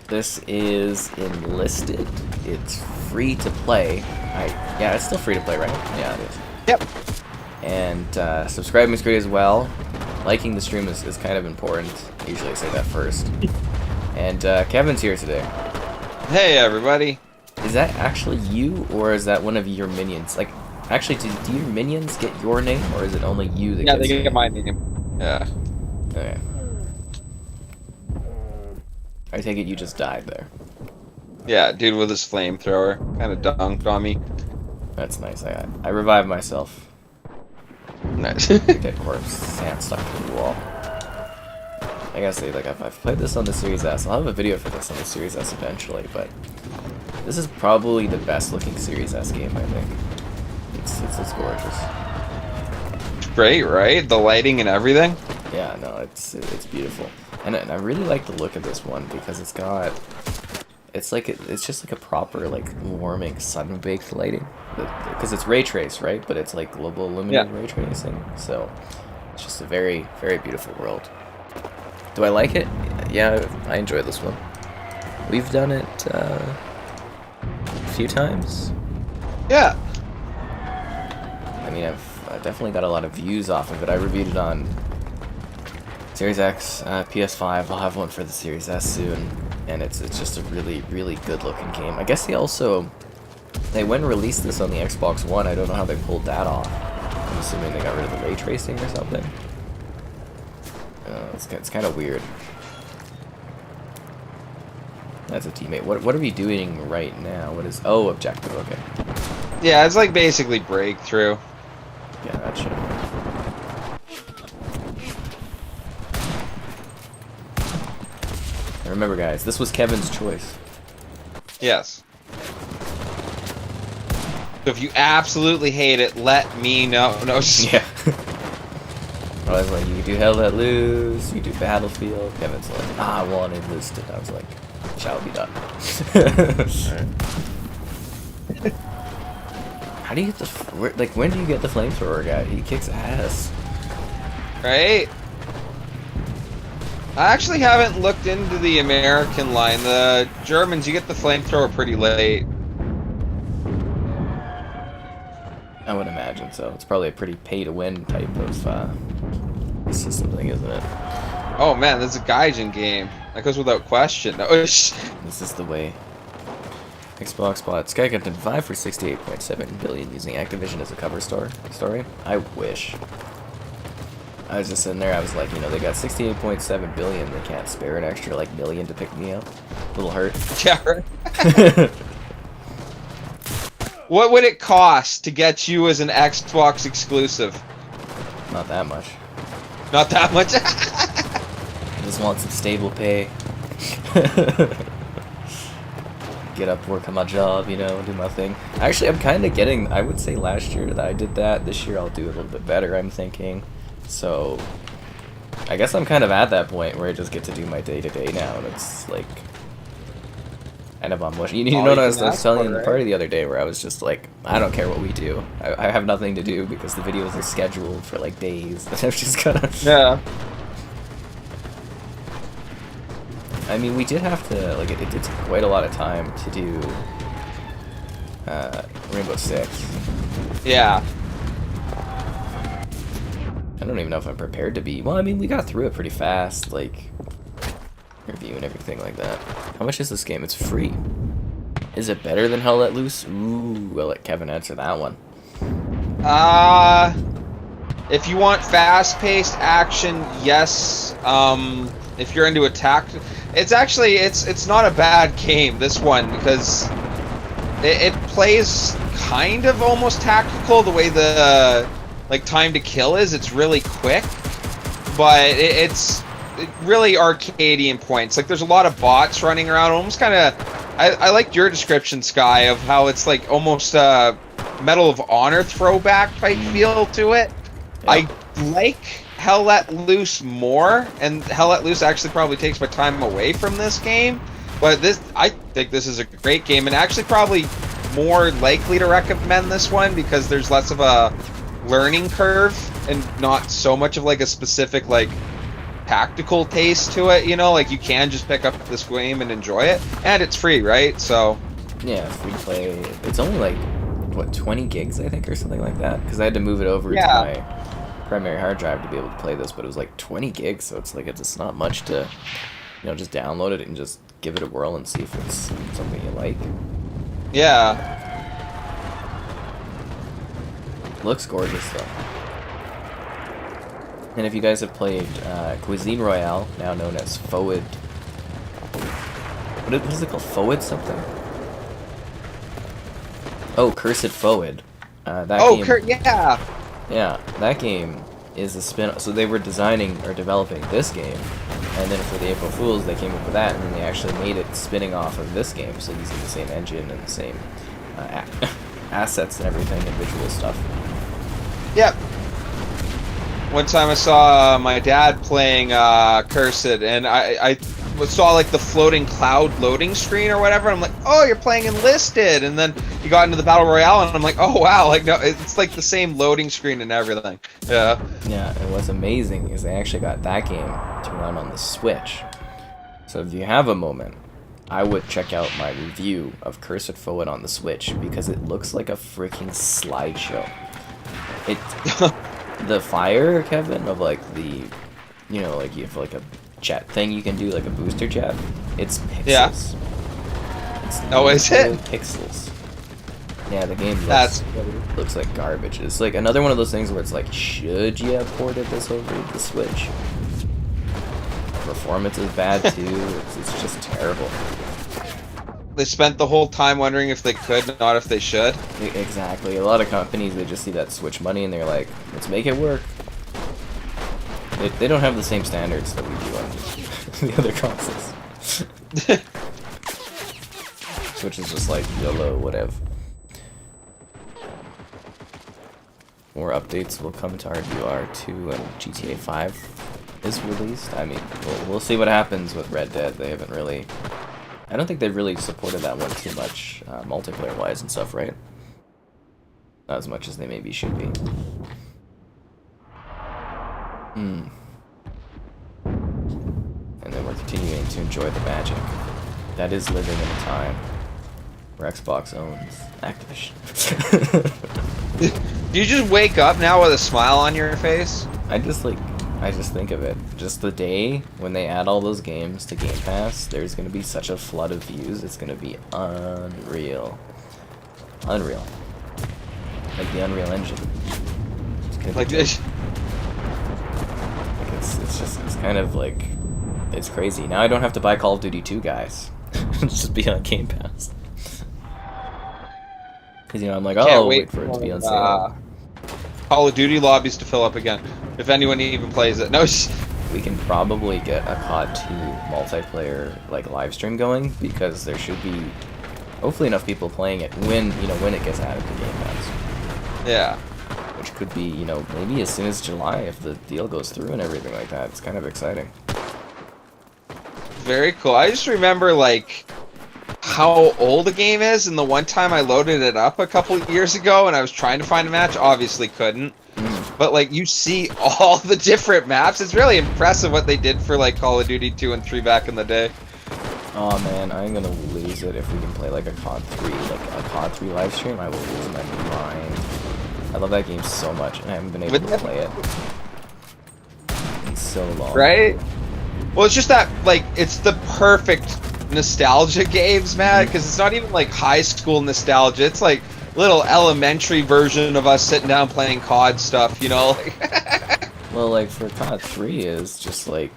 This is Enlisted. It's free to play. Yeah, it's still free to play, right? Yeah, it is. Yep. And subscribing is great as well. Liking the stream is kind of important. Usually I say that first. And Kevin's here today. Hey, everybody. Is that actually you, or is that one of your minions? Like, actually, do your minions get your name, or is it only you that Yeah, gets they your get my name. Yeah. Okay. I take it you just died there. Yeah, dude with his flamethrower. Kind of dunked on me. That's nice. I revived myself. Nice. Dead corpse, sand stuck to the wall. I gotta say, like, I've played this on the Series S. I'll have a video for this on the Series S eventually, but this is probably the best looking Series S game, I think. It's gorgeous. It's great, right? The lighting and everything. Yeah, no, it's beautiful. And I really like the look of this one because it's got, it's just like a proper, like, warming sun-baked lighting. Because it's ray trace, right? But it's like global illuminated ray tracing. So it's just a very, very beautiful world. Do I like it? Yeah, I enjoy this one. We've done it a few times. Yeah. I mean, I've definitely got a lot of views off of it. I reviewed it on Series X, PS5. I'll have one for the Series S soon, and it's just a really, really good looking game. I guess they went and released this on the Xbox One. I don't know how they pulled that off. I'm assuming they got rid of the ray tracing or something. It's kind of weird. That's a teammate. What are we doing right now? Oh, objective, okay. Yeah, it's like basically breakthrough. Yeah, that shit. And remember, guys, this was Kevin's choice. Yes. So if you absolutely hate it, let me know. No. Yeah. I was like, you do Hell Let Loose, you do Battlefield. Kevin's like, I want Enlisted. I was like, shall be done. How do you get the when do you get the flamethrower guy? He kicks ass. Right? I actually haven't looked into the American line. The Germans, you get the flamethrower pretty late. I would imagine so. It's probably a pretty pay-to-win type of system thing, isn't it? Oh man, this is a Gaijin game. That goes without question. No, this is the way. Xbox bought Skycaptain 5 for 68.7 billion using Activision as a cover story. I wish. I was just sitting there, I was like, you know, they got 68.7 billion, they can't spare an extra, like, million to pick me up. A little hurt. Yeah, right. What would it cost to get you as an Xbox exclusive? Not that much. Not that much? I just want some stable pay. Get up, work on my job, you know, do my thing. Actually, I'm kind of getting, I would say last year that I did that. This year I'll do a little bit better, I'm thinking. So, I guess I'm kind of at that point where I just get to do my day-to-day now, and it's like, kind of on mush. You know what I was telling you in the party the other day, where I was just like, I don't care what we do. I have nothing to do because the videos are scheduled for like days, and I'm just kind of... Yeah. I mean, we did have to, like, it did take quite a lot of time to do Rainbow Six. Yeah. I don't even know if I'm prepared to be. Well, I mean, we got through it pretty fast, like, review and everything like that. How much is this game? It's free. Is it better than Hell Let Loose? Ooh, we'll let Kevin answer that one. If you want fast-paced action, yes. If you're into attack, it's actually it's not a bad game, this one, because it plays kind of almost tactical the way the like time to kill is. It's really quick, but it's really arcadian points. Like, there's a lot of bots running around, almost kind of. I liked your description, Sky, of how it's like almost a Medal of Honor throwback type feel to it. Yeah. I like Hell Let Loose more, and Hell Let Loose actually probably takes my time away from this game. But I think this is a great game, and actually probably more likely to recommend this one because there's less of a learning curve and not so much of like a specific like tactical taste to it, you know, like you can just pick up this game and enjoy it, and it's free, right? So Yeah, free play. It's only like, what, 20 gigs, I think, or something like that? Because I had to move it over to my primary hard drive to be able to play this, but it was like 20 gigs, so it's like it's not much to, you know, just download it and just give it a whirl and see if it's something you like. Yeah. Looks gorgeous, though. And if you guys have played Cuisine Royale, now known as Forward... What is it called? Forward something? Oh, Cursed Forward. That game, yeah! Yeah, that game is a spin... So they were designing or developing this game, and then for the April Fools they came up with that, and then they actually made it spinning off of this game, so using the same engine and the same assets and everything, and visual stuff. Yep. One time I saw my dad playing Cursed, and I saw like the floating cloud loading screen or whatever. I'm like, oh, you're playing Enlisted, and then you got into the Battle Royale, and I'm like, oh wow, like no, it's like the same loading screen and everything. Yeah. Yeah, and what's amazing is they actually got that game to run on the Switch. So if you have a moment, I would check out my review of Cursed Forward on the Switch because it looks like a freaking slideshow. It. The fire, Kevin, of like the, you know, like you have like a jet thing you can do, like a booster jet. It's pixels. Yeah. It's is it? Pixels. Yeah, the game looks like garbage. It's like another one of those things where it's like, should you have ported this over to the Switch? Performance is bad too. It's just terrible. They spent the whole time wondering if they could, not if they should. Exactly. A lot of companies, they just see that Switch money and they're like, let's make it work. They don't have the same standards that we do on the other consoles. Switch is just like, YOLO, whatever. More updates will come to RDR2 and GTA 5 is released. I mean, we'll see what happens with Red Dead. They haven't really... I don't think they've really supported that one too much, multiplayer-wise and stuff, right? Not as much as they maybe should be. And then we're continuing to enjoy the magic that is living in a time where Xbox owns Activision. Do you just wake up now with a smile on your face? I just think of it. Just the day when they add all those games to Game Pass, there's gonna be such a flood of views. It's gonna be unreal. Unreal. Like the Unreal Engine. It's gonna like be this. Like it's kind of like, it's crazy. Now I don't have to buy Call of Duty 2, guys. It'll just be on Game Pass. Because, you know, I'm like, oh, wait for it to be on sale. Call of Duty lobbies to fill up again, if anyone even plays it. No, we can probably get a COD 2 multiplayer like live stream going because there should be hopefully enough people playing it when it gets added to Game Pass. Yeah. Which could be, you know, maybe as soon as July if the deal goes through and everything like that. It's kind of exciting. Very cool. I just remember like how old the game is, and the one time I loaded it up a couple years ago and I was trying to find a match, obviously couldn't. But like you see all the different maps. It's really impressive what they did for like Call of Duty 2 and 3 back in the day. Oh man, I'm gonna lose it if we can play like a COD 3, like a COD 3 live stream. I will lose my mind. I love that game so much, and I haven't been able to play it in so long. Right? Well, it's just that like it's the perfect nostalgia games, man, because it's not even like high school nostalgia. It's like little elementary version of us sitting down playing COD stuff, you know? Well, like for COD 3 is just like,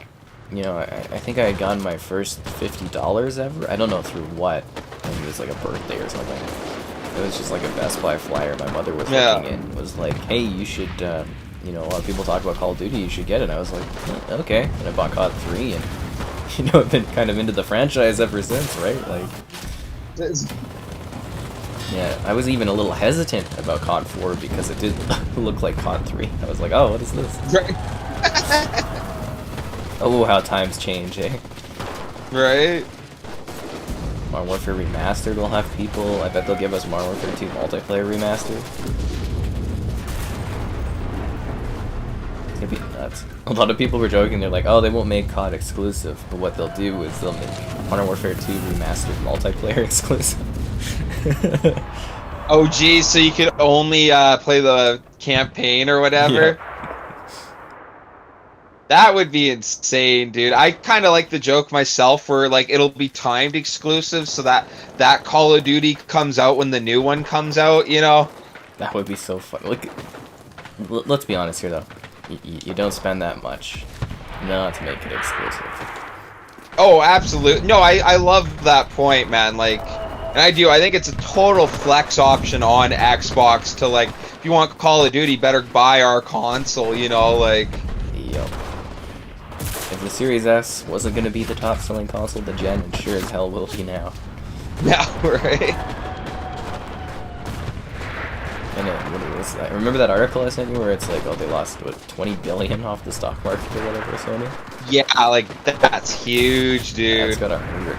you know, I think I had gotten my first $50 ever. I don't know through what. I think it was like a birthday or something. It was just like a Best Buy flyer my mother was looking in. Was like, hey, you should, you know, a lot of people talk about Call of Duty, you should get it. And I was like, okay. And I bought COD 3 and, you know, I've been kind of into the franchise ever since, right? Like, yeah, I was even a little hesitant about COD 4 because it did look like COD 3. I was like, oh, what is this? Right. Oh, how times change, eh? Right. Modern Warfare Remastered will have people. I bet they'll give us Modern Warfare 2 multiplayer remastered. It's gonna be that. A lot of people were joking, they're like, oh, they won't make COD exclusive, but what they'll do is they'll make Modern Warfare 2 remastered multiplayer exclusive. Oh geez, so you could only play the campaign or whatever? Yeah. That would be insane, dude. I kind of like the joke myself where like it'll be timed exclusive so that that Call of Duty comes out when the new one comes out, you know? That would be so fun. Look, let's be honest here, though. You don't spend that much not to make it exclusive. Oh, absolutely. No, I love that point, man. Like, and I do. I think it's a total flex option on Xbox to, like, if you want Call of Duty, better buy our console, you know, like... Yup. If the Series S wasn't going to be the top-selling console of the gen, it sure as hell will be now. Yeah, right? And what was that? Remember that article I sent you where it's like, oh, they lost, what, 20 billion off the stock market or whatever, Sony? Yeah, like, that's huge, dude. That's gotta hurt.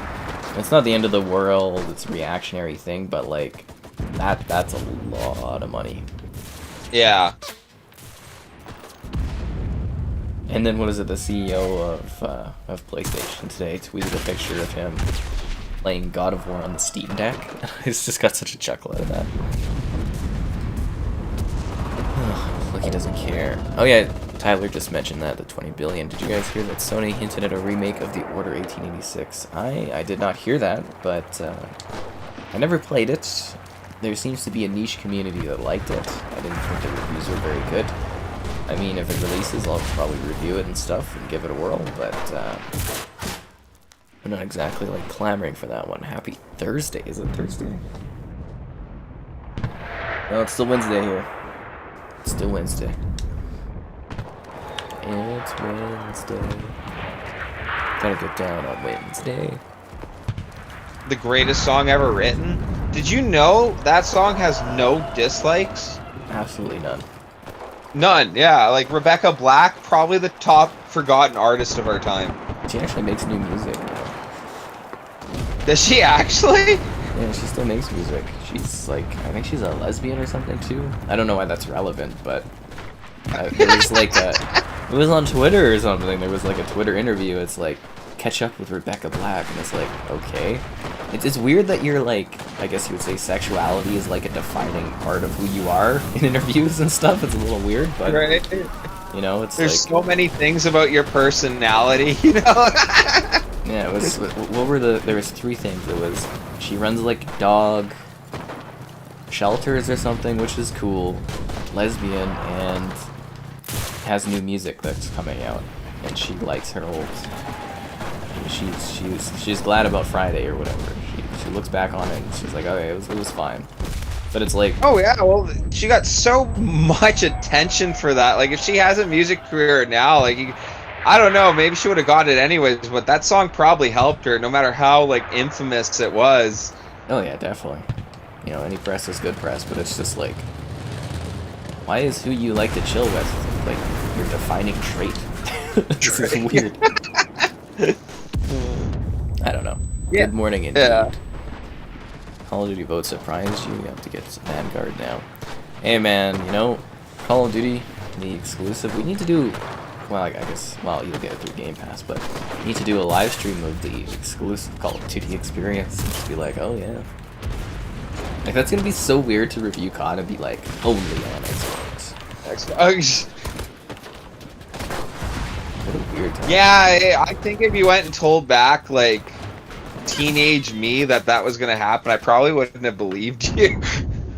It's not the end of the world, it's a reactionary thing, but, like, that's a lot of money. Yeah. And then, what is it, the CEO of PlayStation today tweeted a picture of him playing God of War on the Steam Deck. He's just got such a chuckle out of that. Look, he doesn't care. Oh yeah, Tyler just mentioned that, the 20 billion. Did you guys hear that Sony hinted at a remake of The Order 1886? I did not hear that, but I never played it. There seems to be a niche community that liked it. I didn't think the reviews were very good. I mean, if it releases, I'll probably review it and stuff and give it a whirl, but I'm not exactly, like, clamoring for that one. Happy Thursday. Is it Thursday? No, it's still Wednesday here. It's still Wednesday. It's Wednesday. Gotta get down on Wednesday. The greatest song ever written? Did you know that song has no dislikes? Absolutely none. None, yeah. Like, Rebecca Black, probably the top forgotten artist of our time. She actually makes new music now. Does she actually? Yeah, she still makes music. She's like, I think she's a lesbian or something too. I don't know why that's relevant, but there was like it was on Twitter or something. There was like a Twitter interview. It's like, catch up with Rebecca Black, and it's like, okay. It's weird that you're like, I guess you would say sexuality is like a defining part of who you are in interviews and stuff. It's a little weird, but right. You know, it's there's like, so many things about your personality, you know. Yeah, it was. What were there was 3 things. It was she runs like dog shelters or something, which is cool. Lesbian, and has new music that's coming out, and she likes her old. She's glad about Friday or whatever. She looks back on it and she's like, okay, it was fine. But it's like, oh yeah, well, she got so much attention for that. Like, if she has a music career now, like, I don't know, maybe she would have got it anyways. But that song probably helped her, no matter how like infamous it was. Oh yeah, definitely. You know, any press is good press, but it's just like, why is who you like to chill with like your defining trait? This is weird. I don't know. Yeah. Good morning, indeed. Yeah. Call of Duty vote surprised you. You have to get Vanguard now. Hey man, you know, Call of Duty, the exclusive. We need to do, well, I guess, well, you'll get it through Game Pass, but we need to do a live stream of the exclusive Call of Duty experience and just be like, oh yeah. Like, that's gonna be so weird to review COD and be like, only on Xbox. Xbox. What a weird time. Yeah, I think if you went and told back, like, teenage me that was gonna happen, I probably wouldn't have believed you.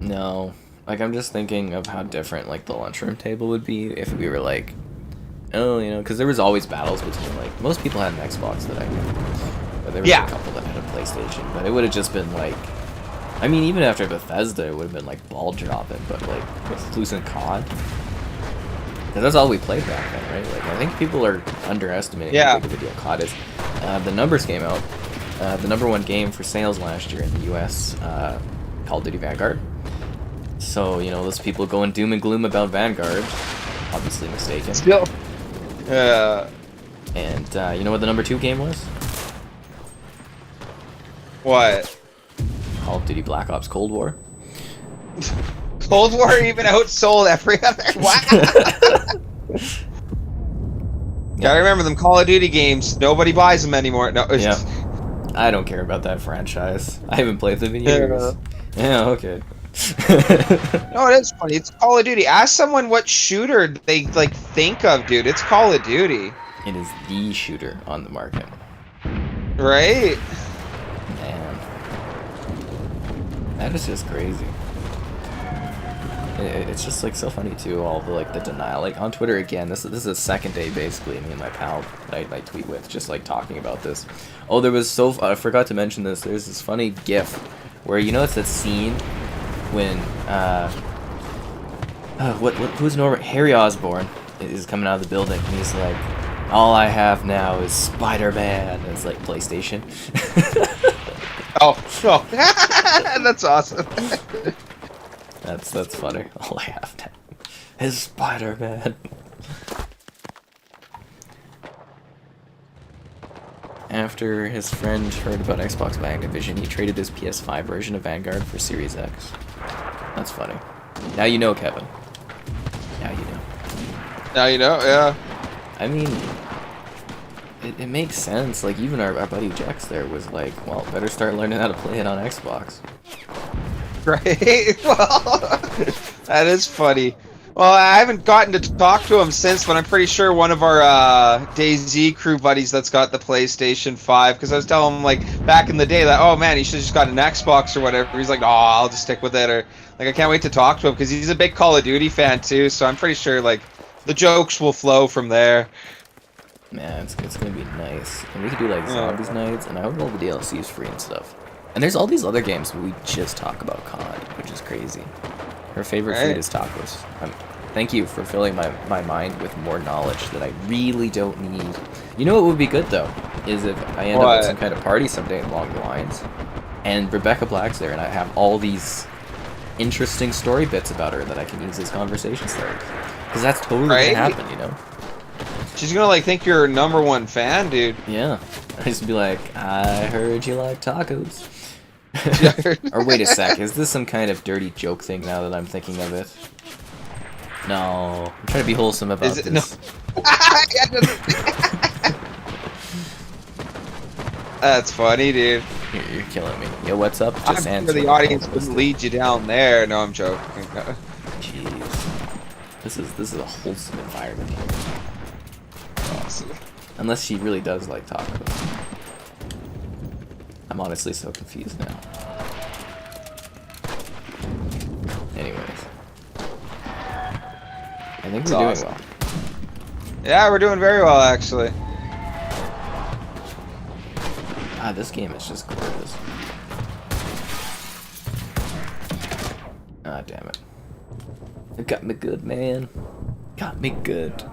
No. Like, I'm just thinking of how different, like, the lunchroom table would be if we were like, oh, you know, because there was always battles between, like, most people had an Xbox that I knew. But there was a couple that had a PlayStation. But it would have just been, like, I mean, even after Bethesda, it would have been, like, ball dropping. But, like, with losing COD, because that's all we played back then, right? Like, I think people are underestimating how big of a deal COD is. The numbers came out. The #1 game for sales last year in the US, Call of Duty Vanguard. So, you know, those people going doom and gloom about Vanguard, obviously mistaken. Still. And, you know what the #2 game was? What? Call of Duty Black Ops Cold War. Cold War even outsold every other. Wow. Gotta remember them Call of Duty games. Nobody buys them anymore. No. Yeah. I don't care about that franchise. I haven't played them in years. Yeah, okay. No, it is funny. It's Call of Duty. Ask someone what shooter they like think of, dude. It's Call of Duty. It is the shooter on the market. Right? Man. That is just crazy. It's just like so funny too, all the like the denial. Like on Twitter again, this is the second day basically, me and my pal that I tweet with, just like talking about this. Oh, there was I forgot to mention this. There's this funny GIF where it's that scene when who's Norbert? Harry Osborn is coming out of the building and he's like, all I have now is Spider-Man. It's like PlayStation. Oh, that's awesome. That's funny. All I have now is Spider-Man. After his friend heard about Xbox by Activision, he traded his PS5 version of Vanguard for Series X. That's funny. Now you know, Kevin. Now you know. Now you know, yeah. I mean, it makes sense. Like, even our buddy Jex there was like, well, better start learning how to play it on Xbox. Right? Well, that is funny. Well, I haven't gotten to talk to him since, but I'm pretty sure one of our DayZ crew buddies that's got the PlayStation 5, because I was telling him, like, back in the day that, oh man, he should have just got an Xbox or whatever. He's like, oh, I'll just stick with it. Or, like, I can't wait to talk to him, because he's a big Call of Duty fan too, so I'm pretty sure, like, the jokes will flow from there. Man, it's gonna be nice. And we could do, like, Zombies nights, and I hope all the DLCs free and stuff. And there's all these other games where we just talk about COD, which is crazy. Her favorite food is tacos. Thank you for filling my mind with more knowledge that I really don't need. You know what would be good, though? Is if I end up at some kind of party someday along the lines, and Rebecca Black's there, and I have all these interesting story bits about her that I can use as conversation starters. Because that's totally gonna happen, you know? She's gonna, like, think you're her #1 fan, dude. Yeah. I used to be like, I heard you like tacos. Or wait a sec, is this some kind of dirty joke thing now that I'm thinking of it? No, I'm trying to be wholesome about this. No. That's funny, dude. You're killing me. Yo, what's up? Just answer. The audience wouldn't lead you down there. No, I'm joking. Jeez, this is a wholesome environment here. Awesome. Unless she really does like tacos. I'm honestly so confused now. Anyways. I think we're doing well. Yeah, we're doing very well, actually. Ah, this game is just gorgeous. Ah, damn it. It got me good, man. Got me good.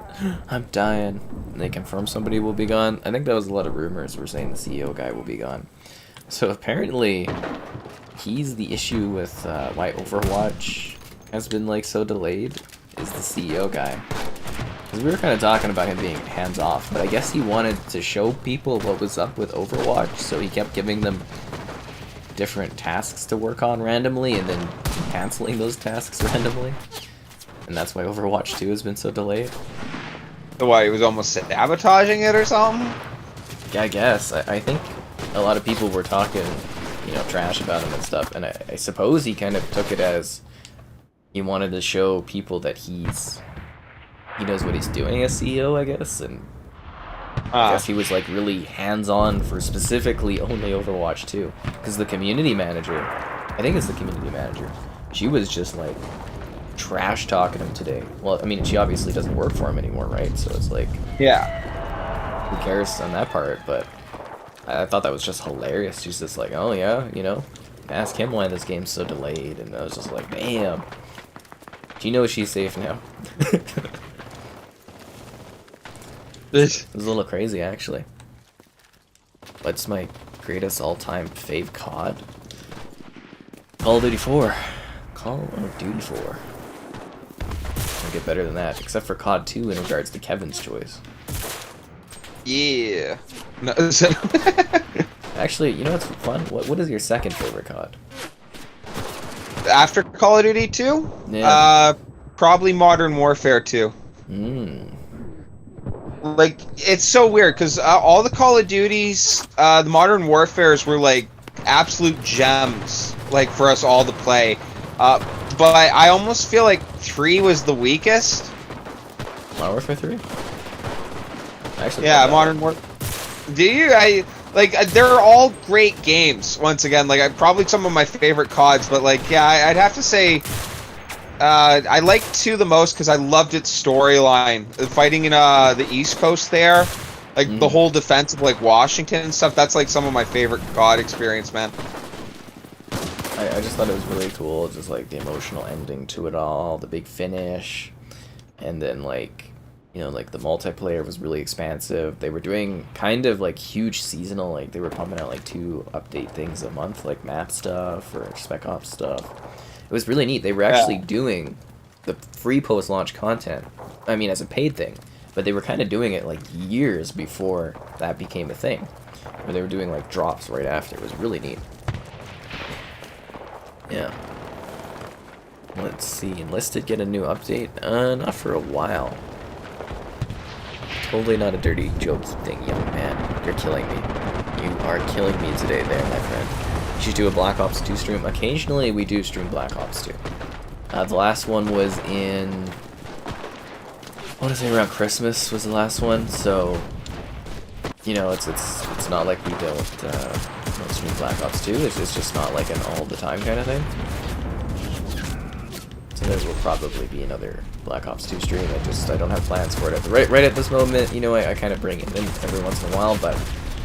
I'm dying. And they confirm somebody will be gone. I think that was a lot of rumors. We're saying the CEO guy will be gone. So apparently, he's the issue with why Overwatch has been like so delayed. Is the CEO guy. Because we were kind of talking about him being hands-off, but I guess he wanted to show people what was up with Overwatch, so he kept giving them different tasks to work on randomly, and then canceling those tasks randomly. And that's why Overwatch 2 has been so delayed. So why, he was almost sabotaging it or something? Yeah, I guess. I think a lot of people were talking, you know, trash about him and stuff, and I suppose he kind of took it as he wanted to show people that he knows what he's doing as CEO, I guess, and I guess he was like really hands-on for specifically only Overwatch 2, because the community manager, I think it's the community manager, she was just like trash talking him today. Well, I mean, she obviously doesn't work for him anymore, right? So it's like, yeah, who cares on that part? But I thought that was just hilarious. She's just like, oh yeah, you know, ask him why this game's so delayed, and I was just like, damn. Do you know she's safe now? It was a little crazy, actually. What's my greatest all-time fave COD? Call of Duty 4. Call of Duty 4. I'll get better than that, except for COD 2 in regards to Kevin's choice. Yeah. No, actually, you know what's fun? What is your second favorite COD? After Call of Duty 2? Yeah. Probably Modern Warfare 2. like, it's so weird because all the Call of Duties, the Modern Warfares were like absolute gems, like for us all to play. But I almost feel like 3 was the weakest. Modern Warfare 3? Actually, Yeah, Modern Warfare. Do you? They're all great games. Once again, like, probably some of my favorite CODs, but like, yeah, I'd have to say, I like 2 the most because I loved its storyline. Fighting in the East Coast there, like the whole defense of like Washington and stuff. That's like some of my favorite COD experience, man. I just thought it was really cool, just like the emotional ending to it all, the big finish, and then like, you know, like the multiplayer was really expansive. They were doing kind of like huge seasonal, like they were pumping out like 2 update things a month, like map stuff or Spec Ops stuff. It was really neat. They were actually doing the free post-launch content, I mean, as a paid thing, but they were kind of doing it like years before that became a thing, where they were doing like drops right after. It was really neat. Yeah. Let's see. Enlisted get a new update? Not for a while. Totally not a dirty joke thing, young man. You're killing me. You are killing me today there, my friend. You should do a Black Ops 2 stream. Occasionally we do stream Black Ops 2. The last one was in... I want to say around Christmas was the last one, so... You know, it's not like we don't stream Black Ops 2. It's just not like an all the time kind of thing. So there will probably be another Black Ops 2 stream. I don't have plans for it right at this moment. You know, I kind of bring it in every once in a while, but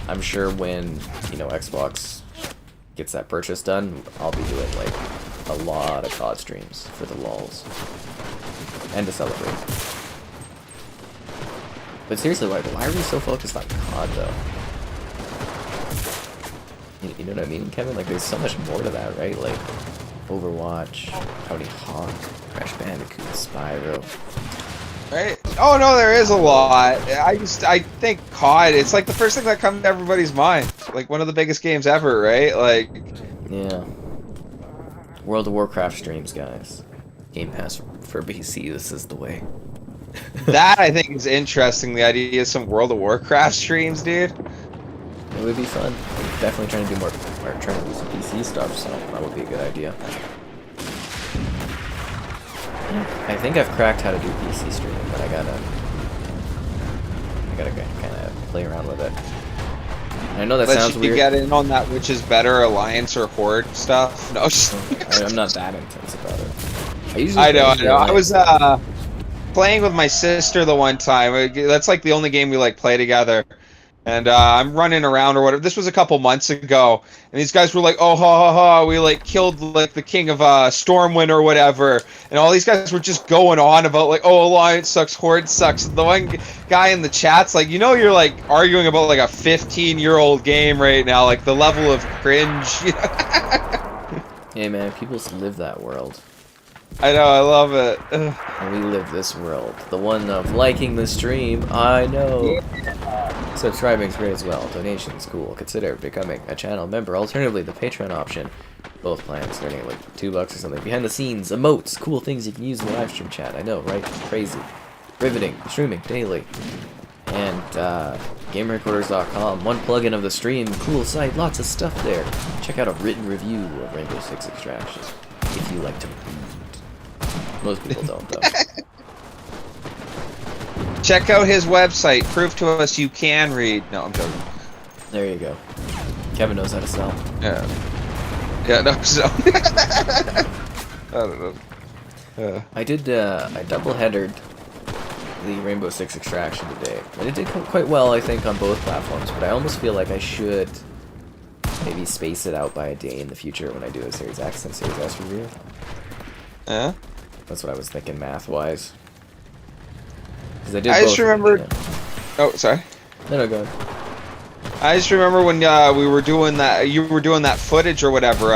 I'm sure when, you know, Xbox gets that purchase done, I'll be doing like a lot of COD streams for the lulz and to celebrate. But seriously, why are we so focused on COD though? You know what I mean, Kevin? Like, there's so much more to that, right? Like, Overwatch, Tony Hawk, Crash Bandicoot, Spyro. Right? Oh no, there is a lot. I think COD, it's like the first thing that comes to everybody's mind. Like one of the biggest games ever, right? Like, yeah. World of Warcraft streams, guys. Game Pass for BC, this is the way. that I think is interesting, the idea of some World of Warcraft streams, dude. It would be fun. I'm definitely trying to do more, or trying to do some PC stuff, so that would be a good idea. I think I've cracked how to do PC streaming, but I gotta kind of play around with it. I know that sounds weird. You get in on that which is better, Alliance or Horde stuff. No, I'm not that intense about it. I know. I was playing with my sister the one time. That's like the only game we like play together. And I'm running around or whatever. This was a couple months ago, and these guys were like, "Oh, ha ha ha! We like killed like the king of Stormwind or whatever." And all these guys were just going on about like, "Oh, Alliance sucks, Horde sucks." And the one guy in the chat's like, "You know, you're like arguing about like a 15-year-old game right now. Like the level of cringe." Hey man, people live that world. I know, I love it. And we live this world. The one of liking the stream, I know. Yeah. Subscribing's great as well. Donation's cool. Consider becoming a channel member. Alternatively, the Patreon option. Both plans starting at like $2 or something. Behind the scenes, emotes, cool things you can use in the live stream chat. I know, right? Crazy. Riveting. Streaming daily. And GameRecorders.com. One plugin of the stream. Cool site. Lots of stuff there. Check out a written review of Rainbow Six Extraction. If you like to read. Most people don't, though. Check out his website. Prove to us you can read. No, I'm joking. There you go. Kevin knows how to sell. Yeah. Yeah, no, so. I don't know. Yeah. I double-headered the Rainbow Six Extraction today. And it did quite well, I think, on both platforms, but I almost feel like I should maybe space it out by a day in the future when I do a Series X and Series S review. Yeah? That's what I was thinking math-wise. Because I did just remembered... Yeah. Oh, sorry. No, go ahead. I just remember when we were doing that, you were doing that footage or whatever,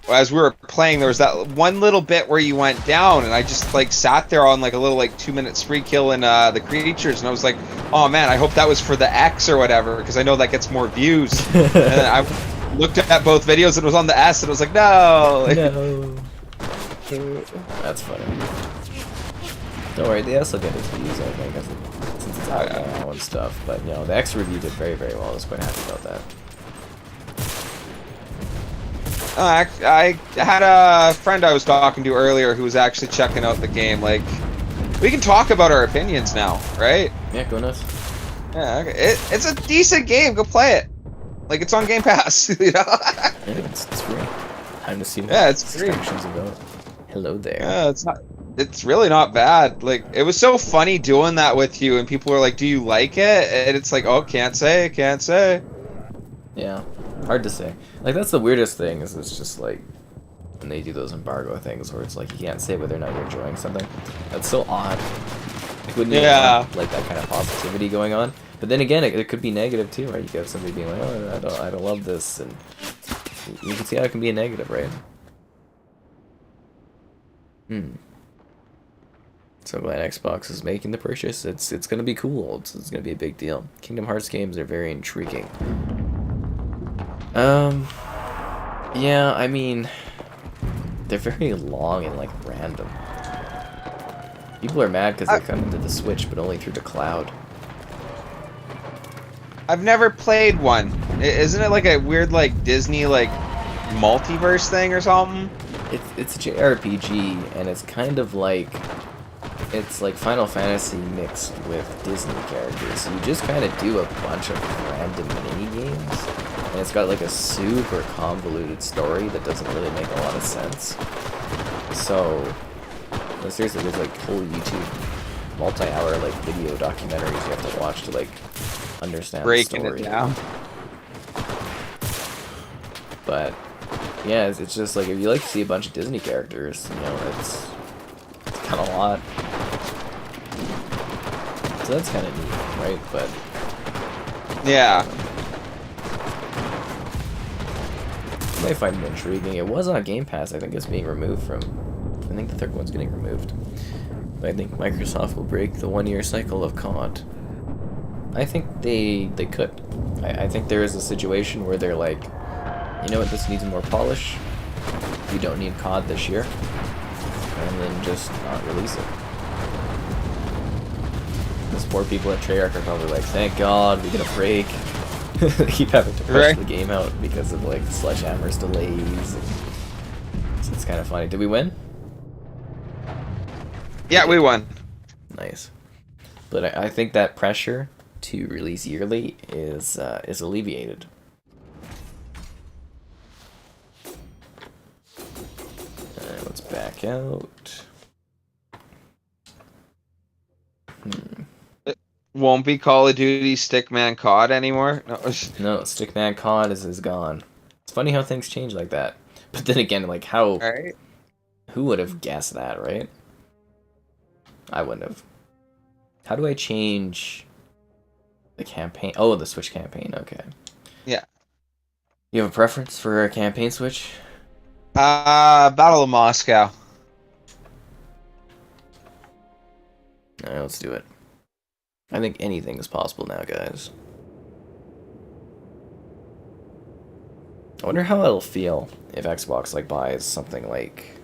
as we were playing, there was that one little bit where you went down, and I just, like, sat there on, like, a little, like, 2-minute spree killing the creatures, and I was like, oh, man, I hope that was for the X or whatever, because I know that gets more views. And I looked at both videos, and it was on the S, and I was like, no! No. That's funny. Don't worry, the S will get its views, I think, since it's out now and stuff. But you know, the X review did very, very well. I was quite happy about that. I had a friend I was talking to earlier who was actually checking out the game. Like, we can talk about our opinions now, right? Yeah, go nuts. Yeah, okay. It's a decent game. Go play it. Like, it's on Game Pass. You know? Yeah, it's free. Time to see what it's free. about. Hello there. Yeah, it's not. It's really not bad. Like, it was so funny doing that with you, and people were like, "Do you like it?" And it's like, "Oh, can't say, can't say." Yeah, hard to say. Like, that's the weirdest thing, is it's just like when they do those embargo things where it's like you can't say whether or not you're enjoying something. That's so odd. Like, wouldn't you want, like, that kind of positivity going on? But then again, it could be negative too, right? You could have somebody being like, "Oh, I don't love this," and you can see how it can be a negative, right? So glad Xbox is making the purchase. It's gonna be cool. It's gonna be a big deal. Kingdom Hearts games are very intriguing. Yeah, I mean, they're very long and like random. People are mad because they're coming to the Switch, but only through the cloud. I've never played one. Isn't it like a weird like Disney like multiverse thing or something? It's a JRPG, and it's kind of like, it's like Final Fantasy mixed with Disney characters. So you just kind of do a bunch of random mini games, and it's got like a super convoluted story that doesn't really make a lot of sense. So, no, seriously, there's like whole YouTube multi-hour like video documentaries you have to watch to like understand the story. Breaking it down. But yeah, it's just like, if you like to see a bunch of Disney characters, you know, it's kind of a lot. So that's kind of neat, right? But yeah, you might find it intriguing. It was on Game Pass. I think it's being removed from. I think the third one's getting removed. But I think Microsoft will break the 1-year cycle of COD. I think they could. I think there is a situation where they're like, you know what, this needs more polish. We don't need COD this year. And then just not release it. Those poor people at Treyarch are probably like, thank God, we get a break. They keep having to push the game out because of like Sledgehammer's delays. So it's kind of funny. Did we win? Yeah, we won. Nice. But I think that pressure to release yearly is alleviated. Let's back out. It won't be Call of Duty Stickman COD anymore. No, Stickman COD is gone. It's funny how things change like that. But then again, like how? Right. Who would have guessed that, right? I wouldn't have. How do I change the campaign? Oh, the Switch campaign. Okay. Yeah. You have a preference for a campaign switch? Battle of Moscow. Alright, let's do it. I think anything is possible now, guys. I wonder how it'll feel if Xbox like buys something like,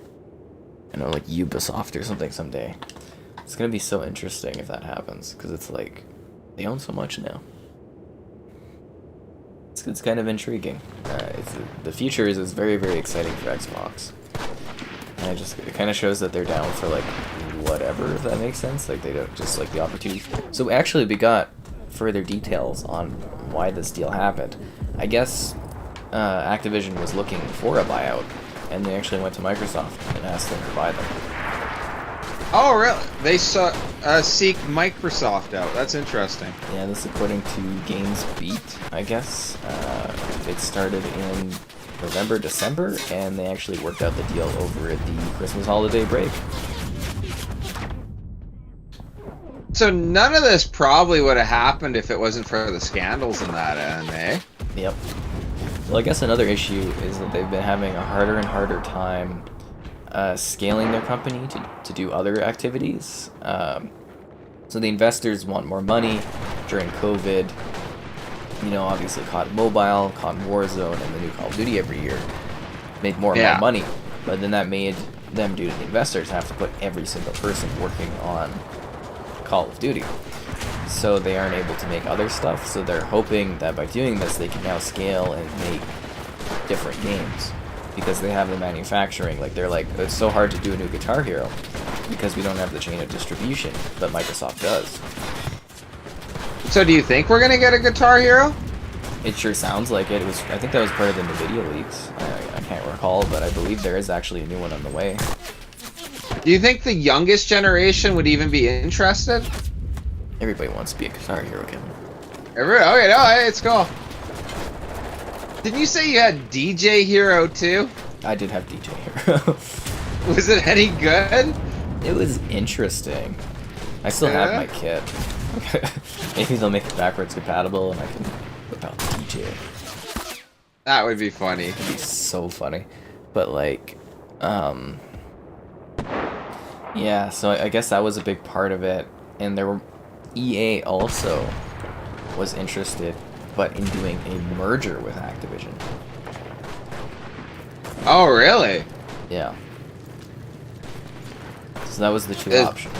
I don't know, like Ubisoft or something someday. It's gonna be so interesting if that happens, because it's like, they own so much now. It's kind of intriguing. The future is very, very exciting for Xbox. And it kind of shows that they're down for like whatever, if that makes sense. Like, they don't just like the opportunity. So actually, we got further details on why this deal happened. I guess Activision was looking for a buyout, and they actually went to Microsoft and asked them to buy them. Oh, really? They seek Microsoft out. That's interesting. Yeah, this according to GamesBeat, I guess. It started in November, December, and they actually worked out the deal over the Christmas holiday break. So none of this probably would have happened if it wasn't for the scandals in that end, eh? Yep. Well, I guess another issue is that they've been having a harder and harder time scaling their company to do other activities. So the investors want more money during COVID. You know, obviously COD Mobile, COD Warzone, and the new Call of Duty every year made more and more money. But then that made them, due to the investors, have to put every single person working on Call of Duty. so they aren't able to make other stuff. So they're hoping that by doing this, they can now scale and make different games because they have the manufacturing. Like they're like, it's so hard to do a new Guitar Hero because we don't have the chain of distribution, but Microsoft does. So do you think we're gonna get a Guitar Hero? It sure sounds like it. I think that was part of the NVIDIA leaks. I can't recall, but I believe there is actually a new one on the way. Do you think the youngest generation would even be interested? Everybody wants to be a Guitar Hero, Kevin. Okay, no, hey, it's cool. Didn't you say you had DJ Hero too? I did have DJ Hero. Was it any good? It was interesting. I still have my kit. Maybe they'll make it backwards compatible and I can whip out DJ. That would be funny. It'd be so funny. But like, yeah, so I guess that was a big part of it. And there were EA also was interested, but in doing a merger with Activision. Oh, really? Yeah. So that was the two options.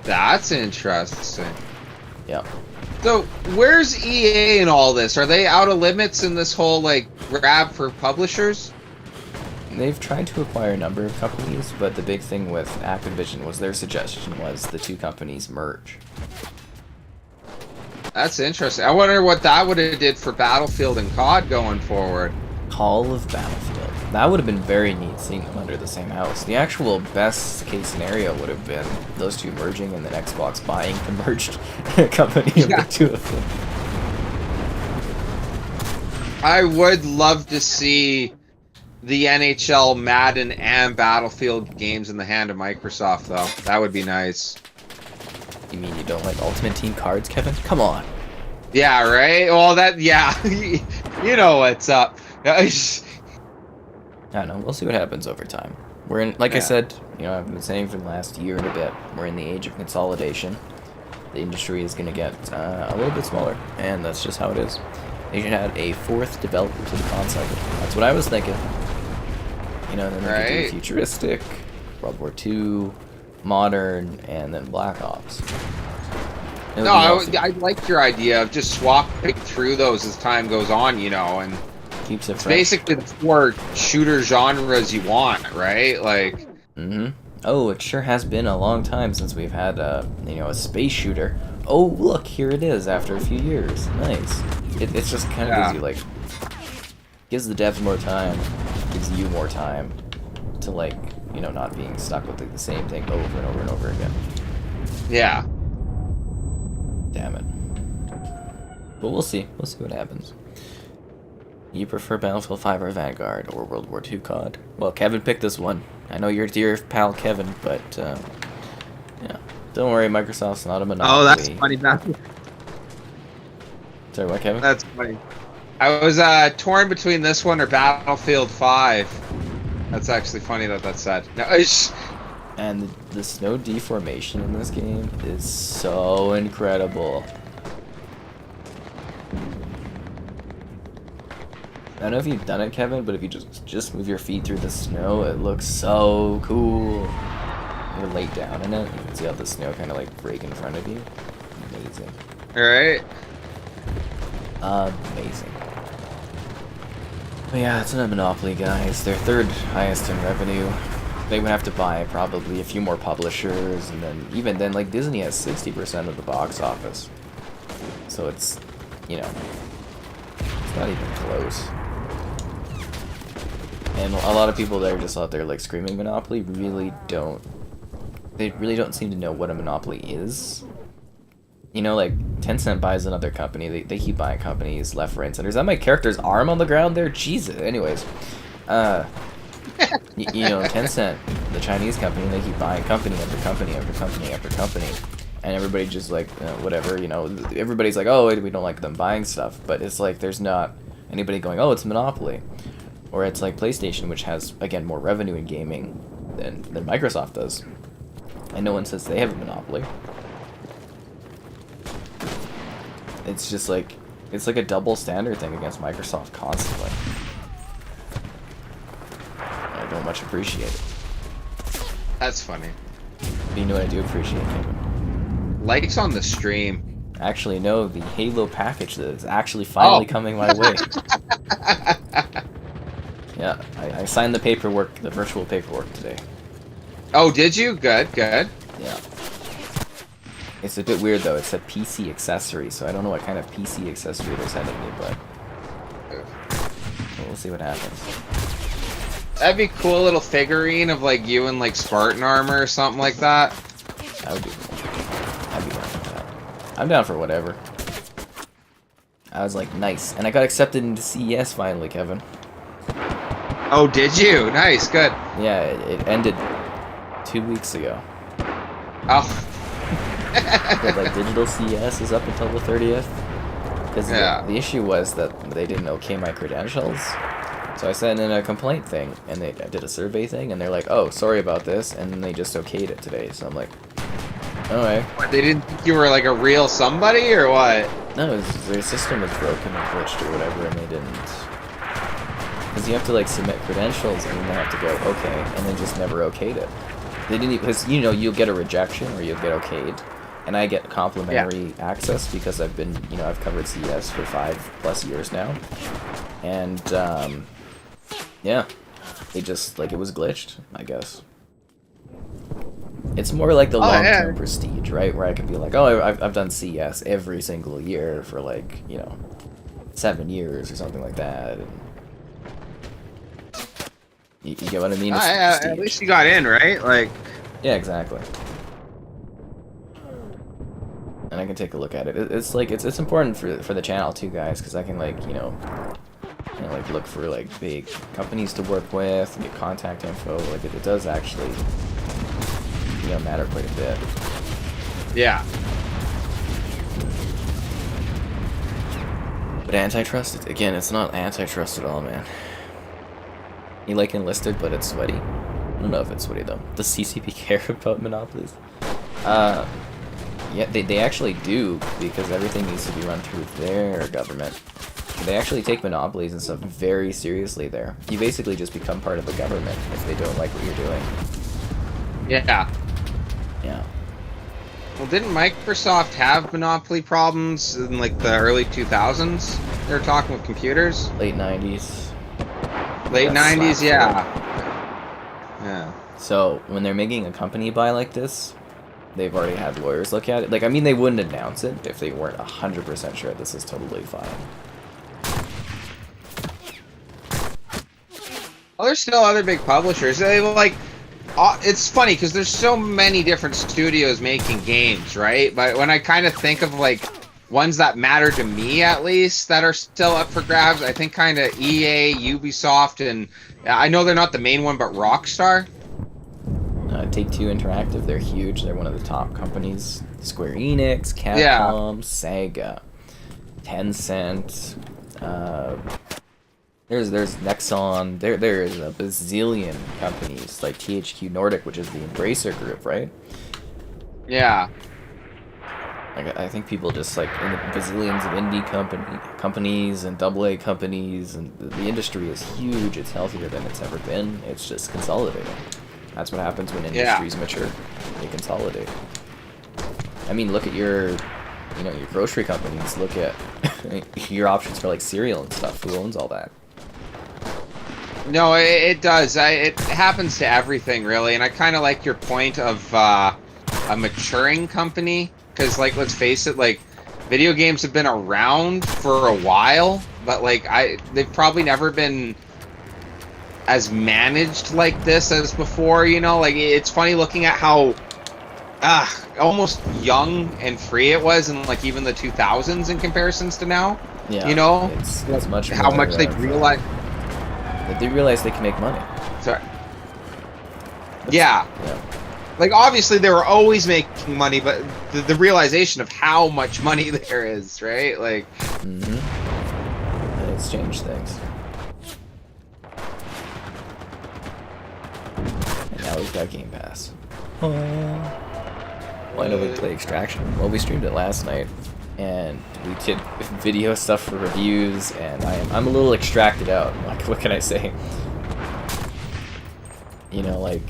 That's interesting. Yeah. So, where's EA in all this? Are they out of limits in this whole, like, grab for publishers? They've tried to acquire a number of companies, but the big thing with Activision was their suggestion was the two companies merge. That's interesting. I wonder what that would have did for Battlefield and COD going forward. Call of Battlefield. That would have been very neat seeing them under the same house. The actual best case scenario would have been those two merging and then Xbox buying the merged company of the two of them. I would love to see the NHL, Madden, and Battlefield games in the hand of Microsoft, though. That would be nice. You mean you don't like Ultimate Team cards, Kevin? Come on. Yeah, right? Well, that, yeah. You know what's up. I don't know. We'll see what happens over time. We're in, like I said, you know, I've been saying for the last year and a bit, we're in the age of consolidation. The industry is going to get a little bit smaller, and that's just how it is. They should add a fourth developer to the console. That's what I was thinking. You know, then they could do futuristic, World War II, modern, and then Black Ops. No, I like your idea of just swapping through those as time goes on, you know, and keeps it it's fresh. basically the four shooter genres you want, right? Like, mm-hmm. Oh, it sure has been a long time since we've had you know, a space shooter. Oh, look, here it is after a few years. Nice. It's just kind of gives you like, gives the devs more time, gives you more time to like, you know, not being stuck with the same thing over and over and over again. yeah. Damn it. But we'll see. We'll see what happens. You prefer Battlefield 5 or Vanguard or World War II COD? Well, Kevin picked this one. I know you're dear pal Kevin, but yeah. Don't worry, Microsoft's not a monopoly. Oh, that's funny. Sorry, what, Kevin? That's funny. I was torn between this one or Battlefield 5. That's actually funny that that's said. No, and the snow deformation in this game is so incredible. I don't know if you've done it, Kevin, but if you just move your feet through the snow, it looks so cool. You're laid down in it, you can see how the snow kind of like break in front of you. Amazing. Alright. Amazing. But yeah, it's not a monopoly, guys. They're third highest in revenue. They would have to buy probably a few more publishers, and then even then, like, Disney has 60% of the box office. So it's, you know, it's not even close. And a lot of people that are just out there like screaming monopoly really don't seem to know what a monopoly is. You know, like, Tencent buys another company, they keep buying companies left, right, and center. Is that my character's arm on the ground there? Jesus. Anyways, you know, Tencent, the Chinese company, they keep buying company after company after company after company, and everybody just like, whatever, you know, everybody's like, oh, we don't like them buying stuff, but it's like there's not anybody going, oh, it's a monopoly. Or it's like PlayStation, which has, again, more revenue in gaming than Microsoft does, and no one says they have a monopoly. It's just like, it's like a double standard thing against Microsoft constantly. I don't much appreciate it. That's funny. But you know what I do appreciate, Kevin? likes on the stream. Actually, no, the Halo package that is actually finally coming my way. Yeah, I signed the paperwork, the virtual paperwork today. Oh, did you? Good, good. Yeah. It's a bit weird though. It said PC accessory, so I don't know what kind of PC accessory they're sending me, but we'll see what happens. That'd be a cool little figurine of like you in like Spartan armor or something like that. That would be cool. I'd be down for that. I'm down for whatever. I was like, nice. And I got accepted into CES finally, Kevin. Oh, did you? Nice, good. Yeah, it ended 2 weeks ago. Oh. But like digital CES is up until the 30th. Because the issue was that they didn't okay my credentials. So I sent in a complaint thing, and I did a survey thing, and they're like, oh, sorry about this, and then they just okayed it today. So I'm like, alright. What, they didn't think you were like a real somebody, or what? No, their system was broken or glitched or whatever, and they didn't. Because you have to like submit credentials, and then they have to go, okay, and they just never okayed it. They didn't, because you know, you'll get a rejection or you'll get okayed. And I get complimentary access because I've been, you know, I've covered CES for 5+ years now. And, yeah, it just, like, it was glitched, I guess. It's more like the long-term prestige, right? Where I can be like, oh, I've done CES every single year for, like, you know, 7 years or something like that. And you get what I mean? At least you got in, right? Like, yeah, exactly. And I can take a look at it. It's like it's important for the channel too, guys, because I can like you know like look for like big companies to work with, get contact info. Like it does actually matter quite a bit. Yeah. But antitrust, again, it's not antitrust at all, man. You like Enlisted, but it's sweaty. I don't know if it's sweaty though. Does CCP care about monopolies? Yeah, they actually do, because everything needs to be run through their government. They actually take monopolies and stuff very seriously there. You basically just become part of the government if they don't like what you're doing. Yeah. Yeah. Well, didn't Microsoft have monopoly problems in like the early 2000s? They were talking with computers? Late 90s. Late 90s, yeah. Yeah. So, when they're making a company buy like this, they've already had lawyers look at it. Like, I mean, they wouldn't announce it if they weren't 100% sure this is totally fine. Well, there's still other big publishers. They like, it's funny because there's so many different studios making games, right? But when I kind of think of like ones that matter to me, at least, that are still up for grabs, I think kind of EA, Ubisoft, and I know they're not the main one, but Rockstar. Take-Two Interactive, they're huge. They're one of the top companies. Square Enix, Capcom, Sega, Tencent. There's Nexon. There is a bazillion companies like THQ Nordic, which is the Embracer Group, right? Yeah. Like I think people just like in the bazillions of indie companies and AA companies, and the industry is huge. It's healthier than it's ever been. It's just consolidating. That's what happens when industries mature. They consolidate. I mean, look at your grocery companies. Look at your options for like cereal and stuff. Who owns all that? No, it does. It happens to everything, really. And I kind of like your point of a maturing company. Because, like, let's face it, like, video games have been around for a while. But, like, they've probably never been as managed like this as before, you know? Like, it's funny looking at how almost young and free it was in, like, even the 2000s in comparisons to now. Yeah. You know? It's much how more, much they've realized. That they realize they can make money. Sorry. Yeah. Like, obviously, they were always making money, but the realization of how much money there is, right? Like... Mm-hmm. And it's changed things. And now we've got Game Pass. Well, I know we play Extraction. Well, we streamed it last night, and we did video stuff for reviews, and I'm a little extracted out. Like, what can I say? You know, like...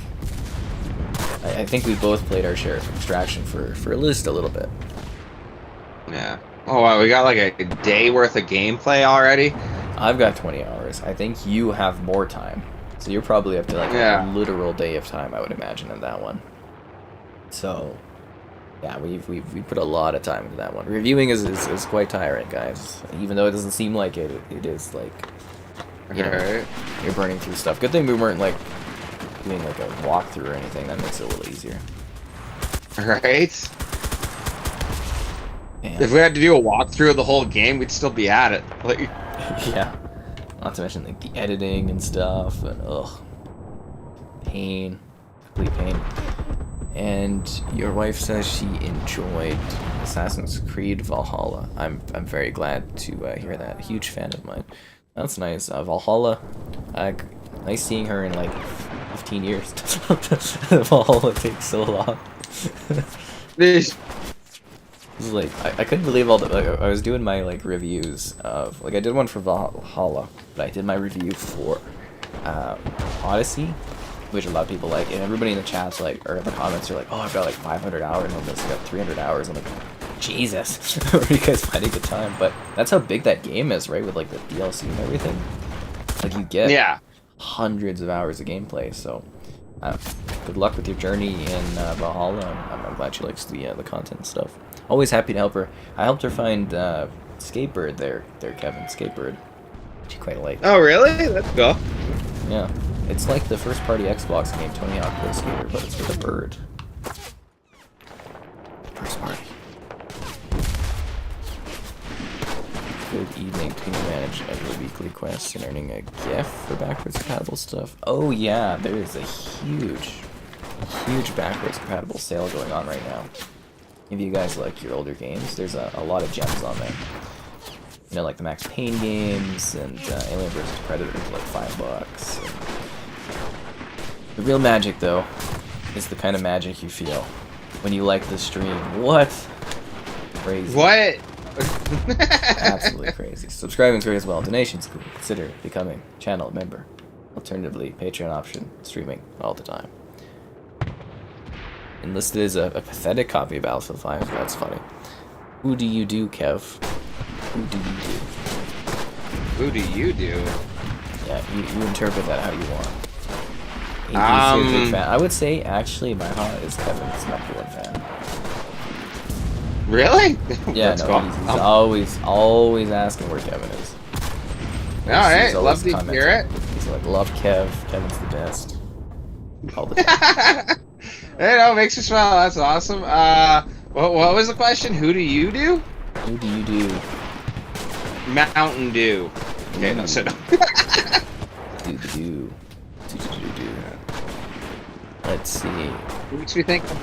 I think we both played our share of Extraction for at least a little bit. Yeah. Oh wow, we got like a day worth of gameplay already. I've got 20 hours. I think you have more time, so you're probably up to like a literal day of time, I would imagine, in that one. So, yeah, we put a lot of time into that one. Reviewing is quite tiring, guys. Even though it doesn't seem like it, it is like, you know, you're burning through stuff. Good thing we weren't like doing like a walkthrough or anything. That makes it a little easier. Right? And if we had to do a walkthrough of the whole game, we'd still be at it. Like, yeah. Not to mention like the editing and stuff, and pain, complete pain. And your wife says she enjoyed Assassin's Creed Valhalla. I'm very glad to hear that. Huge fan of mine. That's nice. Valhalla. Nice seeing her in like 15 years. Valhalla takes so long. This is like I couldn't believe all the like, I was doing my like reviews of like I did one for Valhalla, but I did my review for Odyssey, which a lot of people like, and everybody in the chats like or in the comments are like, oh, I've got like 500 hours on this, I've got 300 hours. I'm like, Jesus, where are you guys finding the time? But that's how big that game is, right? With like the DLC and everything, like you get hundreds of hours of gameplay. So good luck with your journey in Valhalla. I'm glad she likes the content and stuff. Always happy to help her. I helped her find Skatebird there, Kevin. Skatebird. She quite liked. Oh, really? Let's go. Yeah. It's like the first party Xbox game, Tony Hawk Pro Skater, but it's with a bird. First party. Good evening. Can you manage every weekly quest and earning a gift for backwards compatible stuff? Oh yeah, there is a huge backwards compatible sale going on right now. If you guys like your older games, there's a lot of gems on there. You know, like the Max Payne games and Alien vs. Predator for like $5. The real magic, though, is the kind of magic you feel when you like the stream. What? Crazy. What? Absolutely crazy. Subscribing's great as well. Donations cool. Consider becoming channel member. Alternatively, Patreon option, streaming all the time. Enlisted is a pathetic copy of Battlefield 5. That's funny. Who do you do, Kev? Who do you do? Who do you do? Yeah, you interpret that how you want. He's a big fan. I would say, actually, my heart is Kevin's number one fan. Really? Yeah, no, he's always asking where Kevin is. Alright, love to hear it. He's like, love Kev. Kevin's the best. All the time. Hey, no, makes me smile. That's awesome. What was the question? Who do you do? Who do you do? Mountain Dew. Okay, no, so no. do. Let's see. What makes me think of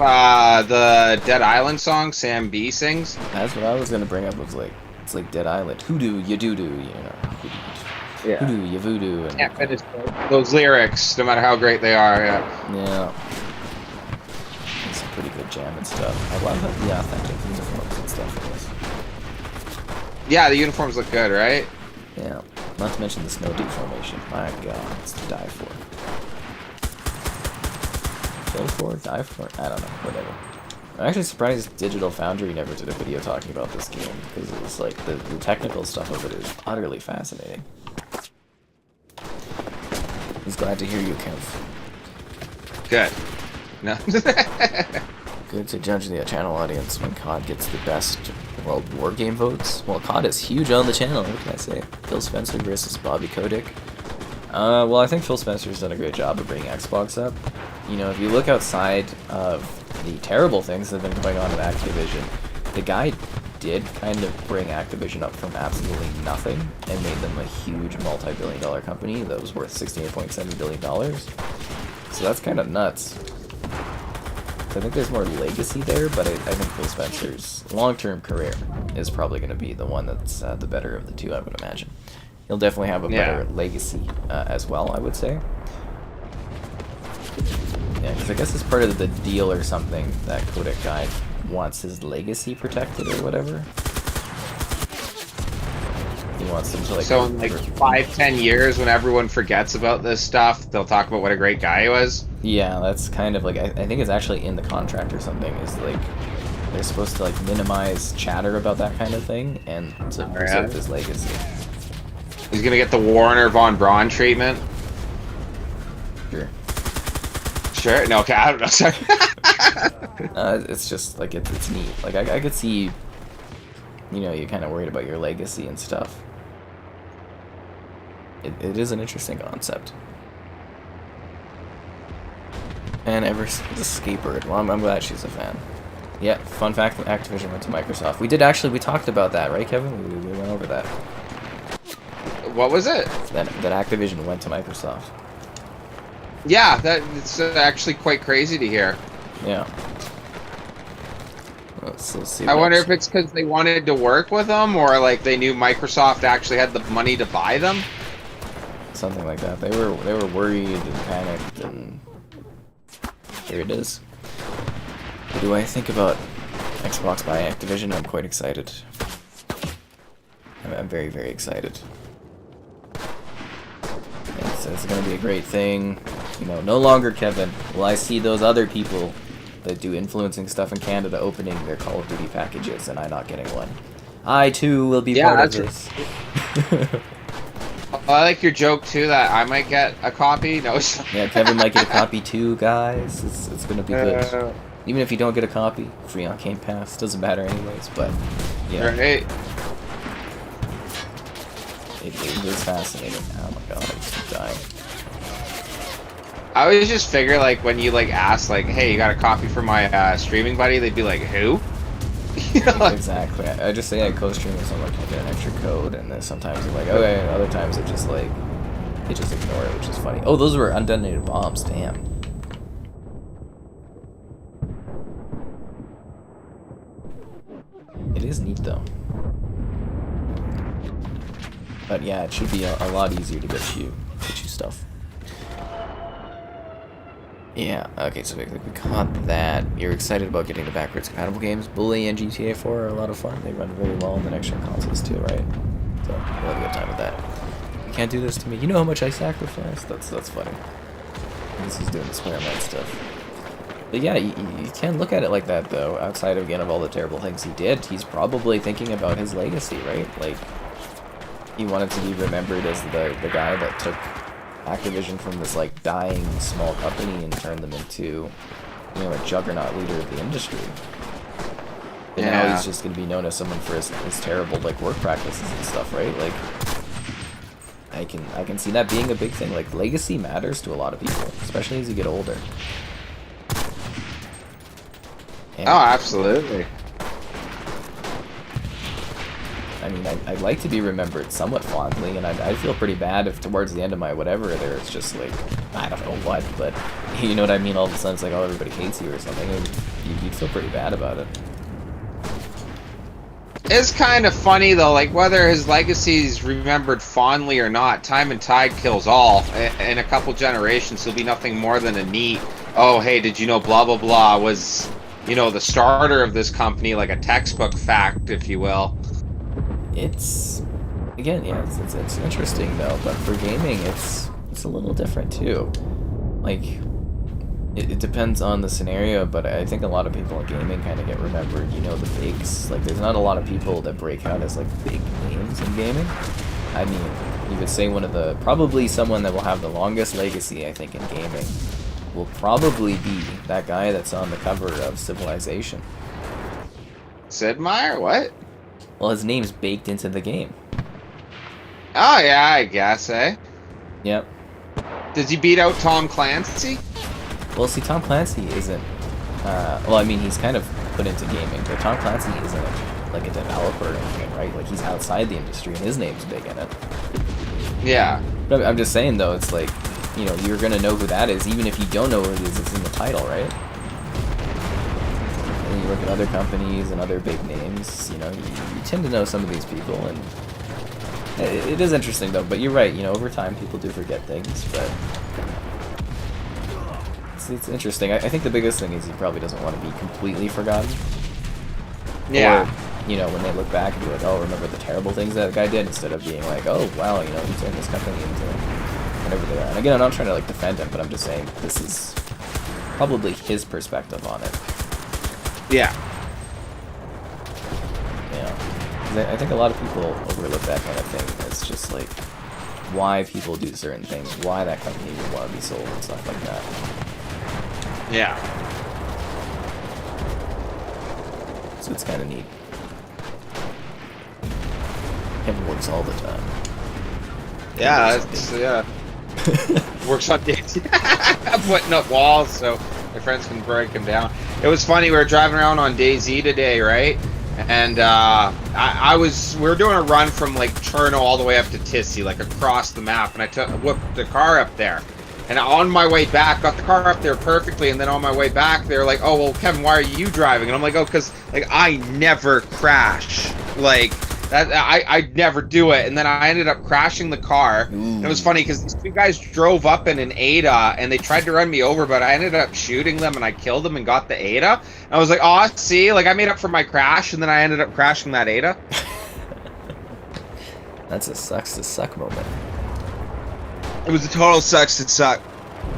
the Dead Island song Sam B sings? That's what I was gonna bring up. Was like, it's like Dead Island. Who do you do? You know. Yeah. Who do you voodoo? And can't finish those lyrics, no matter how great they are. Yeah. Yeah. It's a pretty good jam and stuff. I love the authentic uniforms and stuff in this. Yeah, the uniforms look good, right? Yeah. Not to mention the snow deformation. My God, it's to die for. Kill for? Die for? I don't know. Whatever. I'm actually surprised Digital Foundry never did a video talking about this game, because it was like the technical stuff of it is utterly fascinating. He's glad to hear you, Kev. Good. No. Good to judge the channel audience when COD gets the best World War game votes. Well, COD is huge on the channel, what can I say? Phil Spencer versus Bobby Kotick. Well, I think Phil Spencer's done a great job of bringing Xbox up. You know, if you look outside of the terrible things that have been going on at Activision, the guy did kind of bring Activision up from absolutely nothing and made them a huge multi-billion-dollar company that was worth $68.7 billion. So that's kind of nuts. I think there's more legacy there, but I think Phil Spencer's long-term career is probably going to be the one that's the better of the two, I would imagine. He'll definitely have a better legacy as well, I would say. Yeah, because I guess it's part of the deal or something that Kotick guy wants his legacy protected or whatever. You wants them to like. So in like 5-10 years, when everyone forgets about this stuff, they'll talk about what a great guy he was. Yeah, that's kind of like I think it's actually in the contract or something. Is like they're supposed to like minimize chatter about that kind of thing and to preserve his legacy. He's gonna get the Warner von Braun treatment. Sure. Sure. No, okay. I don't know. Sorry. It's just like it's neat. Like I could see, you know, you're kind of worried about your legacy and stuff. It is an interesting concept. And ever since Skatebird, well, I'm glad she's a fan. Yeah, fun fact: Activision went to Microsoft. We talked about that, right, Kevin? We went over that. What was it? That Activision went to Microsoft. Yeah, it's actually quite crazy to hear. Yeah. Let's see. I wonder if it's because they wanted to work with them, or like they knew Microsoft actually had the money to buy them. Something like that. They were worried and panicked, and here it is. What do I think about Xbox buying Activision? I'm quite excited. I'm very, very excited. It's going to be a great thing. You know, no longer, Kevin, will I see those other people that do influencing stuff in Canada opening their Call of Duty packages and I not getting one. I, too, will be part of this. I like your joke, too, that I might get a copy. No. Yeah, Kevin might get a copy, too, guys. It's going to be good. Even if you don't get a copy, free on Game Pass. Doesn't matter anyways, but, yeah. Right. It is fascinating. Oh my god, I just keep dying. I always just figure, like, when you, like, ask, like, hey, you got a copy for my streaming buddy? They'd be like, who? You know, like, exactly. I just say I co-stream with someone, I get an extra code, and then sometimes they're like, okay, and other times they just, like, they just ignore it, which is funny. Oh, those were undetonated bombs, damn. It is neat, though. But yeah, it should be a lot easier to get you stuff. Yeah, okay, so we caught that. You're excited about getting the backwards compatible games. Bully and GTA 4 are a lot of fun. They run very well on the next-gen consoles too, right? So, we'll have a good time with that. You can't do this to me. You know how much I sacrificed? That's funny. This is doing experiment stuff. But yeah, you can look at it like that, though. Outside, again, of all the terrible things he did, he's probably thinking about his legacy, right? Like, he wanted to be remembered as the guy that took Activision from this like dying small company and turned them into, you know, a juggernaut leader of the industry. And now he's just gonna be known as someone for his terrible like work practices and stuff, right? Like, I can see that being a big thing. Like, legacy matters to a lot of people, especially as you get older. And, oh, absolutely. I mean, I'd like to be remembered somewhat fondly, and I'd feel pretty bad if towards the end of my whatever there it's just like, I don't know what, but you know what I mean? All of a sudden it's like, oh, everybody hates you or something, and you'd feel pretty bad about it. It's kind of funny, though, like, whether his legacy's remembered fondly or not, time and tide kills all. In a couple generations, he'll be nothing more than a neat, oh, hey, did you know blah, blah, blah was, you know, the starter of this company, like a textbook fact, if you will. It's, again, yeah, it's interesting, though, but for gaming, it's a little different, too. Like, it depends on the scenario, but I think a lot of people in gaming kind of get remembered, you know, the bigs. Like, there's not a lot of people that break out as, like, big names in gaming. I mean, you could say probably someone that will have the longest legacy, I think, in gaming will probably be that guy that's on the cover of Civilization. Sid Meier? What? Well, his name's baked into the game. Oh, yeah, I guess, eh? Yep. Does he beat out Tom Clancy? Well, see, Tom Clancy isn't... well, I mean, he's kind of put into gaming, but Tom Clancy isn't, like, a developer or anything, right? Like, he's outside the industry, and his name's big in it. Yeah. But I'm just saying, though, it's like, you know, you're gonna know who that is, even if you don't know who it is, it's in the title, right? And you look at other companies and other big names, you know, you tend to know some of these people, and it is interesting, though. But you're right, you know, over time people do forget things, but it's interesting. I think the biggest thing is he probably doesn't want to be completely forgotten. Yeah. you know, when they look back and be like, oh, remember the terrible things that guy did, instead of being like, oh, wow, you know, he turned this company into whatever they are. And again, I'm not trying to, like, defend him, but I'm just saying this is probably his perspective on it. Yeah. Yeah. 'Cause I think a lot of people overlook that kind of thing. It's just, like, why people do certain things, why that company would want to be sold and stuff like that. Yeah. So it's kind of neat. Kevin works all the time. Yeah, it's, yeah. Works on days. I'm putting up walls so my friends can break them down. It was funny, we were driving around on DayZ today, right? And we were doing a run from like Cherno all the way up to Tissy, like across the map, and I whipped the car up there. And on my way back, got the car up there perfectly, and then on my way back, they were like, "Oh, well, Kevin, why are you driving?" And I'm like, "Oh, because like I never crash, like that. I never do it." And then I ended up crashing the car. And it was funny because these two guys drove up in an Ada, and they tried to run me over, but I ended up shooting them, and I killed them and got the Ada. And I was like, "Oh, see, like I made up for my crash, and then I ended up crashing that Ada." That's a sucks to suck moment. It was a total sucks to suck.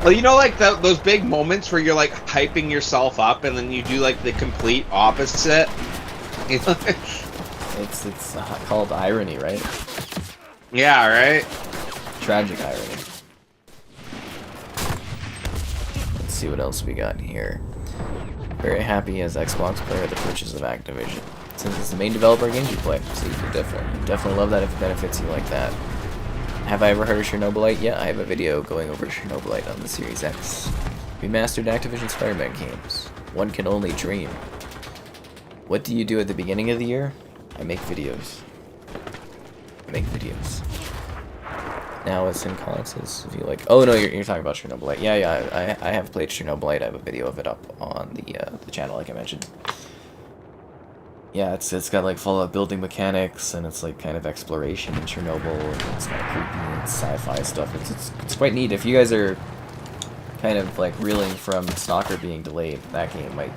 Well, you know, like those big moments where you're like hyping yourself up, and then you do like the complete opposite. You know? It's called irony, right? Yeah, right. Tragic irony. Let's see what else we got here. Very happy as Xbox player at the purchase of Activision, since it's the main developer of games you play, so you can definitely love that if it benefits you like that. Have I ever heard of Chernobylite? Yeah, I have a video going over Chernobylite on the Series X. Remastered Activision Spider-Man games. One can only dream. What do you do at the beginning of the year? I make videos. Now it's in consoles, if you like. Oh no, you're talking about Chernobylite. Yeah, I have played Chernobylite. I have a video of it up on the channel, like I mentioned. Yeah, it's got like Fallout building mechanics, and it's like kind of exploration in Chernobyl, and it's kind of creepy and sci-fi stuff. It's quite neat. If you guys are kind of like reeling from Stalker being delayed, that game might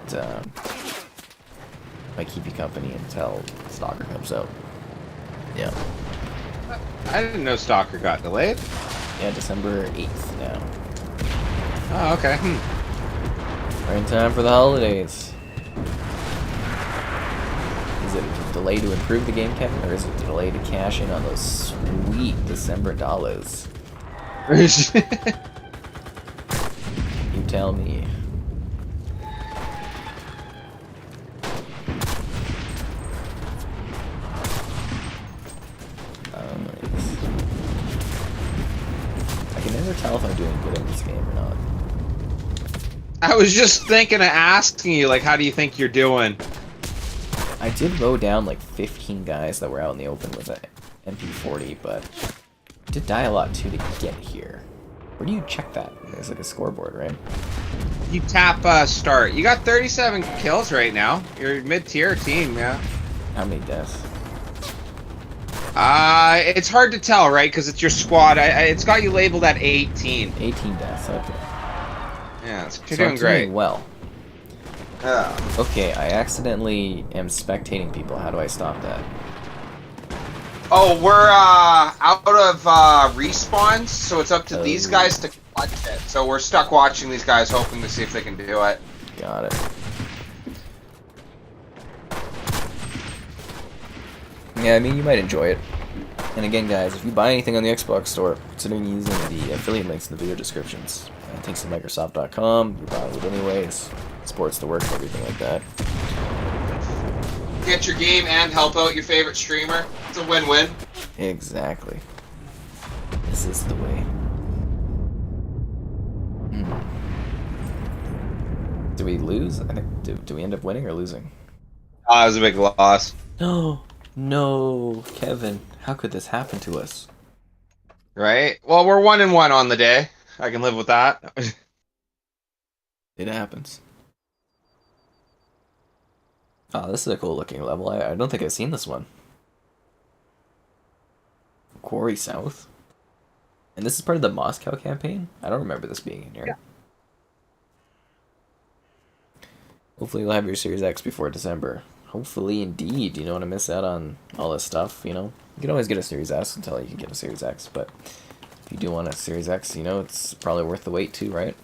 keep you company until Stalker comes out. Yeah. I didn't know Stalker got delayed. Yeah, December 8th now. Oh, okay. We're in time for the holidays. Is it a delay to improve the game, Kevin, or is it a delay to cash in on those sweet December dollars? You tell me. Nice. I can never tell if I'm doing good in this game or not. I was just thinking of asking you, like, how do you think you're doing? I did mow down like 15 guys that were out in the open with an MP40, but I did die a lot too to get here. Where do you check that? There's like a scoreboard, right? You tap start. You got 37 kills right now. You're a mid-tier team, yeah. How many deaths? It's hard to tell, right? Because it's your squad. It's got you labeled at 18. 18 deaths, okay. Yeah, you're So doing I'm great. doing well. Yeah. Okay, I accidentally am spectating people. How do I stop that? Oh, we're out of respawns, so it's up to these guys to clutch it. So we're stuck watching these guys, hoping to see if they can do it. Got it. Yeah, I mean, you might enjoy it. And again, guys, if you buy anything on the Xbox Store, consider using the affiliate links in the video descriptions. Thanks to Microsoft.com, you're buying it anyways. Supports the work and everything like that. Get your game and help out your favorite streamer. It's a win-win. Exactly. This is the way. Do we lose? I think. Do we end up winning or losing? It was a big loss. No, no, Kevin. How could this happen to us? Right? Well, we're 1-1 on the day. I can live with that. It happens. Oh, this is a cool looking level. I don't think I've seen this one. Quarry South? And this is part of the Moscow campaign? I don't remember this being in here. Yeah. Hopefully you'll have your Series X before December. hopefully, indeed, you don't want to miss out on all this stuff, you know. You can always get a Series S until you can get a Series X, but if you do want a Series X, you know, it's probably worth the wait too, right?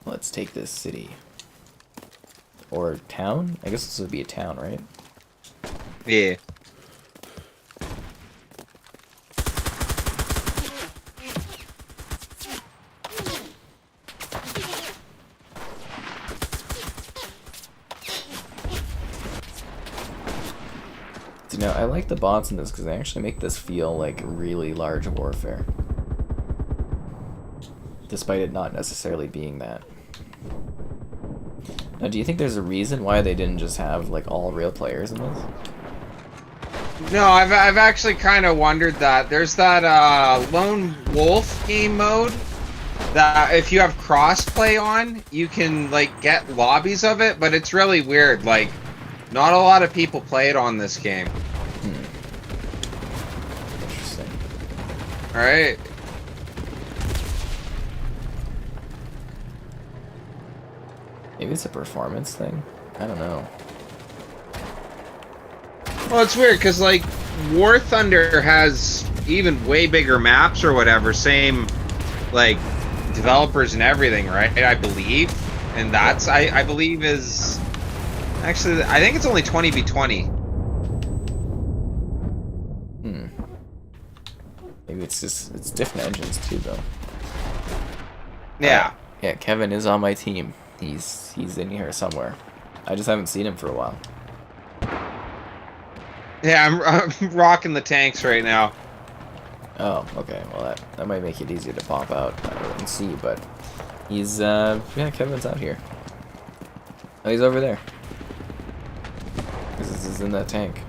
Let's take this city. Or town? I guess this would be a town, right? Yeah. You know, I like the bots in this because they actually make this feel like really large warfare. Despite it not necessarily being that. Now, do you think there's a reason why they didn't just have, like, all real players in this? No, I've actually kind of wondered that. There's that Lone Wolf game mode that if you have crossplay on, you can, like, get lobbies of it, but it's really weird. Like, not a lot of people play it on this game. Interesting. Alright. Maybe it's a performance thing? I don't know. Well, it's weird, because, like, War Thunder has even way bigger maps or whatever. Same, like, developers and everything, right? I believe. And that's, I believe, is... Actually, I think it's only 20v20. Maybe it's just, it's different engines too, though. Yeah. Yeah, Kevin is on my team. He's in here somewhere. I just haven't seen him for a while. Yeah, I'm rocking the tanks right now. Oh, okay. Well, that might make it easier to pop out and see, but he's, yeah, Kevin's out here. Oh, he's over there. Because he's in that tank,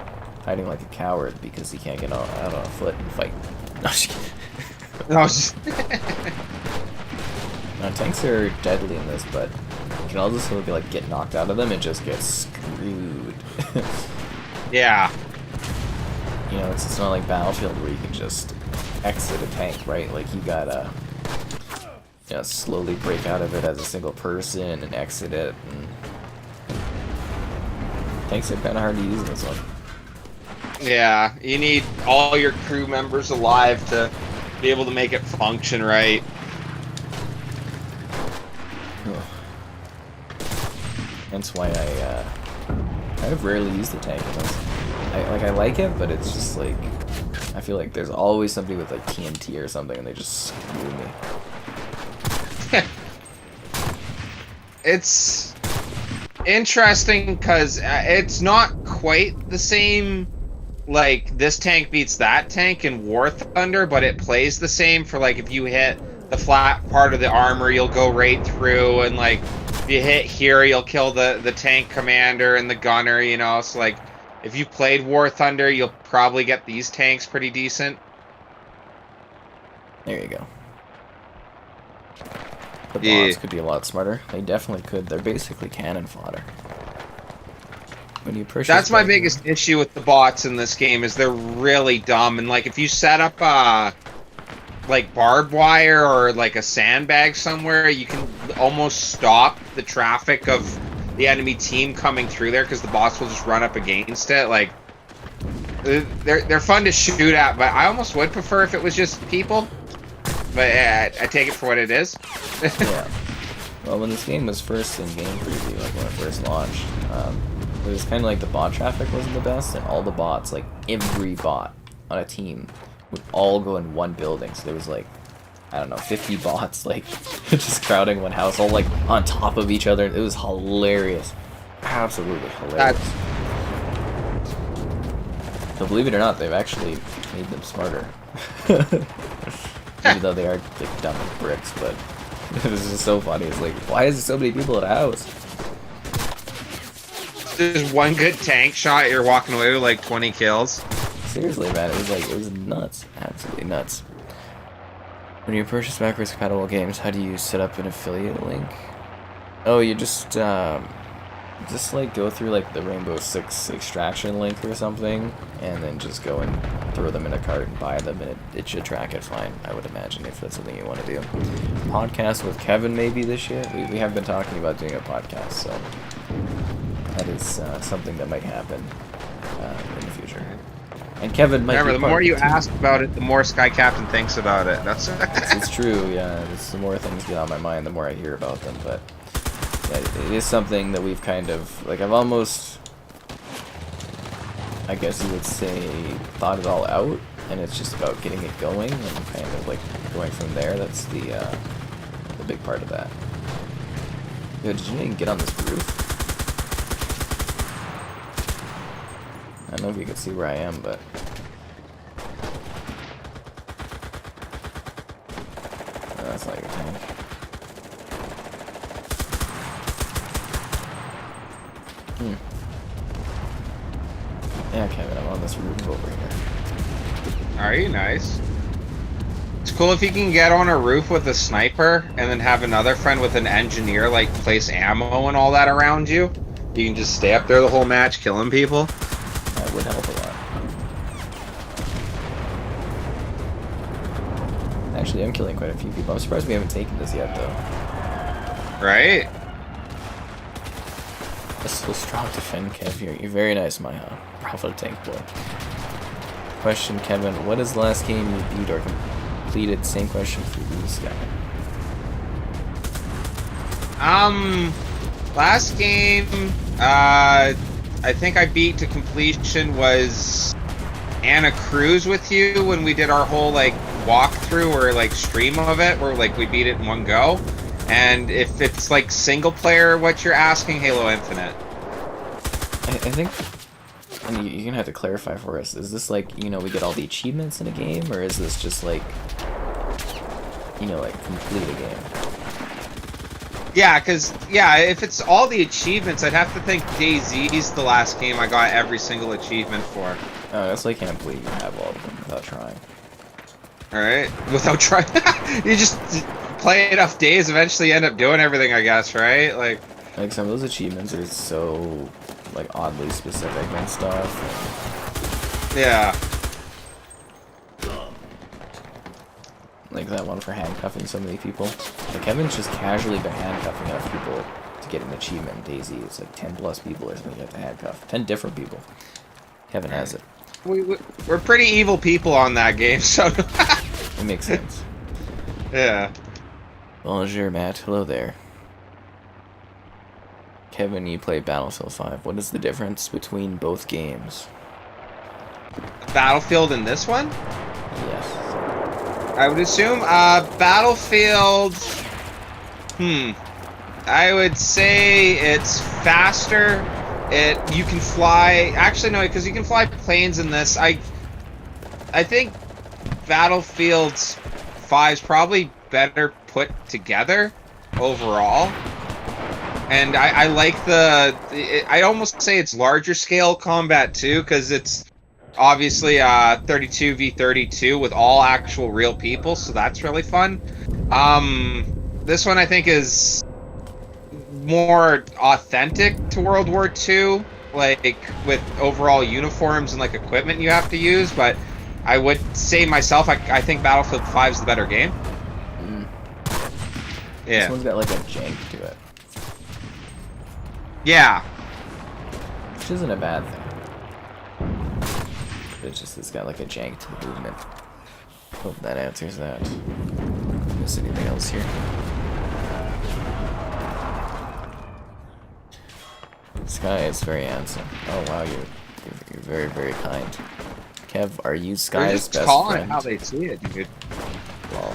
hiding like a coward because he can't get out on foot and fight. No, now, tanks are deadly in this, but you can also like get knocked out of them and just get screwed. Yeah. You know, it's not like Battlefield where you can just exit a tank, right? Like you gotta, you know, slowly break out of it as a single person and exit it. And tanks are kind of hard to use in this one. Yeah, you need all your crew members alive to be able to make it function right. That's why I kind of rarely use the tank in this. I like it, but it's just like, I feel like there's always somebody with like TNT or something and they just screw me. It's interesting because it's not quite the same, like, this tank beats that tank in War Thunder, but it plays the same for, like, if you hit the flat part of the armor, you'll go right through, and, like, if you hit here, you'll kill the tank commander and the gunner, you know, so, like, if you played War Thunder, you'll probably get these tanks pretty decent. There you go. The bots could be a lot smarter. They definitely could. They're basically cannon fodder. When you push, that's my biggest issue with the bots in this game, is they're really dumb. And like, if you set up like barbed wire or like a sandbag somewhere, you can almost stop the traffic of the enemy team coming through there because the bots will just run up against it. Like, they're fun to shoot at, but I almost would prefer if it was just people. But I take it for what it is. Yeah. Well, when this game was first in game preview, like when it first launched, it was kind of like the bot traffic wasn't the best, and all the bots, like every bot on a team, would all go in one building. So there was like, I don't know, 50 bots like just crowding one house, all like on top of each other. It was hilarious, absolutely hilarious. But believe it or not, they've actually made them smarter. Even though they are like dumb as bricks, but it was just so funny. It's like, why is there so many people at a house? There's one good tank shot, you're walking away with like 20 kills. Seriously, man, it was nuts. Absolutely nuts. When you purchase backwards compatible games, how do you set up an affiliate link? Oh, you just, Just like go through like the Rainbow Six extraction link or something, and then just go and throw them in a cart and buy them, and it should track it fine, I would imagine, if that's something you want to do. Podcast with Kevin maybe this year? We have been talking about doing a podcast, so that is something that might happen in the future. And Kevin might Remember, be the more you ask about it, the more Sky Captain thinks about it. That's it's true, yeah. The more things get on my mind, the more I hear about them, but yeah, it is something that we've kind of, like, I've almost, I guess you would say, thought it all out, and it's just about getting it going and kind of like going from there. That's the big part of that. Yo, did you even get on this roof? I don't know if you can see where I am, but no, that's not your tank. Yeah, Kevin, I'm on this roof over here. Are you? Nice. It's cool if you can get on a roof with a sniper and then have another friend with an engineer like place ammo and all that around you. You can just stay up there the whole match killing people. That would help a lot. Actually, I'm killing quite a few people. I'm surprised we haven't taken this yet, though. Right? That's so strong to defend, Kev. You're very nice, Maya. Bravo, tank boy. Question, Kevin. What is the last game you beat or completed? Same question for you, Sky. Last game, I think I beat to completion was Anna Cruz with you when we did our whole like walkthrough or like stream of it, where like we beat it in one go. And if it's like single player, what you're asking, Halo Infinite. I think, and you're gonna have to clarify for us. Is this like, you know, we get all the achievements in a game, or is this just like, you know, like complete a game? Yeah, because, yeah, if it's all the achievements, I'd have to think DayZ's the last game I got every single achievement for. Oh, that's like, can't believe you have all of them without trying. Alright, without trying. You just play enough days, eventually end up doing everything, I guess, right? Like some of those achievements are so, like, oddly specific and stuff. Yeah. Like that one for handcuffing so many people. Like, Kevin's just casually been handcuffing enough people to get an achievement in DayZ. It's like 10 plus people or something you have to handcuff. 10 different people. Kevin has it. We're pretty evil people on that game, so... It makes sense. Yeah. Bonjour, Matt. Hello there. Kevin, you play Battlefield 5. What is the difference between both games? Battlefield and this one? Yes. I would assume, Battlefield... I would say it's faster. You can fly... Actually, no, because you can fly planes in this. I think Battlefield 5 is probably better put together overall. And I like I almost say it's larger scale combat too, because it's obviously 32v32 with all actual real people, so that's really fun. This one I think is more authentic to World War II, like with overall uniforms and like equipment you have to use, but I would say myself, I think Battlefield 5 is the better game. Yeah. This one's got like a jank to it. Yeah. Which isn't a bad thing. It's got like a jank to the movement. Hope that answers that. Miss anything else here? Sky is very handsome. Oh wow, you're very, very kind. Kev, are you Sky's best calling friend? It how they see it, dude. Well,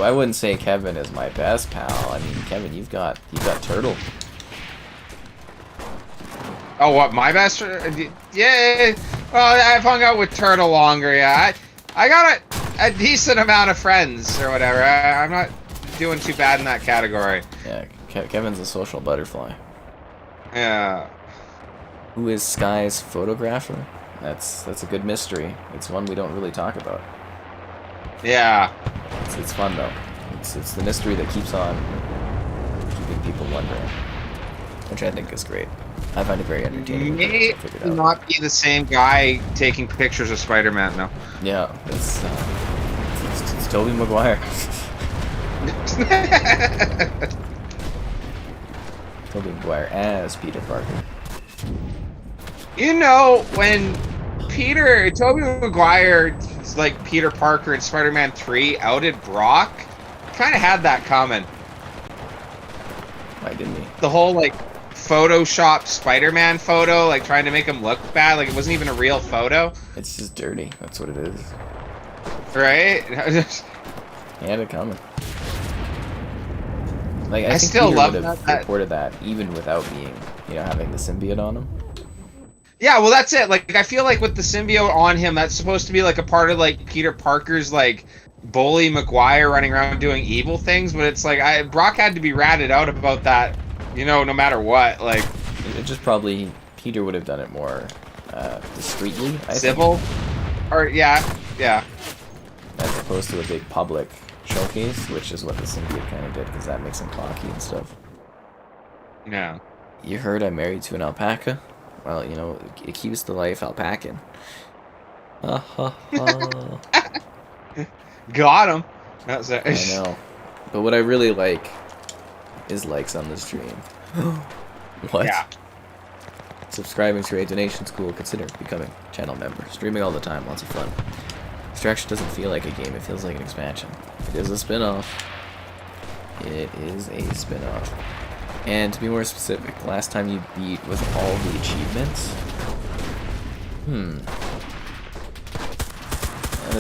I wouldn't say Kevin is my best pal. I mean, Kevin, you've got Turtle. Oh, what, my best friend? Yeah, well, I've hung out with Turtle longer, yeah. I got a decent amount of friends, or whatever. I'm not doing too bad in that category. Yeah, Kevin's a social butterfly. Yeah. Who is Sky's photographer? That's a good mystery. It's one we don't really talk about. Yeah. It's fun though. It's the mystery that keeps on leaving people wondering, which I think is great. I find it very entertaining. May not be the same guy taking pictures of Spider-Man, no. Yeah, it's Tobey Maguire. Tobey Maguire as Peter Parker. You know, when Tobey Maguire, like Peter Parker in Spider-Man 3, outed Brock, kind of had that coming. Why didn't he? The whole, like, Photoshop Spider-Man photo, like, trying to make him look bad, like it wasn't even a real photo. It's just dirty. That's what it is. Right? He had it coming. Like, I think still Peter love would have reported that even without being, you know, having the symbiote on him. Yeah, well, that's it. Like, I feel like with the symbiote on him, that's supposed to be like a part of like Peter Parker's like bully Maguire running around doing evil things, but it's like Brock had to be ratted out about that, you know, no matter what. Like, it just probably Peter would have done it more discreetly. I civil, think. or yeah, as opposed to a big public showcase, which is what the symbiote kind of did, because that makes him cocky and stuff. Yeah. You heard I'm married to an alpaca? Well, you know, it keeps the life alpacing. Got him. That's it. I know. But what I really like is likes on the stream. What? Yeah. Subscribing to a donation school, consider becoming channel member. Streaming all the time, lots of fun. Extraction doesn't feel like a game, it feels like an expansion. It is a spin-off. It is a spin-off. And to be more specific, the last time you beat with all the achievements? That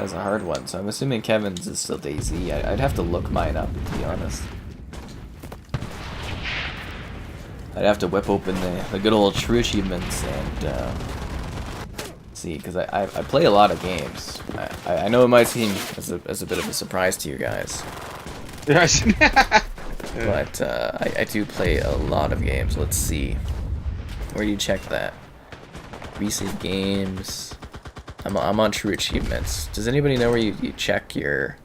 is a hard one. So I'm assuming Kevin's is still DayZ. I'd have to look mine up, to be honest. I'd have to whip open the good old true achievements and see, because I play a lot of games. I know it might seem as a bit of a surprise to you guys. But I do play a lot of games. Let's see. Where do you check that? Recent games. I'm on True Achievements. Does anybody know where you check your...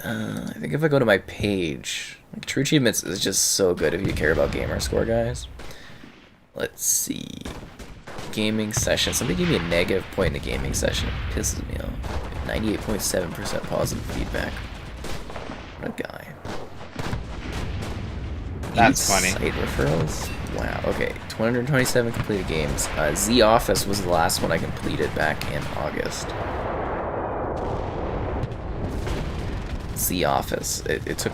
I think if I go to my page... Like, True Achievements is just so good if you care about gamer score, guys. Let's see. Gaming session. Somebody gave me a negative point in a gaming session. It pisses me off. 98.7% positive feedback. What a guy. That's funny. Site referrals? Wow, okay. 227 completed games. Z Office was the last one I completed back in August. Z Office. It took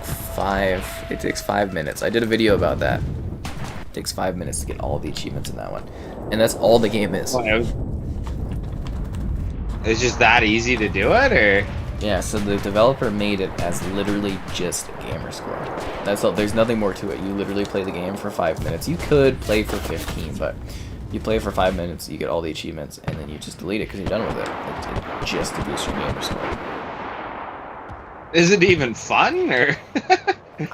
it takes 5 minutes. I did a video about that. It takes 5 minutes to get all the achievements in that one. And that's all the game is. It's just that easy to do it, or? Yeah, so the developer made it as literally just a gamer score. That's all. There's nothing more to it. You literally play the game for 5 minutes. You could play for 15, but you play for 5 minutes, you get all the achievements, and then you just delete it because you're done with it. It's just to boost your gamer score. Is it even fun, or?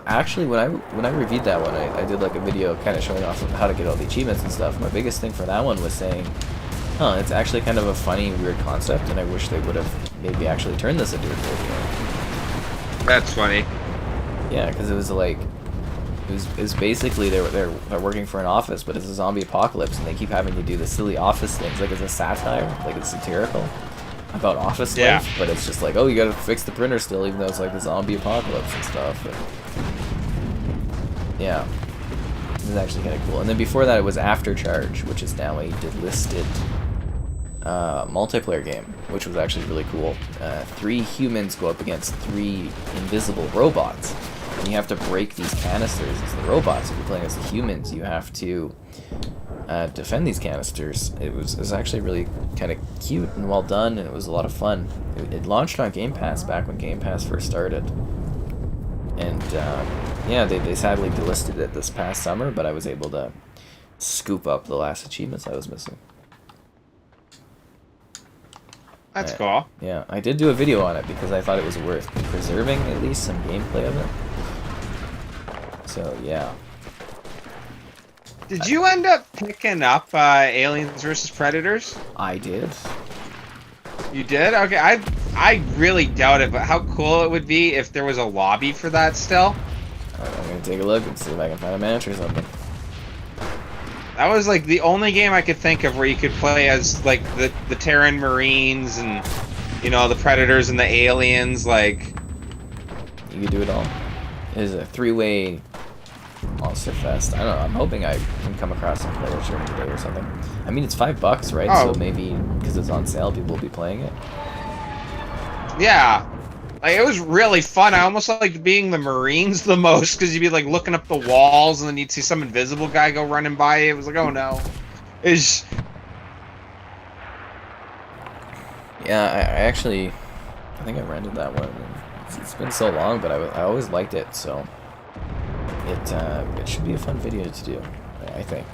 Actually, when I reviewed that one, I did like a video kind of showing off how to get all the achievements and stuff. My biggest thing for that one was saying, it's actually kind of a funny, weird concept, and I wish they would have maybe actually turned this into a video. That's funny. Yeah, because it was like, it was basically they're working for an office, but it's a zombie apocalypse, and they keep having to do the silly office things, like it's a satire, like it's satirical about office life, but it's just like, oh, you gotta fix the printer still, even though it's like the zombie apocalypse and stuff. And yeah, it was actually kind of cool. And then before that, it was After Charge, which is now a delisted multiplayer game, which was actually really cool. 3 humans go up against 3 invisible robots, and you have to break these canisters as the robots. If you're playing as the humans, you have to defend these canisters. It was actually really kind of cute and well done, and it was a lot of fun. It launched on Game Pass back when Game Pass first started, and yeah, they sadly delisted it this past summer, but I was able to scoop up the last achievements I was missing. That's cool. Yeah, I did do a video on it because I thought it was worth preserving at least some gameplay of it. So yeah. Did you end up picking up Aliens vs. Predators? I did. You did? Okay, I really doubt it, but how cool it would be if there was a lobby for that still. I'm gonna take a look and see if I can find a match or something. That was like the only game I could think of where you could play as like the Terran Marines and, you know, the Predators and the aliens. Like, you could do it all. It is a 3-way monster fest. I don't know. I'm hoping I can come across some players during the day or something. I mean, it's $5, right? Oh. So maybe because it's on sale, people will be playing it. yeah. Like, it was really fun. I almost liked being the Marines the most, because you'd be like looking up the walls and then you'd see some invisible guy go running by you. It was like, oh no. It's... Yeah, I think I rented that one. It's been so long, but I always liked it, so it should be a fun video to do, I think.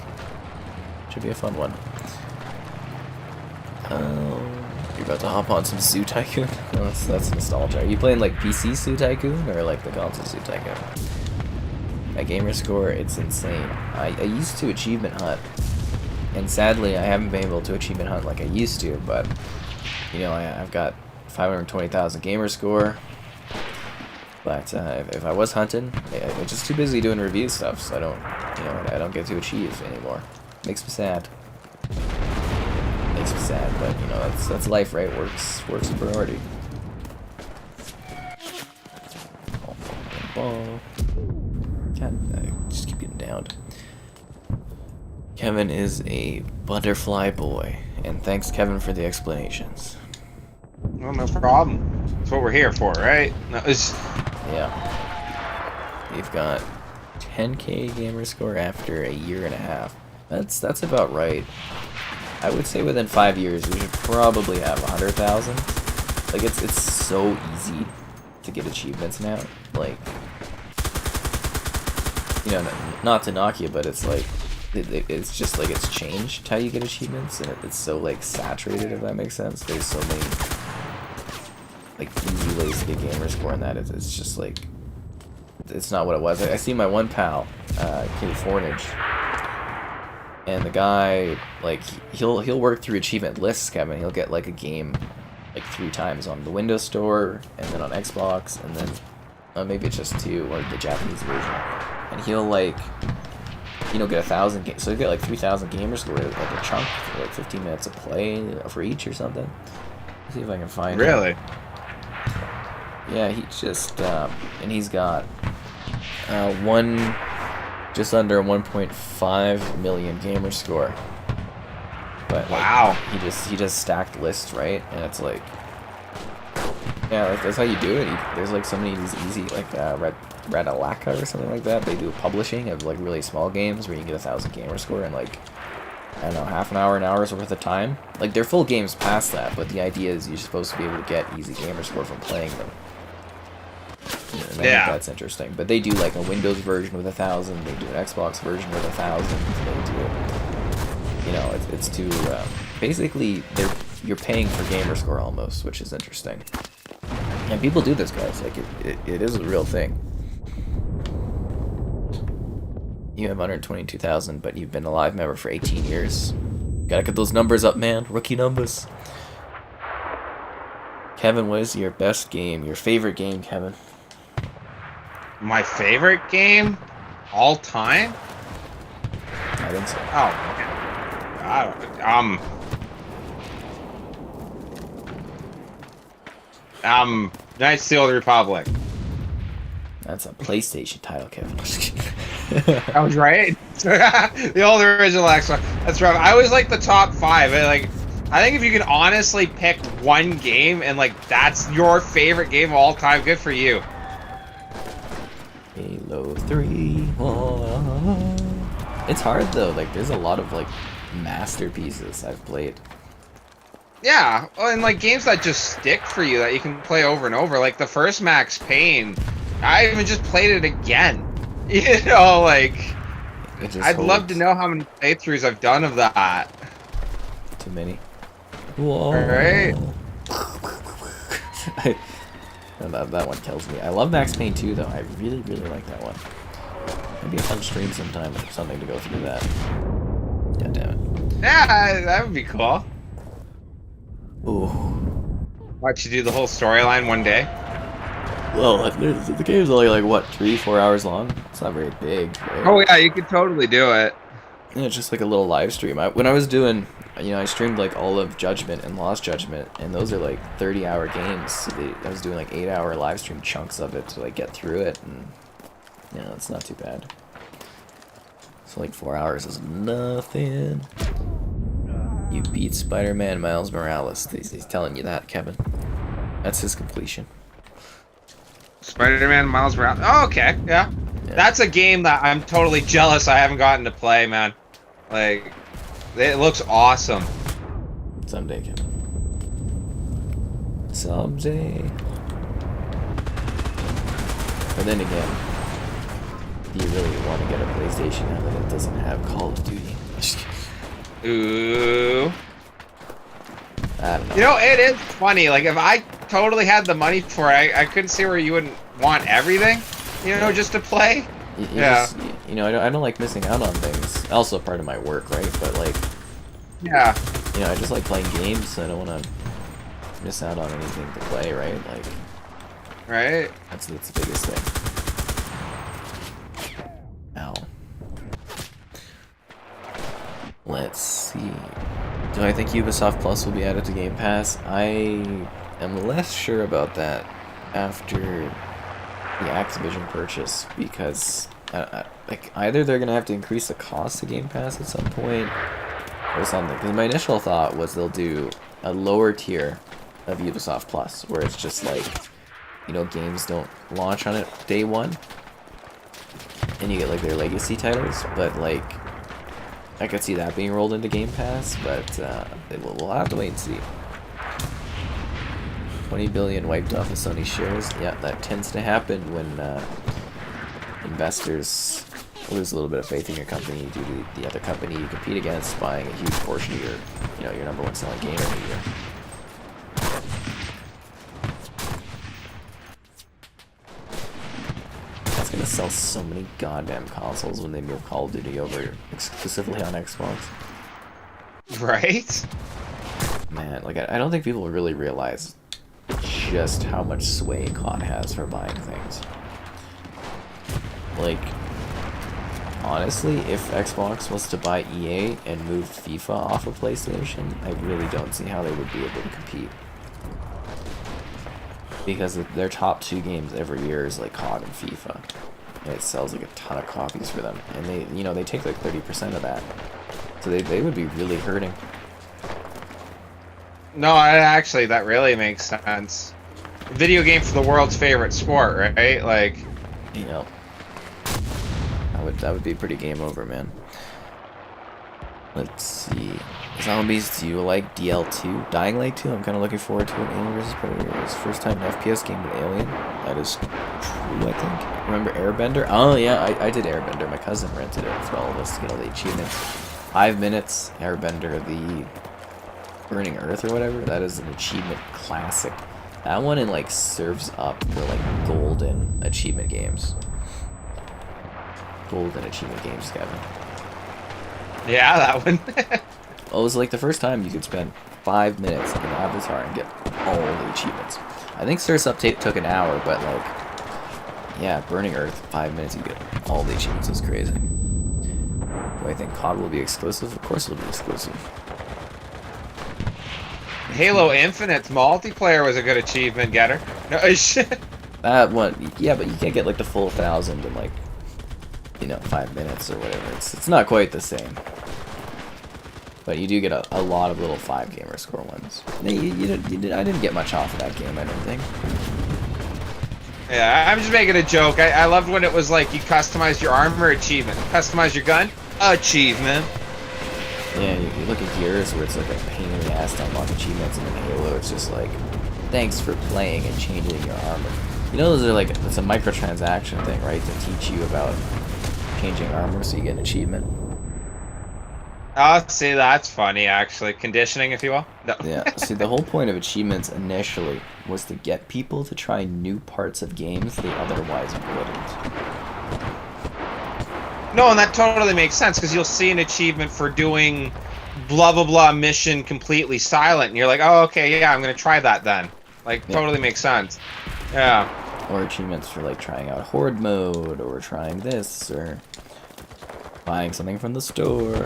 Should be a fun one. You're about to hop on some Zoo Tycoon? No, that's nostalgia. Are you playing like PC Zoo Tycoon or like the console Zoo Tycoon? My gamer score, it's insane. I used to achievement hunt, and sadly I haven't been able to achievement hunt like I used to, but you know, I've got 520,000 gamer score. But if I was hunting, I'm just too busy doing review stuff, so I don't get to achieve anymore. Makes me sad. Makes me sad, but you know, that's life, right? Work's a priority. Ball. God, just keep getting downed. Kevin is a butterfly boy, and thanks, Kevin, for the explanations. Well, no problem. That's what we're here for, right? No, yeah. You've got 10K gamer score after a year and a half. That's about right. I would say within 5 years we should probably have 100,000. Like it's so easy to get achievements now. Like, you know, not to knock you, but it's like it's just like it's changed how you get achievements, and it's so like saturated, if that makes sense. There's so many like easy ways to get gamer score, and that it's just like it's not what it was. I see my one pal, Kid Fornage, and the guy, like, he'll work through achievement lists, Kevin. He'll get like a game like 3 times on the Windows Store, and then on Xbox, and then maybe it's just 2, or the Japanese version. And he'll like, you know, get 1,000 games. So he'll get like 3,000 gamer score, like a chunk for like 15 minutes of play for each or something. Let's see if I can find it. Really? Yeah, he just and he's got just under 1.5 million gamer score. But wow, like, he just stacked lists, right? And it's like, yeah, that's how you do it. There's like so many of these easy, like Red Alaka or something like that. They do publishing of like really small games where you can get 1,000 gamer score in like, I don't know, half an hour, an hour's worth of time. Like, they're full games past that, but the idea is you're supposed to be able to get easy gamer score from playing them. And I think that's interesting. But they do like a Windows version with 1,000. They do an Xbox version with 1,000. They do, you know, it's too basically you're paying for gamer score almost, which is interesting. And people do this, guys. Like it is a real thing. You have 122,000, but you've been a live member for 18 years. Gotta get those numbers up, man. Rookie numbers. Kevin, what is your best game? Your favorite game, Kevin? My favorite game? All time? I think so. Oh, Knights of the Old Republic. That's a PlayStation title, Kevin. I was right. The old original Xbox. That's right. I was like the top 5. I think if you can honestly pick one game and like that's your favorite game of all time, good for you. Halo 3. Oh. It's hard though. Like there's a lot of like masterpieces I've played. Yeah, and like games that just stick for you that you can play over and over. Like the first Max Payne, I even just played it again. You know, like I'd love to know how many playthroughs I've done of that. Too many. Whoa. Right. That one kills me. I love Max Payne 2 though. I really, really like that one. Maybe a fun stream sometime or something to go through that. God damn it. Yeah, that would be cool. Ooh. Watch you do the whole storyline one day. Well, the game's only like what 3-4 hours long. It's not very big. Right? Oh yeah, you could totally do it. Yeah, it's just like a little live stream. When I was doing, I streamed like all of Judgment and Lost Judgment, and those are like 30-hour games. So I was doing like 8-hour live stream chunks of it to like get through it, and it's not too bad. So like 4 hours is nothing. You beat Spider-Man Miles Morales. He's telling you that, Kevin. That's his completion. Spider-Man Miles Morales. Oh, okay, yeah. That's a game that I'm totally jealous I haven't gotten to play, man. Like, it looks awesome. Someday, Kevin. Someday. But then again, do you really want to get a PlayStation now that it doesn't have Call of Duty? Ooh. I don't know. You know, it is funny. Like, if I totally had the money for it, I couldn't see where you wouldn't want everything, just to play. Yeah. I don't like missing out on things. Also part of my work, right? But, like... Yeah. I just like playing games, so I don't want to miss out on anything to play, right? Like... Right? That's the biggest thing. Ow. Let's see. Do I think Ubisoft Plus will be added to Game Pass? I am less sure about that after the Activision purchase, because like either they're gonna have to increase the cost of Game Pass at some point or something. Because my initial thought was they'll do a lower tier of Ubisoft Plus, where it's just like, games don't launch on it day one, and you get like their legacy titles. But like, I could see that being rolled into Game Pass, but we'll have to wait and see. 20 billion wiped off of Sony shares. Yeah, that tends to happen when investors lose a little bit of faith in your company due to the other company you compete against buying a huge portion of your, your number one selling game every year. That's gonna sell so many goddamn consoles when they move Call of Duty over exclusively on Xbox. Right? Man, like I don't think people really realize just how much sway COD has for buying things. Like, honestly, if Xbox was to buy EA and move FIFA off of PlayStation, I really don't see how they would be able to compete. Because their top 2 games every year is like COD and FIFA. And it sells like a ton of copies for them. And they take like 30% of that. So they would be really hurting. No, actually, that really makes sense. Video game for the world's favorite sport, right? Like, that would be pretty game over, man. Let's see. Zombies, do you like DL2? Dying Light 2? I'm kind of looking forward to it. Alien vs. Predator is first time an FPS game with Alien. That is true, I think. Remember Airbender? Oh, yeah, I did Airbender. My cousin rented it for all of us to get all the achievements. 5 minutes, Airbender, the Burning Earth or whatever. That is an achievement classic. That one like serves up for like golden achievement games. Golden achievement games, Kevin. yeah, that one. Well, it was like the first time you could spend 5 minutes in Avatar and get all the achievements. I think Surf's Up took an hour, but like, yeah, Burning Earth, 5 minutes you get all the achievements. Is crazy. Do I think COD will be exclusive? Of course it'll be exclusive. Halo Infinite's multiplayer was a good achievement getter. No, shit. That one, yeah, but you can't get like the full 1,000 in like, 5 minutes or whatever. It's not quite the same. But you do get a lot of little 5 gamer score ones. I didn't get much off of that game, I don't think. Yeah, I'm just making a joke. I loved when it was like you customized your armor, achievement. Customize your gun, achievement. Yeah, you look at Gears where it's like a pain in the ass to unlock achievements, and in Halo it's just like, thanks for playing and changing your armor. Those are like, it's a microtransaction thing, right? To teach you about changing armor so you get an achievement. Oh, see, that's funny, actually. Conditioning, if you will. No. Yeah, see, the whole point of achievements initially was to get people to try new parts of games they otherwise wouldn't. No, and that totally makes sense, because you'll see an achievement for doing blah, blah, blah mission completely silent, and you're like, oh, okay, yeah, I'm going to try that then. Like, totally makes sense. Yeah. Or achievements for like trying out horde mode, or trying this, or buying something from the store.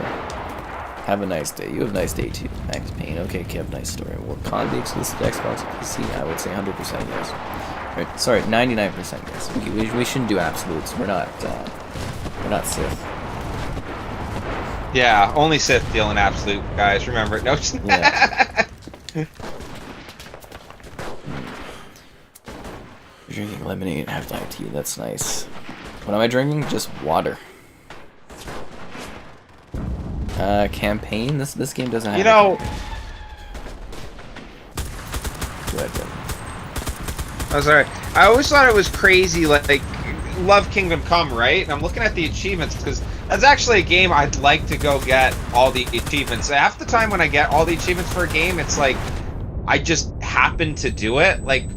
Have a nice day. You have a nice day too. Max Payne. Okay, Kev, nice story. Will COD be exclusive to Xbox PC? I would say 100% yes. Right, sorry, 99% yes. We shouldn't do absolutes. We're not Sith. Yeah, only Sith deal in absolute, guys. Remember it. No. Yeah. Drinking lemonade and have light tea. That's nice. What am I drinking? Just water. Campaign. This game doesn't have. You know. Go ahead, Tim. Oh, sorry. I always thought it was crazy. Like love Kingdom Come, right? And I'm looking at the achievements because that's actually a game I'd like to go get all the achievements. Half the time when I get all the achievements for a game, it's like I just happen to do it. Like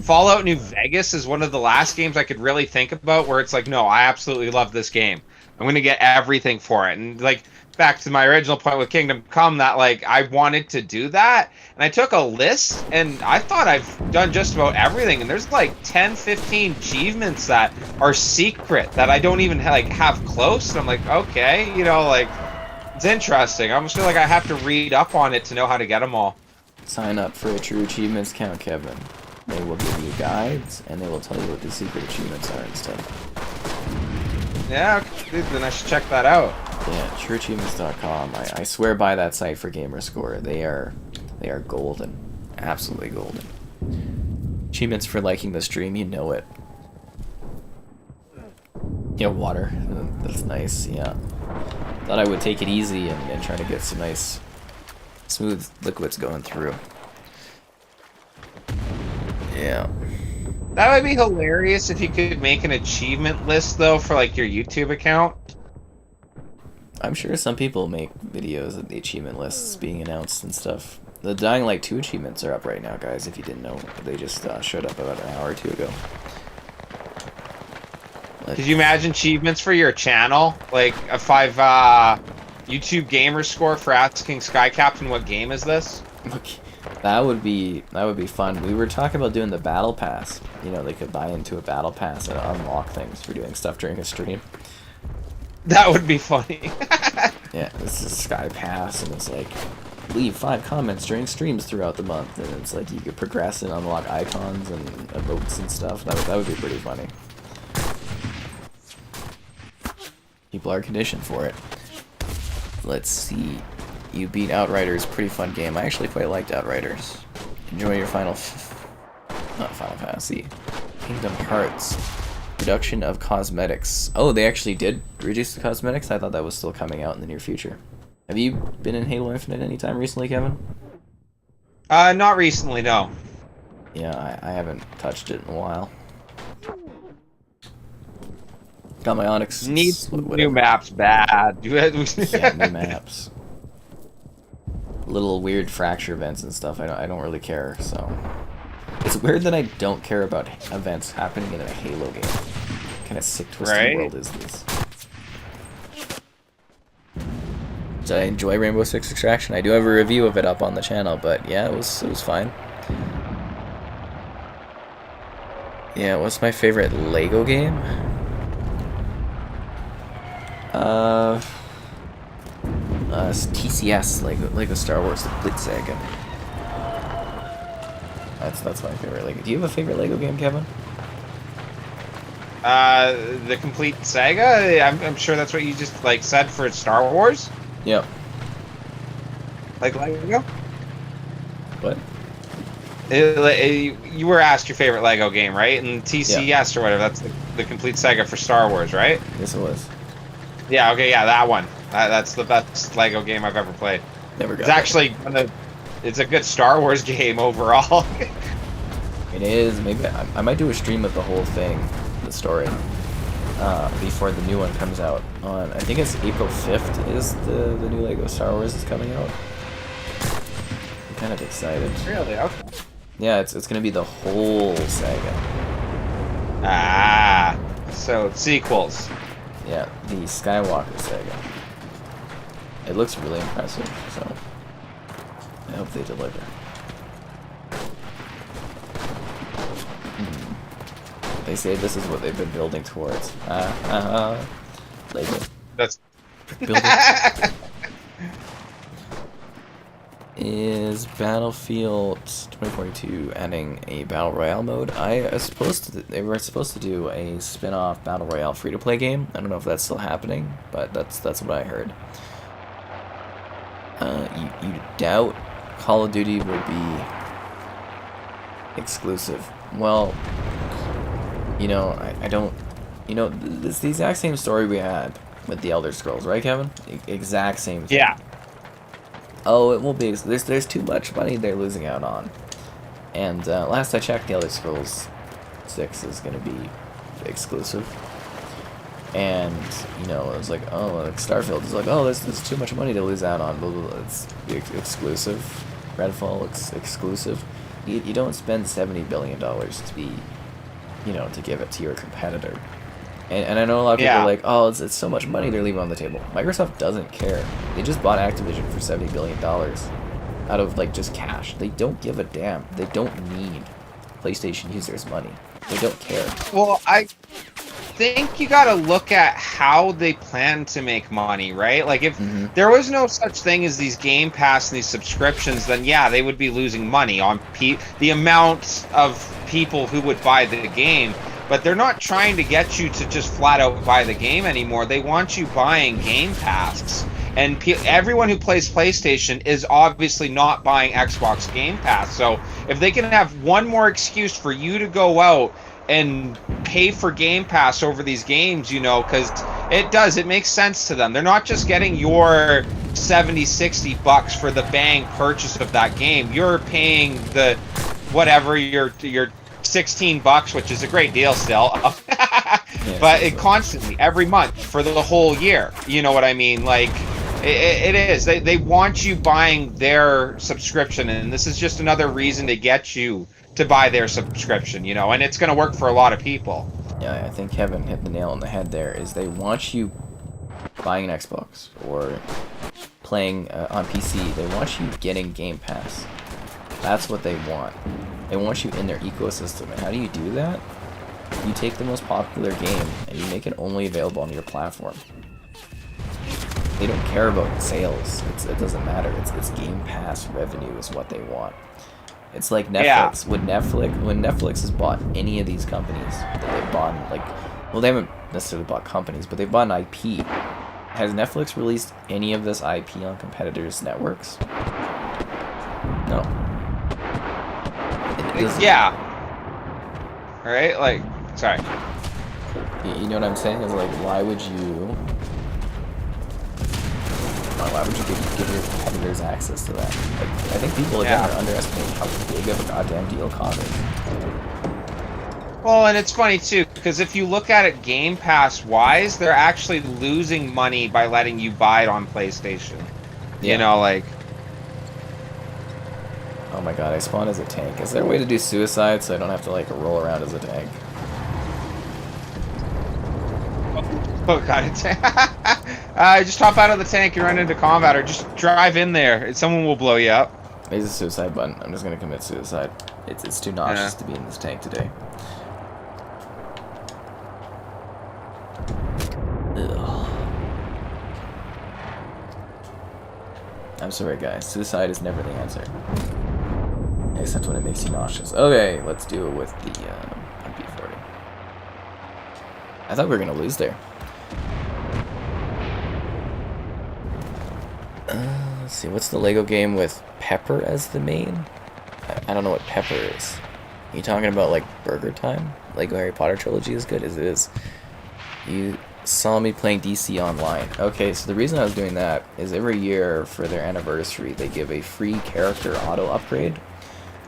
Fallout New Vegas is one of the last games I could really think about where it's like, no, I absolutely love this game. I'm gonna get everything for it. And like back to my original point with Kingdom Come, that like I wanted to do that, and I took a list and I thought I've done just about everything, and there's like 10-15 achievements that are secret that I don't even like have close, and I'm like, okay, you know, like it's interesting. I almost feel like I have to read up on it to know how to get them all. Sign up for a true achievements count, Kevin. They will give you guides and they will tell you what the secret achievements are instead. Yeah, okay, then I should check that out. Yeah, trueachievements.com. I swear by that site for Gamerscore. They are golden. Absolutely golden. Achievements for liking the stream, you know it. Yeah, water. That's nice, yeah. Thought I would take it easy and try to get some nice smooth liquids going through. Yeah. That would be hilarious if you could make an achievement list, though, for, like, your YouTube account. I'm sure some people make videos of the achievement lists being announced and stuff. The Dying Light 2 achievements are up right now, guys, if you didn't know. They just showed up about an hour or two ago. Could you imagine achievements for your channel? Like, a 5 YouTube gamer score for asking Sky Captain what game is this? Okay. That would be fun. We were talking about doing the battle pass. You know, they could buy into a battle pass and unlock things for doing stuff during a stream. That would be funny. Yeah, this is Sky Pass, and it's like, leave 5 comments during streams throughout the month, and it's like you could progress and unlock icons and emotes and stuff. That would be pretty funny. People are conditioned for it. Let's see. You beat Outriders, pretty fun game. I actually quite liked Outriders. Enjoy your not Final Fantasy. Kingdom Hearts. Reduction of cosmetics. Oh, they actually did reduce the cosmetics? I thought that was still coming out in the near future. Have you been in Halo Infinite anytime recently, Kevin? Not recently, no. Yeah, I haven't touched it in a while. Got my Onyx. Needs new maps bad. Yeah, new maps. Little weird fracture events and stuff. I don't really care, so it's weird that I don't care about events happening in a Halo game. What kind of sick twisted world is this? So I enjoy Rainbow Six Extraction. I do have a review of it up on the channel, but yeah, it was fine. Yeah, what's my favorite Lego game? TCS, Lego Star Wars, the Complete Saga. That's my favorite Lego. Do you have a favorite Lego game, Kevin? The Complete Saga? I'm sure that's what you just, like, said for Star Wars? Yep. Like Lego? What? You were asked your favorite Lego game, right? And TCS yeah. Or whatever, that's the Complete Saga for Star Wars, right? Yes, it was. Yeah, okay, yeah, that one. That's the best Lego game I've ever played. Never got It's actually it's a good Star Wars game overall. It is. Maybe I might do a stream of the whole thing, the story, before the new one comes out. I think it's April 5th is the new Lego Star Wars is coming out. I'm kind of excited. Really? Okay. Yeah, it's gonna be the whole saga. Ah, so sequels. Yeah, the Skywalker saga. It looks really impressive, so I hope they deliver. They say this is what they've been building towards. Lego. That's Building. Is Battlefield 2042 adding a Battle Royale mode? They were supposed to do a spin-off Battle Royale free-to-play game. I don't know if that's still happening, but that's what I heard. You doubt Call of Duty would be exclusive? Well, you know, I don't. You know, it's the exact same story we had with the Elder Scrolls, right, Kevin? Exact same thing. yeah. Oh, it won't be. There's too much money they're losing out on. And last I checked, the Elder Scrolls 6 is going to be exclusive. And, you know, it was like, oh, like Starfield is like, oh, there's too much money to lose out on. Blah, blah, blah. It's exclusive. Redfall, it's exclusive. You don't spend $70 billion to be, you know, to give it to your competitor. And I know a lot of people are like, oh, it's so much money they're leaving on the table. Microsoft doesn't care. They just bought Activision for $70 billion out of, like, just cash. They don't give a damn. They don't need PlayStation users' money. They don't care. Well, I think you gotta look at how they plan to make money, right? Like, if there was no such thing as these Game Pass and these subscriptions, then yeah, they would be losing money on the amount of people who would buy the game. But they're not trying to get you to just flat out buy the game anymore. They want you buying Game Pass. And everyone who plays PlayStation is obviously not buying Xbox Game Pass. So if they can have one more excuse for you to go out and pay for Game Pass over these games, you know, because it makes sense to them. They're not just getting your $70-$60 for the bang purchase of that game. You're paying the whatever your $16, which is a great deal still. But it constantly, every month for the whole year. You know what I mean? Like, it is. They want you buying their subscription, and this is just another reason to get you to buy their subscription, you know, and it's going to work for a lot of people. Yeah, I think Kevin hit the nail on the head there, is they want you buying an Xbox or playing on PC. They want you getting Game Pass. That's what they want. They want you in their ecosystem. And how do you do that? You take the most popular game and you make it only available on your platform. They don't care about sales. It doesn't matter. It's Game Pass revenue is what they want. It's like Netflix. Yeah. When Netflix has bought any of these companies that they've bought, like, well, they haven't necessarily bought companies, but they've bought an IP. Has Netflix released any of this IP on competitors' networks? No. Yeah. All right. Like, sorry. You know what I'm saying? Is like, why would you give your competitors access to that? Like, I think people again are underestimating how big of a goddamn deal COD is. Well, and it's funny too, because if you look at it Game Pass wise, they're actually losing money by letting you buy it on PlayStation. Yeah. You know, like. Oh my god, I spawned as a tank. Is there a way to do suicide so I don't have to, like, roll around as a tank? Oh god, just hop out of the tank and run into combat, or just drive in there. Someone will blow you up. There's a suicide button. I'm just gonna commit suicide. It's too nauseous to be in this tank today. Ugh. I'm sorry, guys. Suicide is never the answer. Except when it makes you nauseous. Okay, let's do it with the MP40. I thought we were gonna lose there. Let's see, what's the Lego game with Pepper as the main? I don't know what Pepper is. Are you talking about, like, Burger Time? Lego Harry Potter trilogy is good as it is. You saw me playing DC Online. Okay, so the reason I was doing that is every year for their anniversary, they give a free character auto upgrade.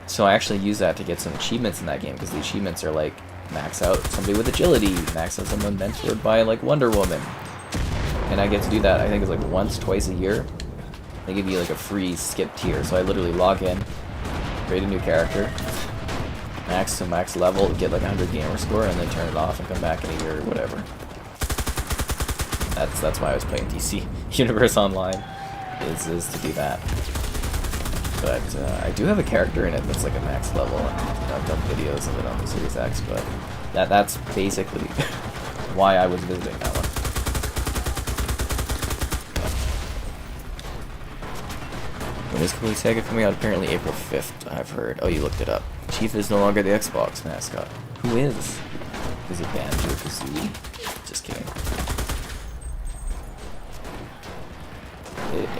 So I actually use that to get some achievements in that game, because the achievements are like, max out somebody with agility, max out someone mentored by, like, Wonder Woman. And I get to do that, I think it's like once, twice a year. They give you like a free skip tier, so I literally log in, create a new character, max to max level, get like 100 gamer score, and then turn it off and come back in a year or whatever. That's why I was playing DC Universe Online, is to do that. But I do have a character in it that's like a max level, and I've done videos of it on the Series X, but That's basically why I was visiting that one. When is Complete Saga coming out? Apparently April 5th, I've heard. Oh, you looked it up. Chief is no longer the Xbox mascot. Who is? Is it Banjo-Kazooie? Just kidding.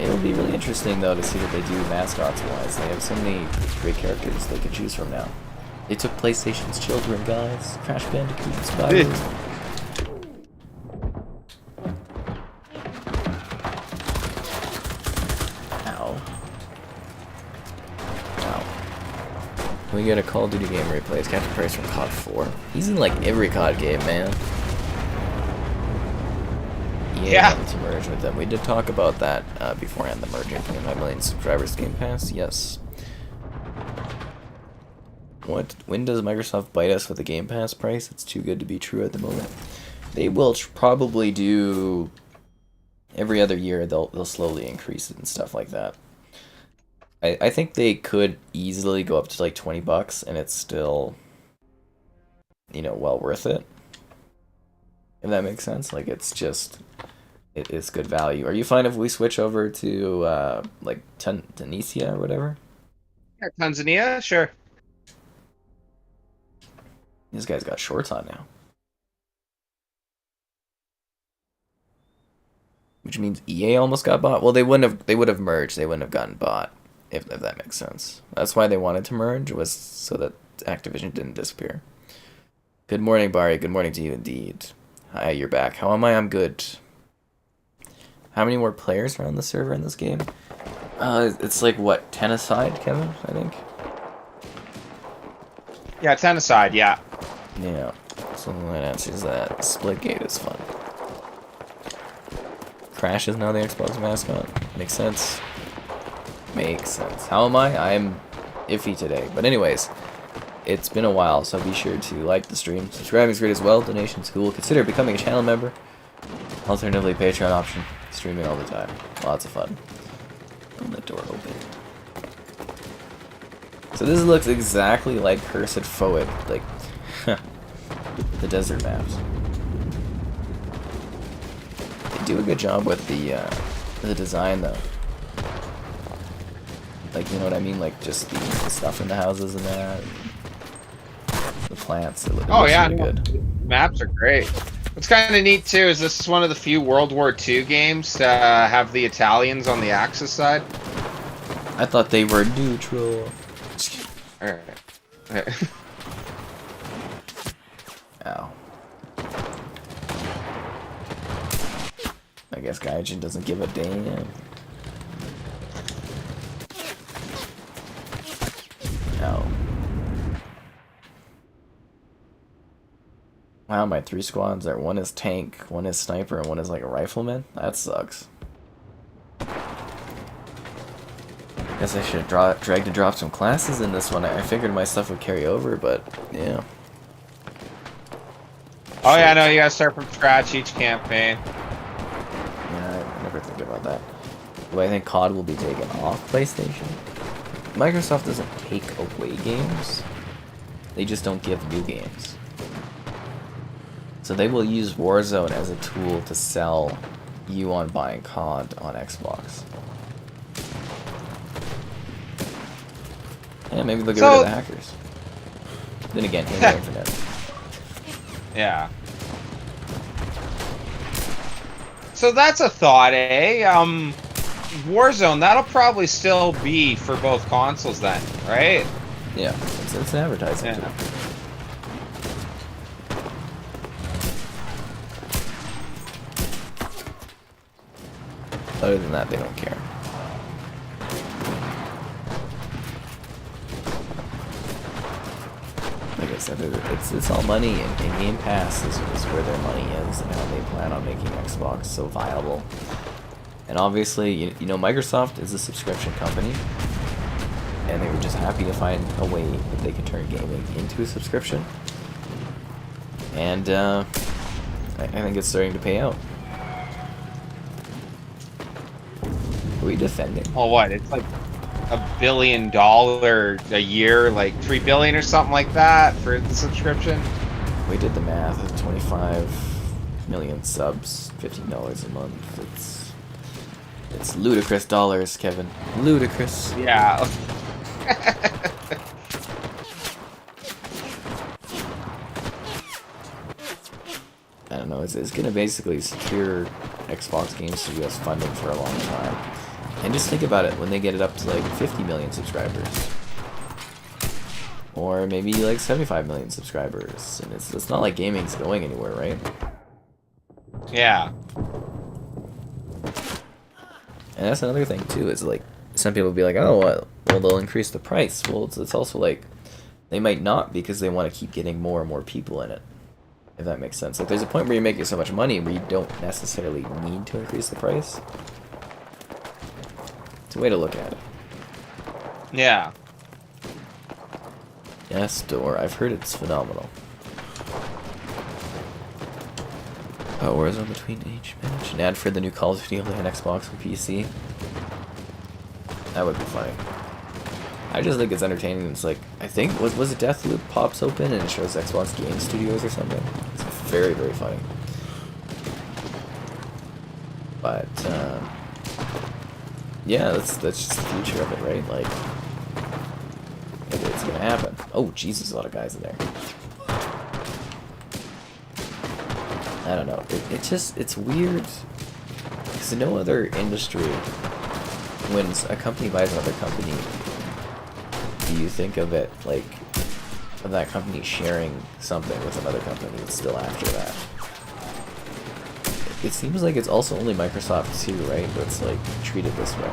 It'll be really interesting, though, to see what they do mascots-wise. They have so many great characters they could choose from now. They took PlayStation's children, guys. Crash Bandicoot and Spyro. We get a Call of Duty game where he plays Captain Price from COD 4. He's in like every COD game, man. Yeah. To merge with them. We did talk about that beforehand, the merging 25 million subscribers Game Pass. Yes. When does Microsoft bite us with the Game Pass price? It's too good to be true at the moment. They will probably do every other year. They'll slowly increase it and stuff like that. I think they could easily go up to like $20 and it's still, you know, well worth it. If that makes sense. Like, it's just, it's good value. Are you fine if we switch over to like Tunisia or whatever? Yeah, Tanzania, sure. This guy's got shorts on now. Which means EA almost got bought. Well, they would have merged. They wouldn't have gotten bought. If that makes sense. That's why they wanted to merge, was so that Activision didn't disappear. Good morning, Barry. Good morning to you indeed. Hi, you're back. How am I? I'm good. How many more players are on the server in this game? It's like, what, 10 aside, Kevin, I think? Yeah, 10 aside, yeah. Yeah, something that answers that. Splitgate is fun. Crash is now the Xbox mascot. Makes sense. Makes sense. How am I? I'm iffy today. But anyways, it's been a while, so be sure to like the stream. Subscribing is great as well. Donations cool. Consider becoming a channel member. Alternatively, Patreon option. Streaming all the time. Lots of fun. And the door open. So this looks exactly like Cursed Foet, like the desert maps. They do a good job with the design though. Like, you know what I mean? Like, just the stuff in the houses and that. The plants. It looks really good. Maps are great. What's kind of neat, too, is this is one of the few World War II games to have the Italians on the Axis side. I thought they were neutral. Alright. Ow. I guess Gaijin doesn't give a damn. Ow. Wow, my 3 squads are, one is tank, one is sniper, and one is like a rifleman? That sucks. Guess I should have dragged and dropped some classes in this one. I figured my stuff would carry over, but yeah. Oh yeah, no, you gotta start from scratch each campaign. Yeah, I never think about that. Do I think COD will be taken off PlayStation? Microsoft doesn't take away games. They just don't give new games. So they will use Warzone as a tool to sell you on buying COD on Xbox. Yeah, maybe they'll get rid of the hackers. Then again, Halo Infinite. Yeah. So that's a thought, eh? Warzone, that'll probably still be for both consoles then, right? Yeah, it's an advertising tool. Other than that, they don't care. Like I said, it's all money, and Game Pass is where their money is, and how they plan on making Xbox so viable. And obviously, you know, Microsoft is a subscription company, and they were just happy to find a way that they could turn gaming into a subscription. And I think it's starting to pay out. Are we defending? Well, what? It's like $1 billion a year, like $3 billion or something like that for the subscription. We did the math. 25 million subs, $15 a month. It's ludicrous dollars, Kevin. Ludicrous. Yeah. I don't know. It's gonna basically secure Xbox Game Studios funding for a long time. And just think about it when they get it up to like 50 million subscribers. Or maybe like 75 million subscribers. And it's not like gaming's going anywhere, right? Yeah. And that's another thing too, is like some people be like, oh, well they'll increase the price. Well, it's also like they might not, because they want to keep getting more and more people in it. If that makes sense. Like there's a point where you're making so much money where you don't necessarily need to increase the price. It's a way to look at it. Yeah. Yes, door. I've heard it's phenomenal. Warzone between each match. An ad for the new Call of Duty on Xbox and PC. That would be funny. I just think it's entertaining. It's like, I think, was it Deathloop pops open and it shows Xbox Game Studios or something? It's very, very funny. But, yeah, that's just the future of it, right? Like, it's gonna happen. Oh, Jesus, a lot of guys in there. I don't know. It's weird. Because no other industry, when a company buys another company, do you think of it like of that company sharing something with another company still after that? It seems like it's also only Microsoft too, right? That's like treated this way.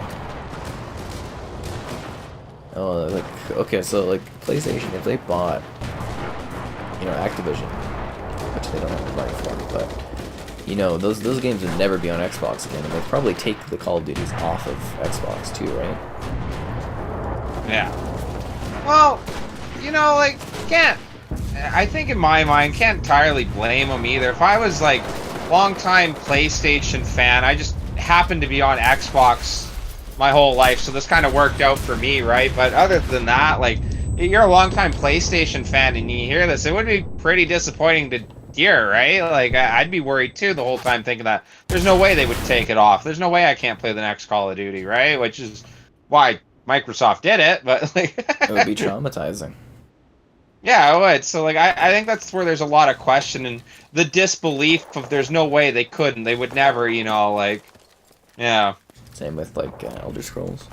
Oh, like, okay, so like PlayStation, if they bought, you know, Activision, which they don't have the money for, but you know, those games would never be on Xbox again, and they'd probably take the Call of Duties off of Xbox too, right? Yeah. Well, you know, like, I think in my mind, can't entirely blame them either. If I was like long-time PlayStation fan, I just happened to be on Xbox my whole life, so this kind of worked out for me, right? But other than that, like, you're a long-time PlayStation fan and you hear this, it would be pretty disappointing to hear, right? Like, I'd be worried too the whole time, thinking that there's no way they would take it off. There's no way I can't play the next Call of Duty, right? Which is why Microsoft did it, but like it would be traumatizing. Yeah, it would. So like I think that's where there's a lot of question and the disbelief of there's no way they couldn't. They would never, you know, like, yeah. Same with like Elder Scrolls.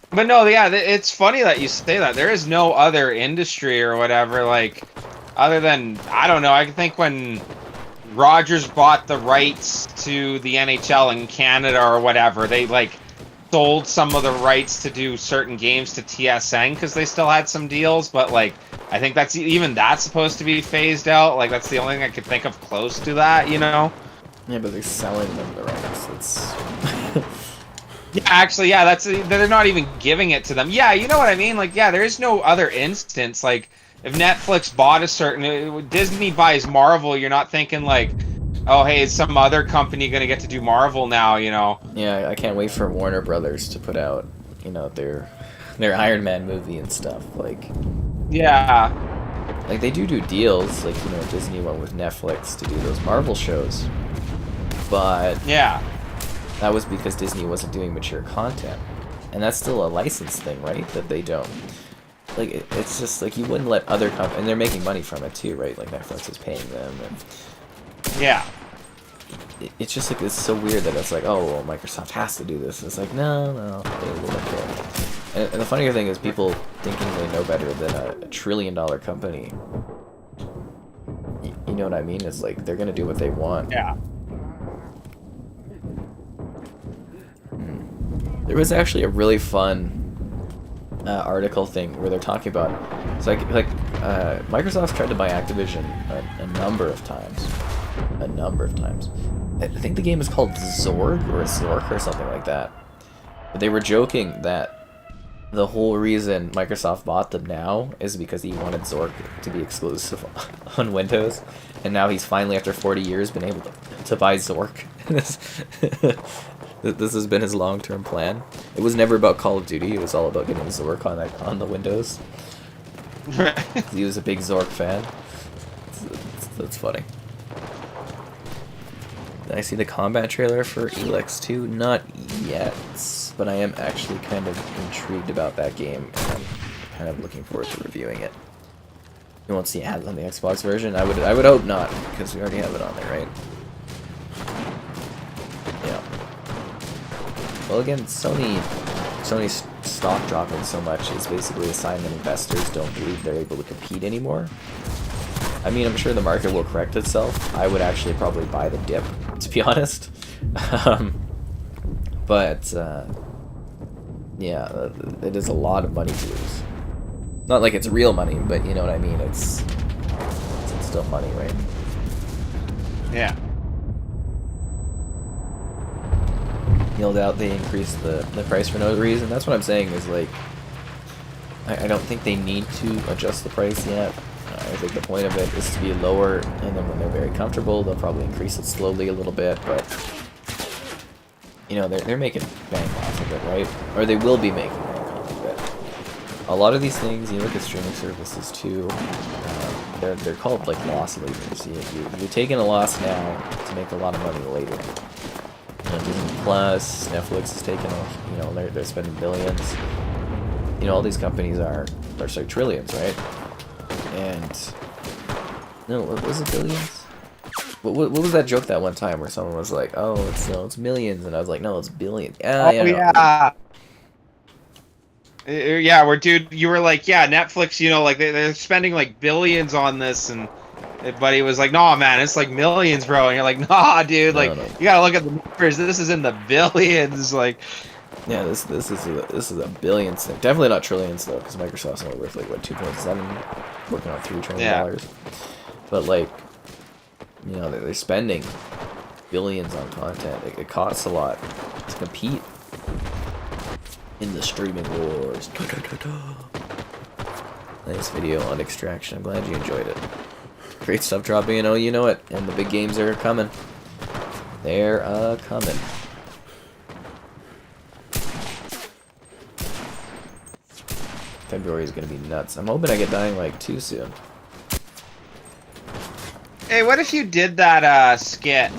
But no, yeah, it's funny that you say that. There is no other industry or whatever, like, other than, I don't know, I think when Rogers bought the rights to the NHL in Canada or whatever, they, like, sold some of the rights to do certain games to TSN because they still had some deals, but, like, I think that's supposed to be phased out. Like, that's the only thing I could think of close to that, you know? Yeah, but they're selling them the rights. It's... Yeah, actually, yeah, they're not even giving it to them. Yeah, you know what I mean? Like, yeah, there is no other instance. Like, if Netflix bought a certain... Disney buys Marvel, you're not thinking, like, oh, hey, is some other company going to get to do Marvel now, you know? Yeah, I can't wait for Warner Brothers to put out, you know, their Iron Man movie and stuff. Like... Yeah. Like, they do deals. Like, you know, Disney went with Netflix to do those Marvel shows. But... Yeah. That was because Disney wasn't doing mature content. And that's still a license thing, right? That they don't. Like, it's just, like, you wouldn't let other companies... And they're making money from it, too, right? Like, Netflix is paying them. And yeah. It's just, like, it's so weird that it's like, oh, well, Microsoft has to do this. It's like, no, they don't care. And the funnier thing is people thinking they know better than a $1 trillion company. You know what I mean? It's like, they're gonna do what they want. Yeah. There was actually a really fun article thing where they're talking about, it's like Microsoft's tried to buy Activision a number of times. I think the game is called Zorg or Zork or something like that. But they were joking that the whole reason Microsoft bought them now is because he wanted Zork to be exclusive on Windows, and now he's finally, after 40 years, been able to buy Zork. This has been his long-term plan. It was never about Call of Duty. It was all about getting Zork on the Windows. He was a big Zork fan. That's funny. Did I see the combat trailer for Elex 2? Not yet, but I am actually kind of intrigued about that game, and I'm kind of looking forward to reviewing it. You won't see ads on the Xbox version? I would hope not, because we already have it on there, right? Yeah. Well, again, Sony's stock dropping so much is basically a sign that investors don't believe they're able to compete anymore. I mean, I'm sure the market will correct itself. I would actually probably buy the dip, to be honest. But yeah, it is a lot of money to lose. Not like it's real money, but you know what I mean. It's still money, right? Yeah. No doubt they increased the price for no reason. That's what I'm saying is, like, I don't think they need to adjust the price yet. I think the point of it is to be lower, and then when they're very comfortable, they'll probably increase it slowly a little bit, but you know, they're making bank off of it, right? Or they will be making bank off of it. A lot of these things, you look at streaming services too, they're called like loss leaders. You're taking a loss now to make a lot of money later. You know, Disney Plus, Netflix is taking, you know, they're spending billions. You know, all these companies are like trillions, right? And no, what was it, billions? What was that joke that one time where someone was like, "Oh, it's millions," and I was like, "No, it's billions." Oh yeah. Yeah, where dude, you were like, yeah, Netflix, you know, like they're spending like billions on this, and but he was like, "No, man, it's like millions, bro." And you're like, "Nah, dude, like No. you gotta look at the numbers. This is in the billions, like." Yeah, this is a billions thing. Definitely not trillions though, because Microsoft's only worth like what, 2.7, working on $3 trillion. But like, you know, they're spending billions on content. It costs a lot to compete in the streaming wars. Nice video on Extraction. I'm glad you enjoyed it. Great stuff dropping in. Oh, you know it. And the big games are coming. They're coming. February is gonna be nuts. I'm hoping I get Dying Light 2 soon. Hey, what if you did that skit?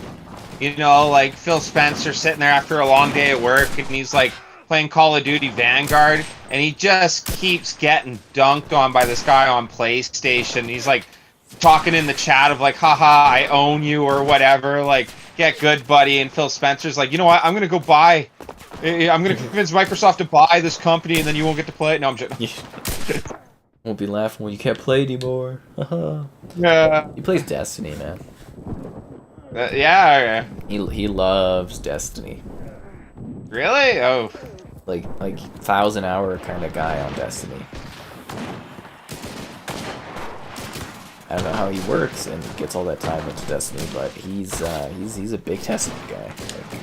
You know, like Phil Spencer sitting there after a long day at work, and he's like playing Call of Duty Vanguard, and he just keeps getting dunked on by this guy on PlayStation. He's like talking in the chat of like, haha, I own you, or whatever, like, get good, buddy. And Phil Spencer's like, you know what, I'm gonna convince Microsoft to buy this company, and then you won't get to play it. No, I'm just... Won't be laughing when you can't play anymore. Yeah. He plays Destiny, man. Yeah. He loves Destiny. Really? Oh. Like 1,000-hour kind of guy on Destiny. I don't know how he works and gets all that time into Destiny, but he's a big Destiny guy. Like,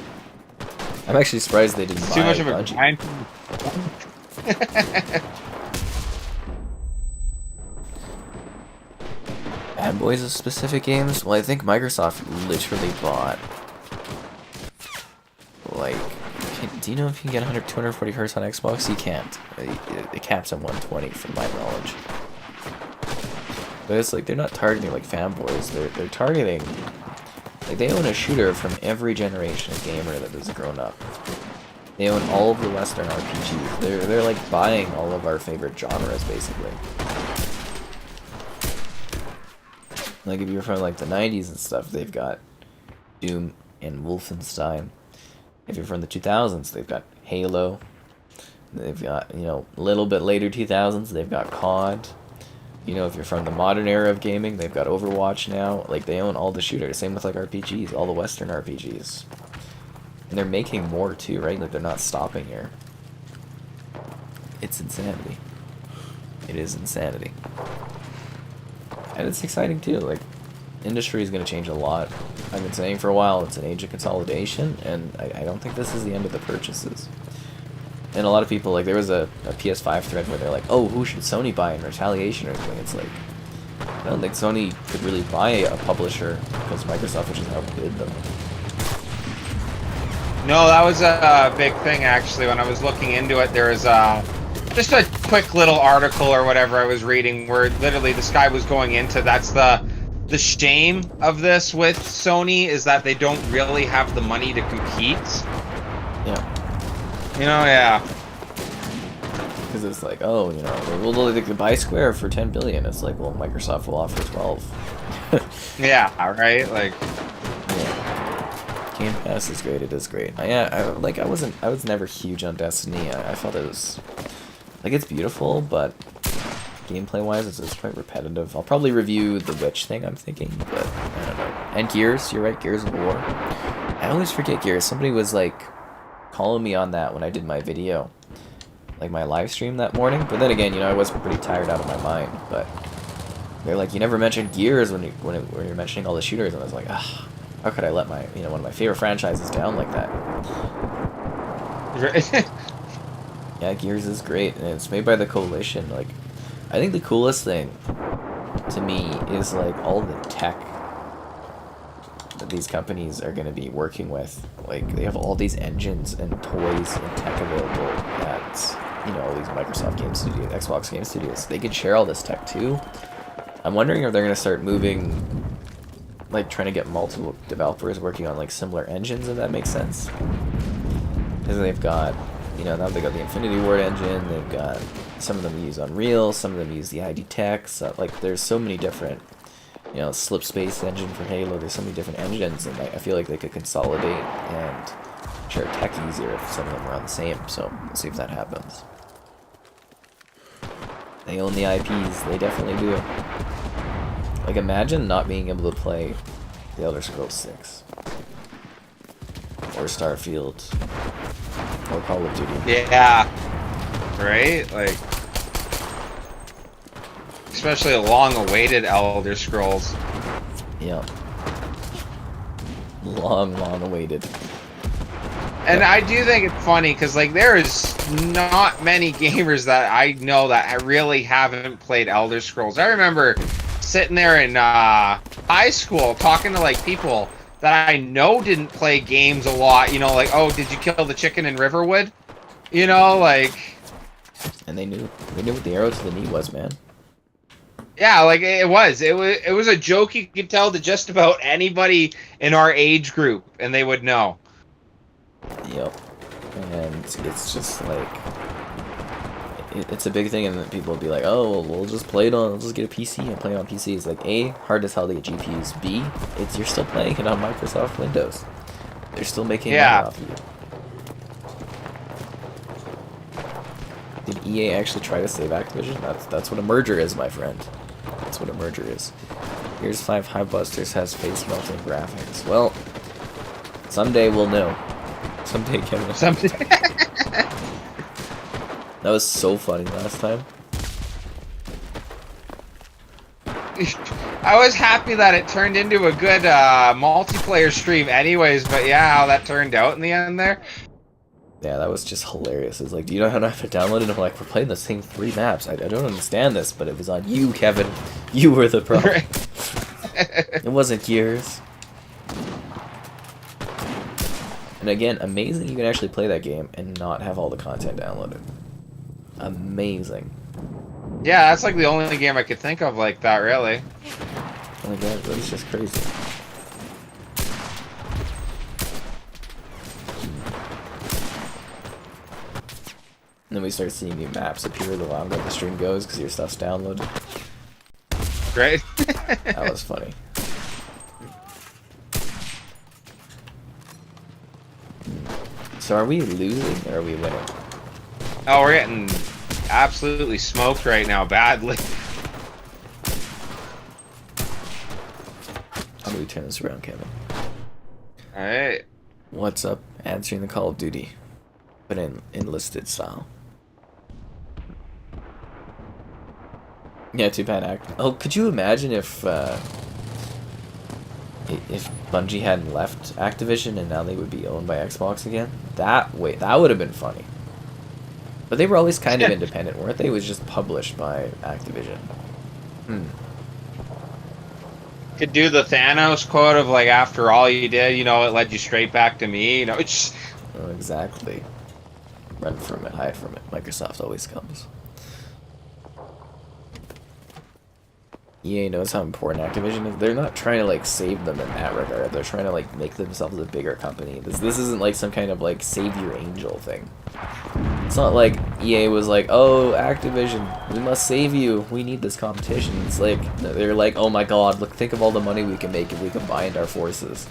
I'm actually surprised they didn't buy too much of a Bungie. Bad Boys of specific games? Well, I think Microsoft literally bought, like, do you know if you can get 240 hertz on Xbox? You can't. It caps at 120 from my knowledge. But it's like, they're not targeting like fanboys. They're targeting, like, they own a shooter from every generation of gamer that has grown up. They own all of the Western RPGs. They're like buying all of our favorite genres, basically. Like, if you're from like the 90s and stuff, they've got Doom and Wolfenstein. If you're from the 2000s, they've got Halo. They've got, you know, a little bit later 2000s, they've got COD. You know, if you're from the modern era of gaming, they've got Overwatch now. Like, they own all the shooters. Same with like RPGs, all the Western RPGs. And they're making more too, right? Like, they're not stopping here. It's insanity. It is insanity. And it's exciting too. Like, industry is going to change a lot. I've been saying for a while, it's an age of consolidation, and I don't think this is the end of the purchases. And a lot of people, like, there was a PS5 thread where they're like, oh, who should Sony buy in retaliation or something? It's like, I don't think Sony could really buy a publisher because Microsoft would just outbid them. No, that was a big thing, actually. When I was looking into it, there was just a quick little article or whatever I was reading where literally this guy was going into, that's the the shame of this with Sony is that they don't really have the money to compete. Yeah. You know, yeah. Because it's like, oh, you know, well, they could buy Square for 10 billion. It's like, well, Microsoft will offer 12. Yeah, right. Like, yeah. Game Pass is great. It is great. I was never huge on Destiny. I felt it was like it's beautiful, but gameplay-wise, it's quite repetitive. I'll probably review the Witch thing, I'm thinking, but I don't know. And Gears, you're right, Gears of War. I always forget Gears. Somebody was, like, calling me on that when I did my video, like my live stream that morning. But then again, you know, I was pretty tired out of my mind, but they're like, you never mentioned Gears when you're mentioning all the shooters, and I was like, ah, how could I let my, you know, one of my favorite franchises down like that? Yeah, Gears is great, and it's made by the Coalition, like, I think the coolest thing to me is like all the tech that these companies are going to be working with. Like they have all these engines and toys and tech available at, you know, all these Microsoft game studios, Xbox game studios. They can share all this tech too. I'm wondering if they're going to start moving, like trying to get multiple developers working on like similar engines, if that makes sense. Because they've got, you know, now they got the Infinity Ward engine, they've got some of them use Unreal, some of them use the ID Tech, so, like there's so many different, you know, Slip Space engine for Halo, there's so many different engines, and I feel like they could consolidate and share tech easier if some of them were on the same, so we'll see if that happens. They own the IPs, they definitely do. Like imagine not being able to play The Elder Scrolls 6. Or Starfield. Or Call of Duty. yeah. Right? Like, especially a long-awaited Elder Scrolls. Yeah. Long awaited. And I do think it's funny, because, like, there is not many gamers that I know that really haven't played Elder Scrolls. I remember sitting there in high school talking to, like, people that I know didn't play games a lot. You know, like, oh, did you kill the chicken in Riverwood? You know, like... And they knew what the arrow to the knee was, man. Yeah, like it was a joke you could tell to just about anybody in our age group, and they would know. Yep. And it's just like it's a big thing, and then people will be like, "Oh, well, we'll just get a PC and play it on PC." It's like A, hard as hell to get GPUs. B, you're still playing it on Microsoft Windows. They're still making money off of you. Did EA actually try to save Activision? That's what a merger is, my friend. That's what a merger is. Here's 5 Highbusters has face-melting graphics. Well, someday we'll know. Someday, Kevin. Someday. That was so funny last time. I was happy that it turned into a good multiplayer stream anyways, but yeah, how that turned out in the end there. Yeah, that was just hilarious. It's like, do you know how to have it downloaded? I'm like, we're playing the same 3 maps. I don't understand this, but it was on you, Kevin. You were the problem. It wasn't Gears. And again, amazing you can actually play that game and not have all the content downloaded. Amazing. Yeah, that's like the only game I could think of like that, really. Oh my god, that's just crazy. And then we start seeing new maps appear the longer the stream goes because your stuff's downloaded. Great. That was funny. So are we losing or are we winning? Oh, we're getting absolutely smoked right now, badly. How do we turn this around, Kevin? Alright. What's up? Answering the Call of Duty, but in enlisted style. Yeah, 2-pan act. Oh, could you imagine if Bungie hadn't left Activision and now they would be owned by Xbox again? That would have been funny. But they were always kind of independent, weren't they? It was just published by Activision. Could do the Thanos quote of like, after all you did, you know, it led you straight back to me. You know, it's... Oh, exactly. Run from it, hide from it. Microsoft always comes. EA knows how important Activision is. They're not trying to like save them in that regard. They're trying to like make themselves a bigger company. This isn't like some kind of like save your angel thing. It's not like EA was like, oh, Activision, we must save you. We need this competition. It's like they're like, oh my god, look, think of all the money we can make if we combined our forces.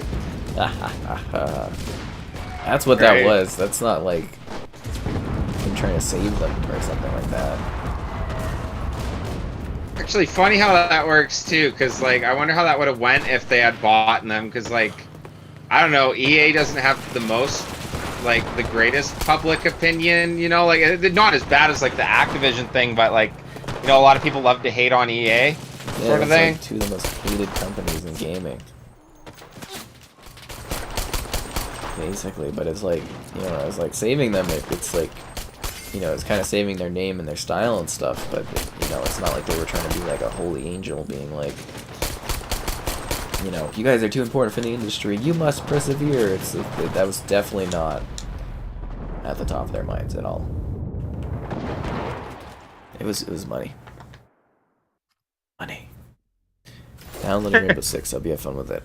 That's what that was. That's not like them trying to save them or something like that. Actually, funny how that works too, because like I wonder how that would have went if they had bought them. Because like, I don't know, EA doesn't have the most, like the greatest public opinion. You know, like not as bad as like the Activision thing, but like, you know, a lot of people love to hate on EA, sort of thing. Like two of the most hated companies in gaming. Basically, but it's like, you know, it's like saving them. It's like, you know, it's kind of saving their name and their style and stuff, but, you know, it's not like they were trying to be like a holy angel being like, you know, you guys are too important for the industry, you must persevere. That was definitely not at the top of their minds at all. It was money. Money. Download Rainbow Six, I'll be have fun with it.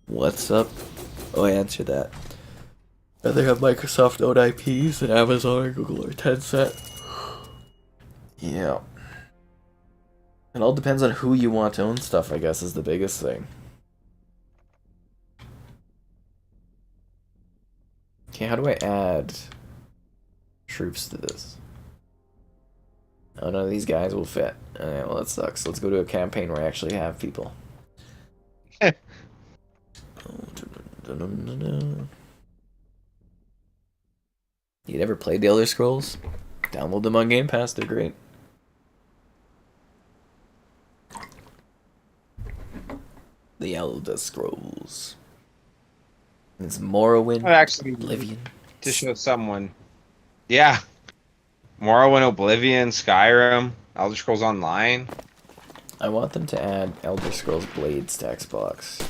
What's up? Oh, I answered that. Rather have Microsoft owned IPs than Amazon or Google or Tencent. Yeah. It all depends on who you want to own stuff, I guess, is the biggest thing. Okay, how do I add troops to this? Oh, none of these guys will fit. Alright, well, that sucks. Let's go to a campaign where I actually have people. You ever played the Elder Scrolls? Download them on Game Pass, they're great. The Elder Scrolls. It's Morrowind, Actually, Oblivion. to show someone. Yeah. Morrowind, Oblivion, Skyrim, Elder Scrolls Online. I want them to add Elder Scrolls Blades to Xbox.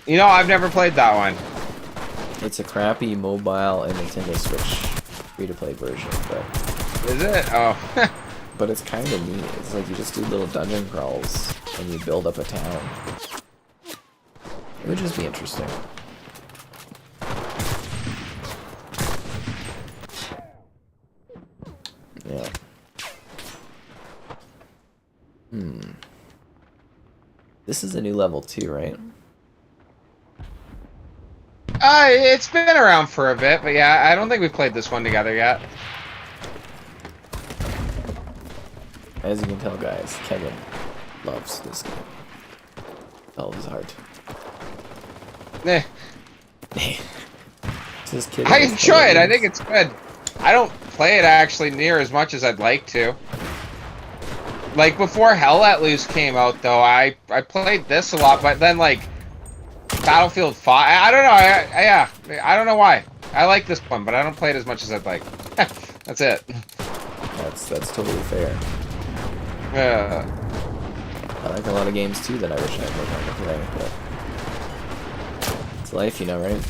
You know, I've never played that one. It's a crappy mobile and Nintendo Switch free-to-play version, but... Is it? Oh. But it's kind of neat. It's like you just do little dungeon crawls and you build up a town. It would just be interesting. Yeah. This is a new level too, right? It's been around for a bit, but yeah, I don't think we've played this one together yet. As you can tell, guys, Kevin loves this game. All of his heart. Eh. Just kidding. I enjoy it. I think it's good. I don't play it actually near as much as I'd like to. Like before Hell Let Loose came out, though, I played this a lot, but then like Battlefield 5. I don't know. I don't know why. I like this one, but I don't play it as much as I'd like. That's it. That's totally fair. Yeah. I like a lot of games too that I wish I had more time to play, but it's life, you know, right?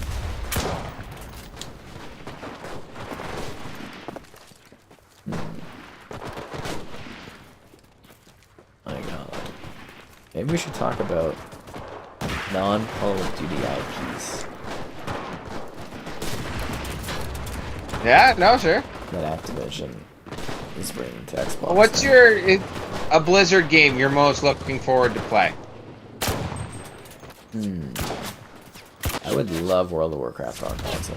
My God. Maybe we should talk about non-Call of Duty IPs Yeah, no, sure. that Activision is bringing to Xbox. What's a Blizzard game you're most looking forward to play? I would love World of Warcraft on console.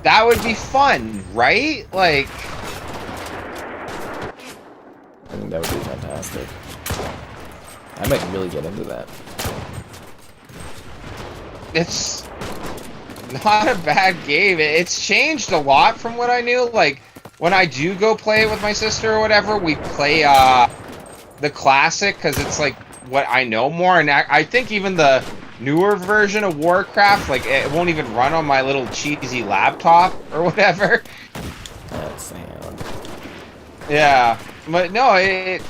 That would be fun, right? Like, I think that would be fantastic. I might really get into that. it's not a bad game. It's changed a lot from what I knew. Like, when I do go play it with my sister or whatever, we play the classic because it's like what I know more. And I think even the newer version of Warcraft, like, it won't even run on my little cheesy laptop or whatever. That's sound. Yeah, but no, I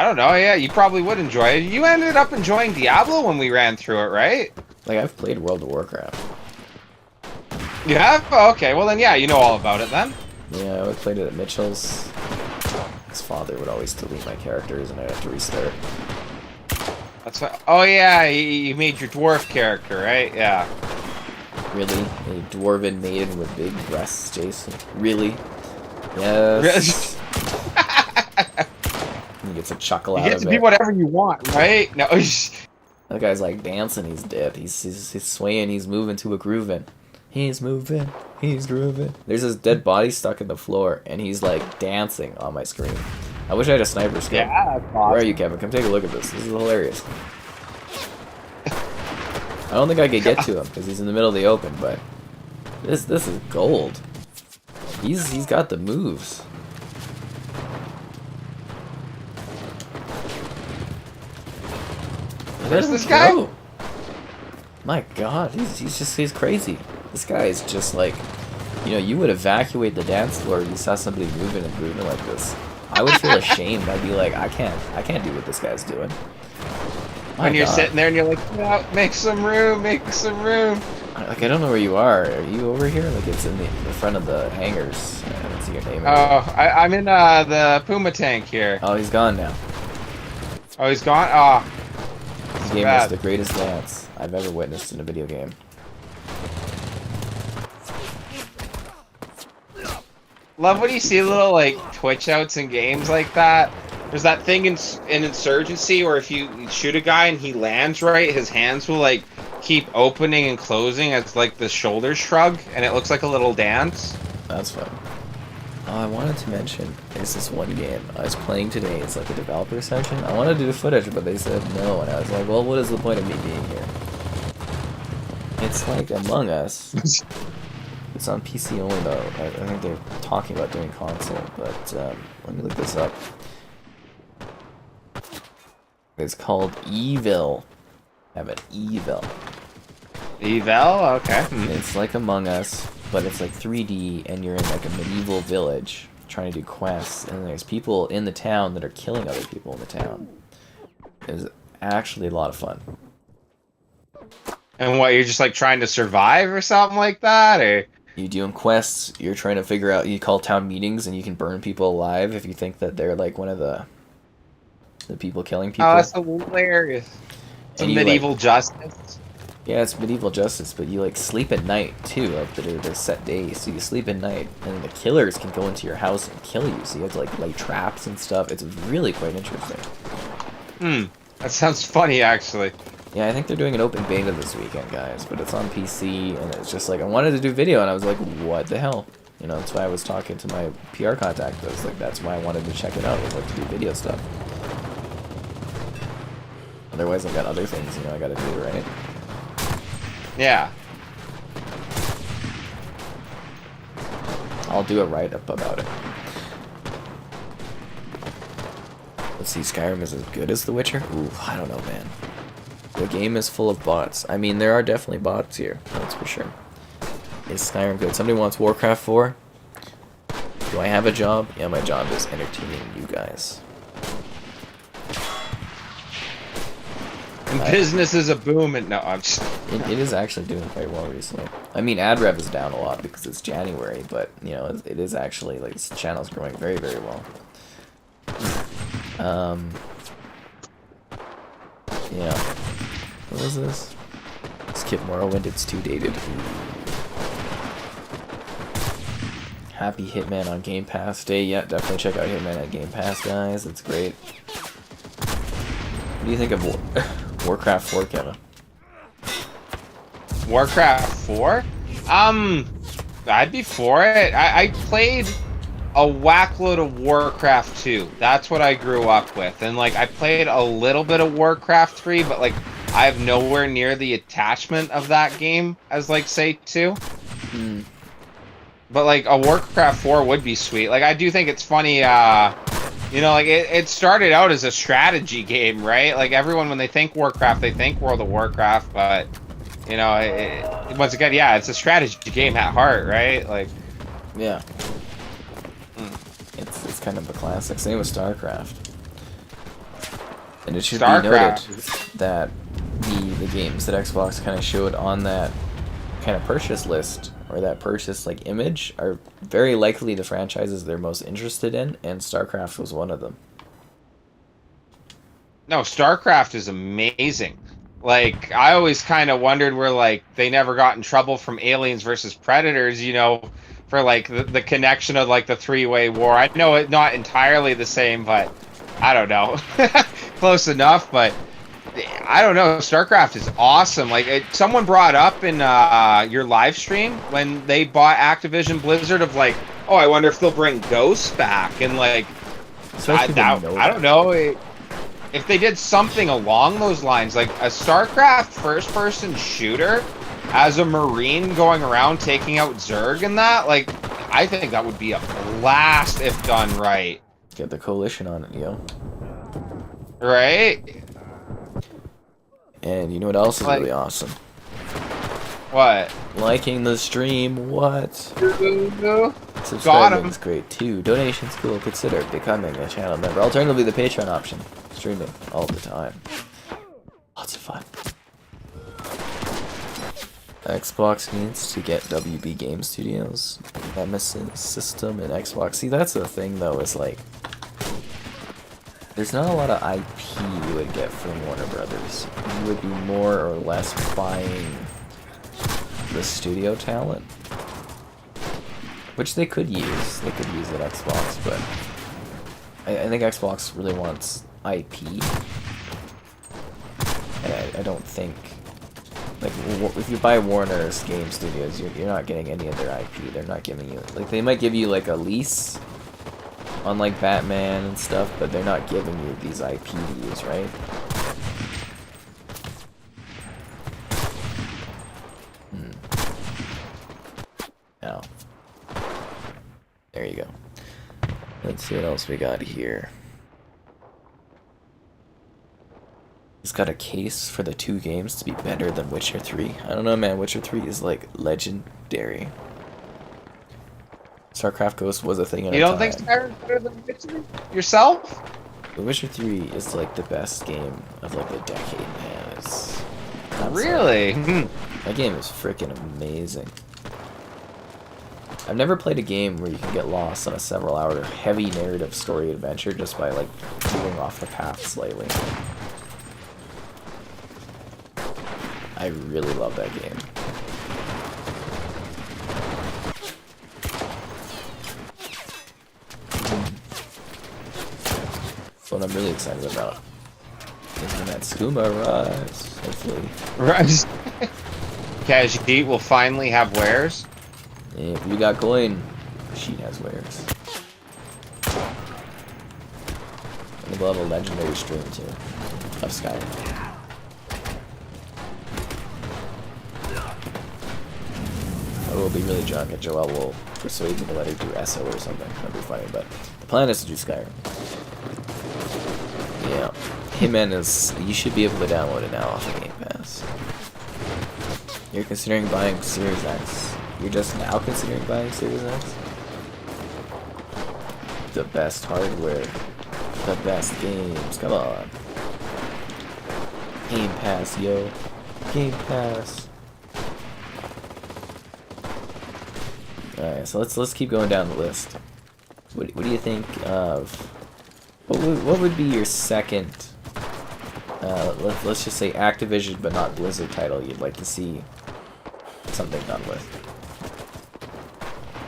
don't know. Yeah, you probably would enjoy it. You ended up enjoying Diablo when we ran through it, right? Like, I've played World of Warcraft. You have? Oh, okay, well then, yeah, you know all about it then. Yeah, I played it at Mitchell's. his father would always delete my characters and I'd have to restart. That's what. Oh yeah, you made your dwarf character, right? Yeah. Really? A dwarven maiden with big breasts, Jason? Really? Yes. He gets a chuckle out of it. You get to be whatever you want, right? No. That guy's like dancing, he's dead. He's swaying, he's moving to a grooving. He's moving, he's grooving. There's this dead body stuck in the floor, and he's like dancing on my screen. I wish I had a sniper scope. Yeah, that's awesome. Where are you, Kevin? Come take a look at this. This is hilarious. I don't think I could get to him because he's in the middle of the open, but this is gold. He's got the moves. Where's this guy? My God, he's crazy. This guy is just like, you know, you would evacuate the dance floor if you saw somebody moving and grooving like this. I would feel ashamed. I'd be like, I can't do what this guy's doing. When you're sitting there and you're like, yeah, make some room, make some room. Like, I don't know where you are. Are you over here? Like, it's in the front of the hangars. I don't see your name. Oh, I'm in the Puma tank here. Oh, he's gone now. Oh, he's gone? Oh. This game is the greatest dance I've ever witnessed in a video game. Love when you see little, like, Twitch outs in games like that. There's that thing in Insurgency where if you shoot a guy and he lands right, his hands will, like, keep opening and closing as, like, the shoulders shrug, and it looks like a little dance. That's fun. Oh, I wanted to mention, there's this one game I was playing today. It's like a developer session. I wanted to do footage, but they said no, and I was like, well, what is the point of me being here? It's like Among Us. It's on PC only, though. I think they're talking about doing console, but let me look this up. It's called Evil. Evan, Evil. Evil? Okay. It's like Among Us, but it's like 3D, and you're in like a medieval village trying to do quests, and there's people in the town that are killing other people in the town. It's actually a lot of fun. And what, you're just like trying to survive or something like that, or? You're doing quests, you're trying to figure out, you call town meetings, and you can burn people alive if you think that they're like one of the people killing people. Oh, that's hilarious. It's a medieval justice. Yeah, it's medieval justice, but you like sleep at night too. Like there's set days, so you sleep at night, and the killers can go into your house and kill you. So you have to like lay traps and stuff. It's really quite interesting. That sounds funny, actually. Yeah, I think they're doing an open beta this weekend, guys, but it's on PC, and it's just like, I wanted to do video, and I was like, what the hell? You know, that's why I was talking to my PR contact. I was like, that's why I wanted to check it out. I was like, to do video stuff. Otherwise, I've got other things, you know, I gotta do, right? Yeah. I'll do a write-up about it. Let's see, Skyrim is as good as The Witcher? Ooh, I don't know, man. The game is full of bots. I mean, there are definitely bots here, that's for sure. Is Skyrim good? Somebody wants Warcraft 4? Do I have a job? Yeah, my job is entertaining you guys. Business is a boom, and no, I'm just... It is actually doing quite well recently. I mean, ad rev is down a lot because it's January, but, you know, it is actually, like, this channel's growing very, very well. Yeah. What is this? Skip Morrowind, it's too dated. Happy Hitman on Game Pass Day. Yeah, definitely check out Hitman at Game Pass, guys. It's great. What do you think of Warcraft 4, Kevin? Warcraft 4? I'd be for it. I played a whackload of Warcraft 2. That's what I grew up with. And, like, I played a little bit of Warcraft 3, but, like, I have nowhere near the attachment of that game as, like, say, 2. But, like, a Warcraft 4 would be sweet. Like, I do think it's funny, you know, like, it started out as a strategy game, right? Like, everyone, when they think Warcraft, they think World of Warcraft, but, you know, once again, yeah, it's a strategy game at heart, right? Like... Yeah. It's kind of a classic. Same with StarCraft. And it should be noted that the games that Xbox kind of showed on that kind of purchase list or that purchased like Image are very likely the franchises they're most interested in, and StarCraft was one of them. No, StarCraft is amazing. Like, I always kind of wondered where, like, they never got in trouble from Aliens versus Predators, you know, for, like, the connection of, like, the three-way war. I know it's not entirely the same, but I don't know. Close enough, but I don't know. StarCraft is awesome. Like, someone brought up in your live stream when they bought Activision Blizzard of, like, oh, I wonder if they'll bring Ghosts back. And, like, I don't know. If they did something along those lines, like a StarCraft first-person shooter as a Marine going around taking out Zerg and that, like, I think that would be a blast if done right. Get the coalition on it, yo. Right? And you know what else is really awesome? What? Liking the stream, what? Got Subscribing is great too. Donations cool. Consider becoming a channel member. Alternatively, the Patreon option. Streaming all the time. Lots of fun. Xbox needs to get WB Game Studios, Nemesis system, and Xbox. See, that's the thing though, is like, there's not a lot of IP you would get from Warner Brothers. You would be more or less buying the studio talent, which they could use. They could use at Xbox, but I think Xbox really wants IP. And I don't think, like, if you buy Warner's Game Studios, you're not getting any of their IP. They're not giving you, like, they might give you like a lease on like Batman and stuff, but they're not giving you these IP to use, right? Now, there you go. Let's see what else we got here. He's got a case for the 2 games to be better than Witcher 3. I don't know, man. Witcher 3 is like legendary. StarCraft Ghost was a thing at a time. You don't think Skyrim's better than Witcher yourself? The Witcher 3 is like the best game of like the decade, man. It's really? That game is freaking amazing. I've never played a game where you can get lost on a several-hour heavy narrative story adventure just by like moving off the path slightly. I really love that game. What I'm really excited about is when that skooma arrives, hopefully. Right. Casualty will finally have wares. If you got coin, she has wares. And we'll have a legendary stream too of Skyrim. I will be really drunk and Joelle will persuade me to let her do SO or something. That'd be funny, but the plan is to do Skyrim. Yeah. Jimenez, you should be able to download it now off of Game Pass. You're considering buying Series X. You're just now considering buying Series X? The best hardware. The best games. Come on. Game Pass, yo. Game Pass. Alright, so let's keep going down the list. What do you think of... What would be your second... let's just say Activision but not Blizzard title you'd like to see something done with?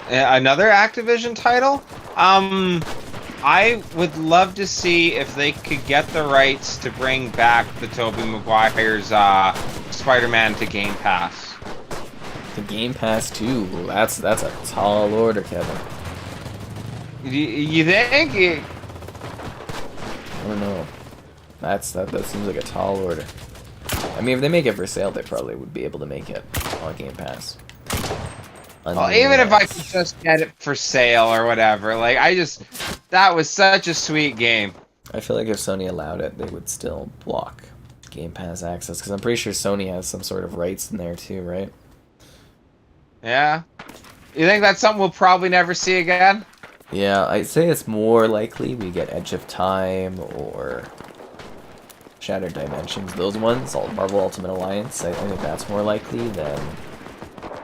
Another Activision title? I would love to see if they could get the rights to bring back the Tobey Maguire's Spider-Man to Game Pass. The Game Pass too. That's a tall order, Kevin. You think? I don't know. That seems like a tall order. I mean, if they make it for sale, they probably would be able to make it on Game Pass. Well, even if I could just get it for sale or whatever, like, that was such a sweet game. I feel like if Sony allowed it, they would still block Game Pass access, because I'm pretty sure Sony has some sort of rights in there too, right? Yeah? You think that's something we'll probably never see again? Yeah, I'd say it's more likely we get Edge of Time or Shattered Dimensions. Those ones, Marvel Ultimate Alliance, I think that's more likely than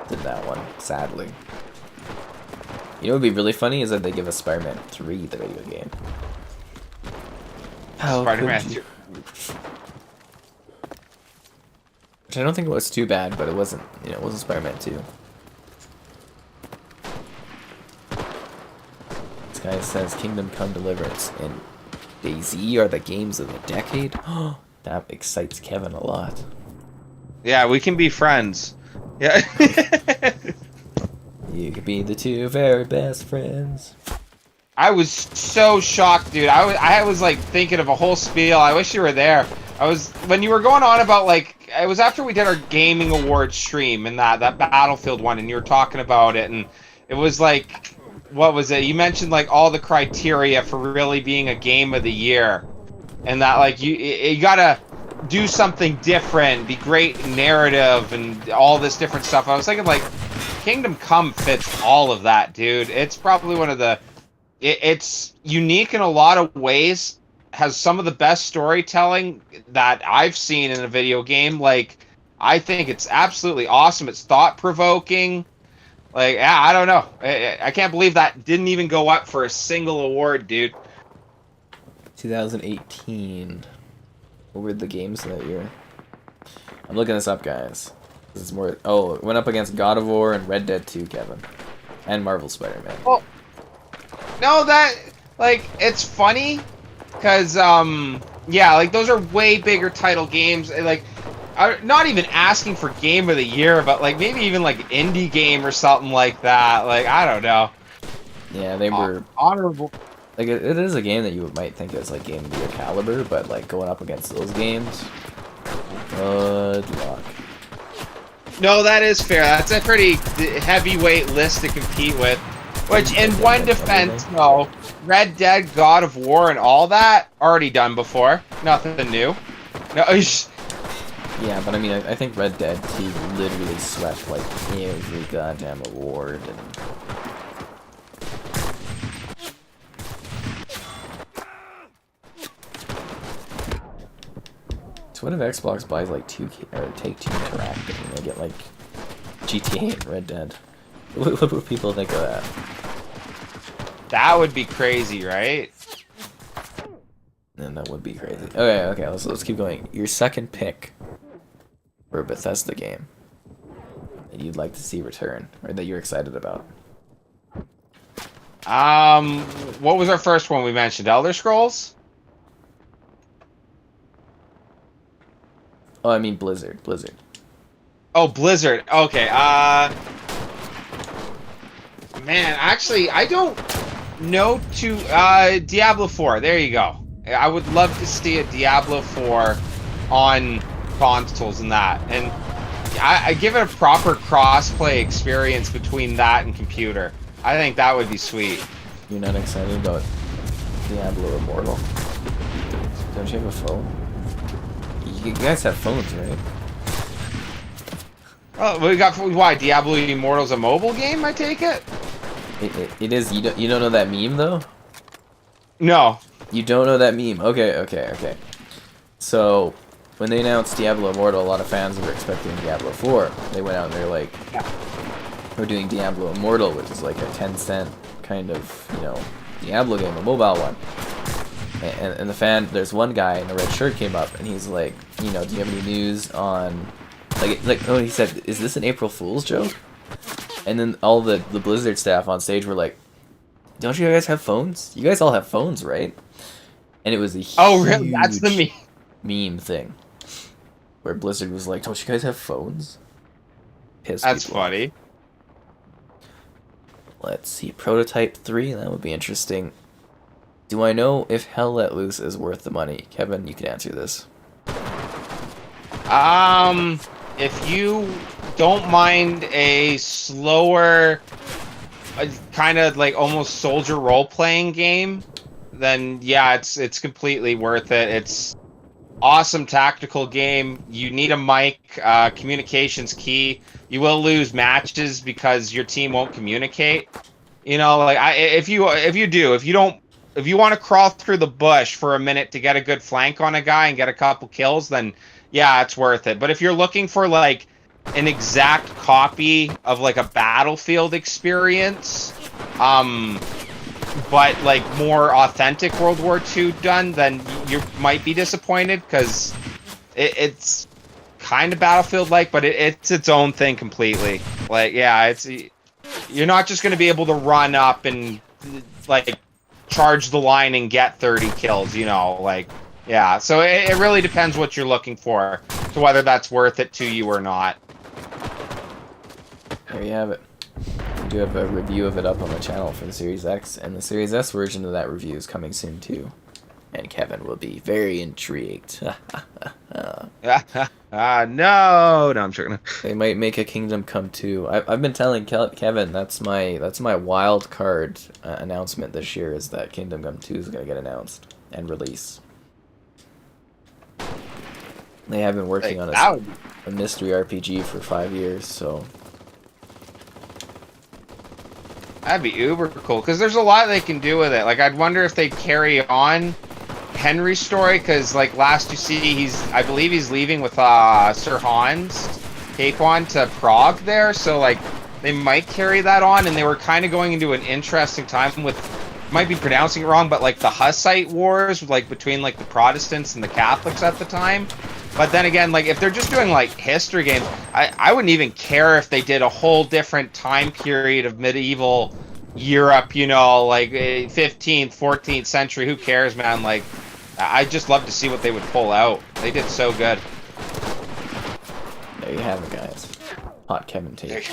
did that one, sadly. You know what would be really funny is that they give us Spider-Man 3, the video game. Spider-Man 3. Which I don't think it was too bad, but it wasn't, you know, it wasn't Spider-Man 2. This guy says Kingdom Come Deliverance and DayZ are the games of the decade. That excites Kevin a lot. Yeah, we can be friends. Yeah. You could be the two very best friends. I was so shocked, dude. I was like thinking of a whole spiel. I wish you were there. When you were going on about, like, it was after we did our gaming awards stream and that Battlefield one, and you were talking about it, and it was like, what was it? You mentioned like all the criteria for really being a game of the year, and that like you gotta do something different, be great narrative, and all this different stuff. I was thinking like Kingdom Come fits all of that, dude. It's probably one of the it's unique in a lot of ways, has some of the best storytelling that I've seen in a video game. Like, I think it's absolutely awesome. It's thought-provoking. Like, yeah, I don't know. I can't believe that didn't even go up for a single award, dude. 2018. What were the games that year? I'm looking this up, guys. This is more... Oh, it went up against God of War and Red Dead 2, Kevin. And Marvel Spider-Man. Oh. No, that... Like, it's funny, because, yeah, like, those are way bigger title games. Like, I'm not even asking for Game of the Year, but, like, maybe even, like, indie game or something like that. Like, I don't know. Yeah, they were... Honorable. Like, it is a game that you might think is, like, Game of the Year caliber, but, like, going up against those games... Good luck. No, that is fair. That's a pretty heavyweight list to compete with. Which, in one defense, no, Red Dead, God of War, and all that, already done before. Nothing new. No, yeah, but I mean, I think Red Dead 2 literally swept, like, every goddamn award. And... So what if Xbox buys, like, Take-Two Interactive and they get, like, GTA and Red Dead? What would people think of that? That would be crazy, right? And that would be crazy. Okay, let's keep going. Your second pick for a Bethesda game that you'd like to see return, or that you're excited about. What was our first one we mentioned? Elder Scrolls? Oh, I mean Blizzard. Oh, Blizzard. Okay, man, actually, I don't know Diablo 4. There you go. I would love to see a Diablo 4 on consoles and that. And I give it a proper cross-play experience between that and computer. I think that would be sweet. You're not excited about Diablo Immortal? Don't you have a phone? You guys have phones, right? Oh, we got why Diablo Immortal's a mobile game? I take it. It is. You don't know that meme though? No. You don't know that meme. Okay. So when they announced Diablo Immortal, a lot of fans were expecting Diablo 4. They went out and they're like, we're doing Diablo Immortal, which is like a 10-cent kind of, you know, Diablo game, a mobile one. And the fan, there's one guy in a red shirt came up and he's like, you know, do you have any news on, he said, is this an April Fool's joke? And then all the Blizzard staff on stage were like, don't you guys have phones? You guys all have phones, right? And it was a huge really? That's the meme thing. Where Blizzard was like, don't you guys have phones? That's funny. Let's see, Prototype 3, that would be interesting. Do I know if Hell Let Loose is worth the money? Kevin, you can answer this. If you don't mind a slower, kind of like almost soldier role-playing game, then yeah, it's completely worth it. It's awesome tactical game. You need a mic. Communication's key. You will lose matches because your team won't communicate. You know, like if you want to crawl through the bush for a minute to get a good flank on a guy and get a couple kills, then yeah, it's worth it. But if you're looking for like an exact copy of like a Battlefield experience, but like more authentic World War II done, then you might be disappointed, because it's kind of Battlefield-like, but it's its own thing completely. Like, yeah, you're not just going to be able to run up and like charge the line and get 30 kills, you know, like, yeah. So it really depends what you're looking for, to whether that's worth it to you or not. There you have it. We do have a review of it up on the channel for the Series X, and the Series S version of that review is coming soon too. And Kevin will be very intrigued. No, I'm joking. They might make a Kingdom Come 2. I've been telling Kevin that's my wild card announcement this year, is that Kingdom Come 2 is gonna get announced and release. They have been working on a mystery RPG for 5 years, so that'd be uber cool, because there's a lot they can do with it. Like, I'd wonder if they carry on Henry's story, because like last you see, I believe he's leaving with Sir Hans Capon to Prague there, so like they might carry that on. And they were kind of going into an interesting time with, might be pronouncing it wrong, but like the Hussite wars, like between like the Protestants and the Catholics at the time. But then again, like if they're just doing like history games, I wouldn't even care if they did a whole different time period of medieval Europe, you know, like 15th, 14th century. Who cares, man? Like, I'd just love to see what they would pull out. They did so good. there you have it, guys. Hot Kevin take.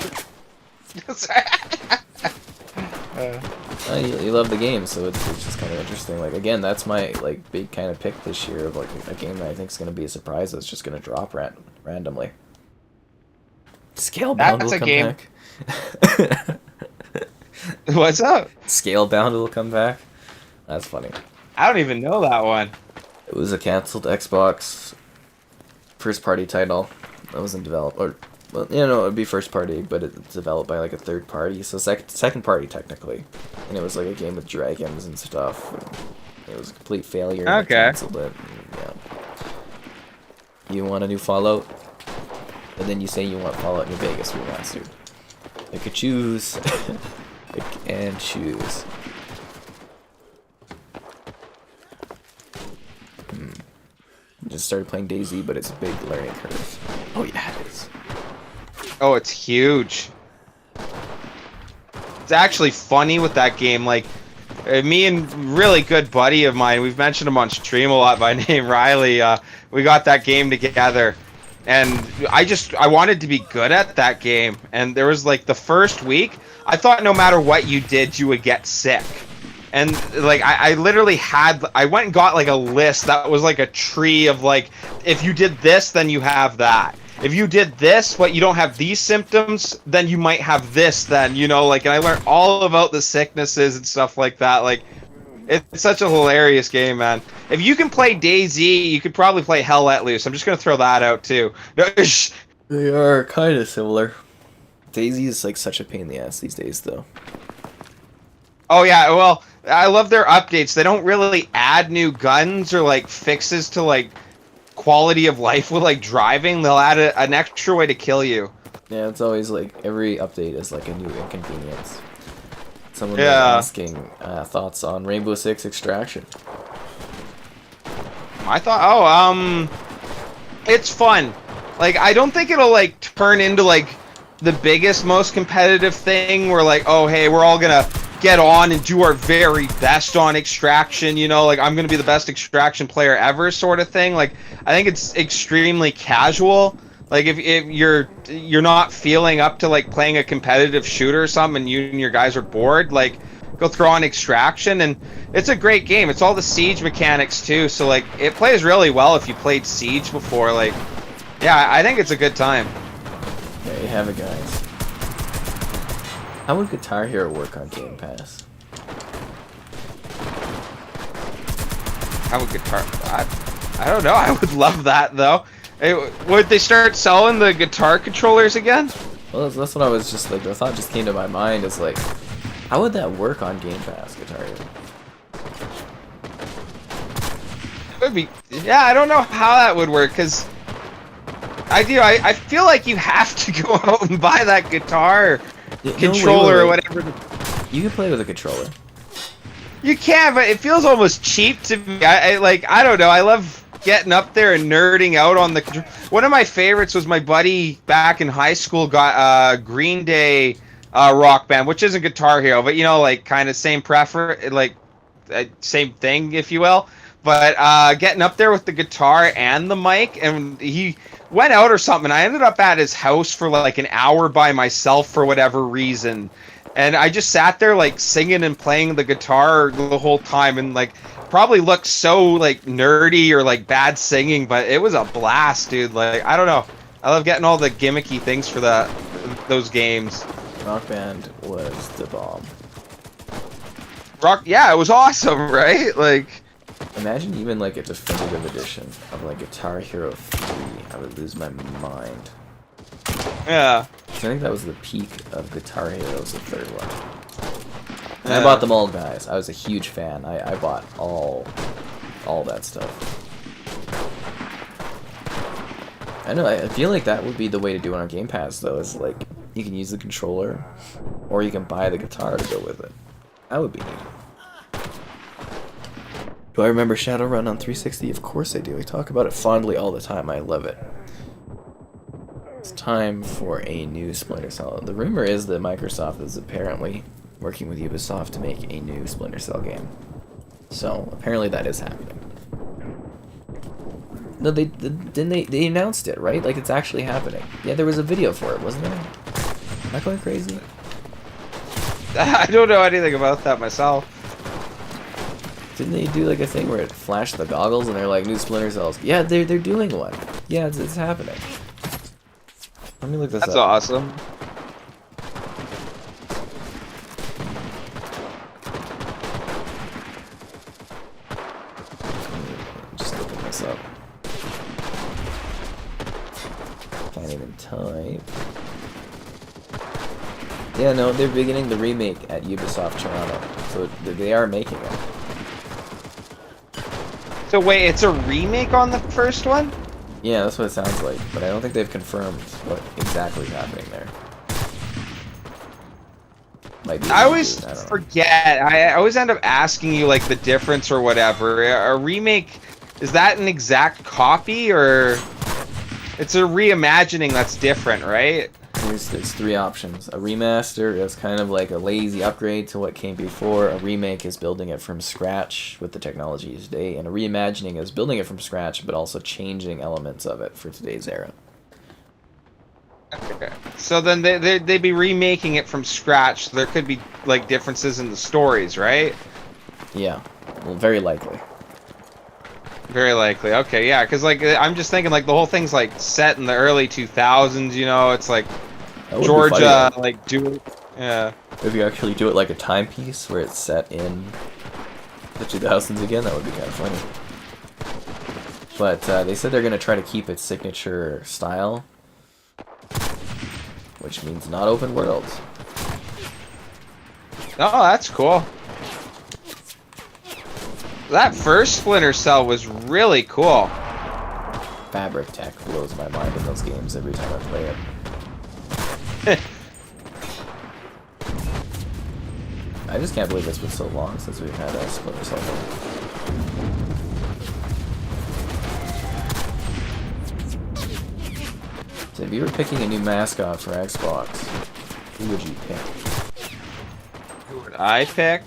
You love the game, so it's just kind of interesting. Like, again, that's my like big kind of pick this year of like a game that I think is going to be a surprise that's just going to drop randomly. Scalebound will come back. What's up? Scalebound will come back. That's funny. I don't even know that one. It was a canceled Xbox first-party title that wasn't developed, or well, you know, it'd be first-party, but it's developed by like a third party, so second-party technically. And it was like a game with dragons and stuff. And it was a complete failure. And they canceled it. And, yeah. You want a new Fallout, and then you say you want Fallout New Vegas remastered. You could choose. Pick and choose. Just started playing DayZ, but it's a big learning curve. Oh yeah, it is. Oh, it's huge. It's actually funny with that game. Like, me and really good buddy of mine, we've mentioned him on stream a lot by name, Riley. We got that game together, and I wanted to be good at that game. And there was like the first week, I thought no matter what you did, you would get sick. And like I literally I went and got like a list that was like a tree of like, if you did this, then you have that. If you did this, but you don't have these symptoms, then you might have this. Then, you know, like, and I learned all about the sicknesses and stuff like that. Like, it's such a hilarious game, man. If you can play DayZ, you could probably play Hell Let Loose. I'm just gonna throw that out too. They are kind of similar. DayZ is like such a pain in the ass these days, though. Oh yeah, well, I love their updates. They don't really add new guns or like fixes to like quality of life with like driving. They'll add an extra way to kill you. Yeah, it's always like every update is like a new inconvenience. Someone was asking thoughts on Rainbow Six Extraction. I thought, it's fun. Like, I don't think it'll like turn into like the biggest, most competitive thing where like, oh hey, we're all gonna get on and do our very best on Extraction, you know, like I'm gonna be the best Extraction player ever sort of thing. Like, I think it's extremely casual. Like, if you're not feeling up to like playing a competitive shooter or something, and you and your guys are bored, like, go throw on Extraction. And it's a great game. It's all the Siege mechanics too, so like it plays really well if you played Siege before. Like, yeah, I think it's a good time. There you have it, guys. How would Guitar Hero work on Game Pass? How would Guitar... I don't know. I would love that, though. Hey, would they start selling the guitar controllers again? Well, that's what I was just like, the thought just came to my mind is like, how would that work on Game Pass, Guitar Hero? It would be... Yeah, I don't know how that would work, because... I do. I feel like you have to go out and buy that guitar controller or whatever. You can play with a controller. You can, but it feels almost cheap to me. I don't know. I love getting up there and nerding out on the. One of my favorites was my buddy back in high school got Green Day Rock Band, which isn't Guitar Hero, but you know, like kind of same same thing, if you will. But getting up there with the guitar and the mic, and he went out or something. I ended up at his house for like an hour by myself for whatever reason. And I just sat there like singing and playing the guitar the whole time, and like probably looked so like nerdy or like bad singing, but it was a blast, dude. Like, I don't know. I love getting all the gimmicky things for those games. Rock Band was the bomb. Yeah, it was awesome, right? Like, imagine even like a definitive edition of like Guitar Hero 3. I would lose my mind. Yeah. I think that was the peak of Guitar Heroes, the third one. And I bought them all, guys. I was a huge fan. I bought all that stuff. I know, I feel like that would be the way to do it on Game Pass, though, is like, you can use the controller, or you can buy the guitar to go with it. That would be neat. Do I remember Shadowrun on 360? Of course I do. I talk about it fondly all the time. I love it. It's time for a new Splinter Cell. The rumor is that Microsoft is apparently working with Ubisoft to make a new Splinter Cell game. So, apparently that is happening. No, they announced it, right? Like, it's actually happening. Yeah, there was a video for it, wasn't there? Am I going crazy? I don't know anything about that myself. Didn't they do like a thing where it flashed the goggles and they're like, new Splinter Cells? Yeah, they're doing one. Yeah, it's happening. Let me look this up. That's awesome. Just looking this up. Can't even type. Yeah, no, they're beginning the remake at Ubisoft Toronto, so they are making it. So wait, it's a remake on the first one? Yeah, that's what it sounds like, but I don't think they've confirmed what exactly is happening there. Might be I always forget. I always end up asking you like the difference or whatever. A remake, is that an exact copy or it's a reimagining that's different, right? There's three options. A remaster is kind of like a lazy upgrade to what came before. A remake is building it from scratch with the technology today, and a reimagining is building it from scratch but also changing elements of it for today's era. Okay. So then they'd be remaking it from scratch. So there could be like differences in the stories, right? Yeah, well, very likely. Very likely. Okay, yeah, because like I'm just thinking like the whole thing's like set in the early 2000s. You know, it's like Georgia, like yeah. If you actually do it like a timepiece where it's set in the 2000s again, that would be kind of funny. But they said they're going to try to keep its signature style, which means not open world. Oh, that's cool. That first Splinter Cell was really cool. Fabric tech blows my mind in those games every time I play it. I just can't believe it's been so long since we've had a Splinter Cell game. So if you were picking a new mascot for Xbox, who would you pick? Who would I pick?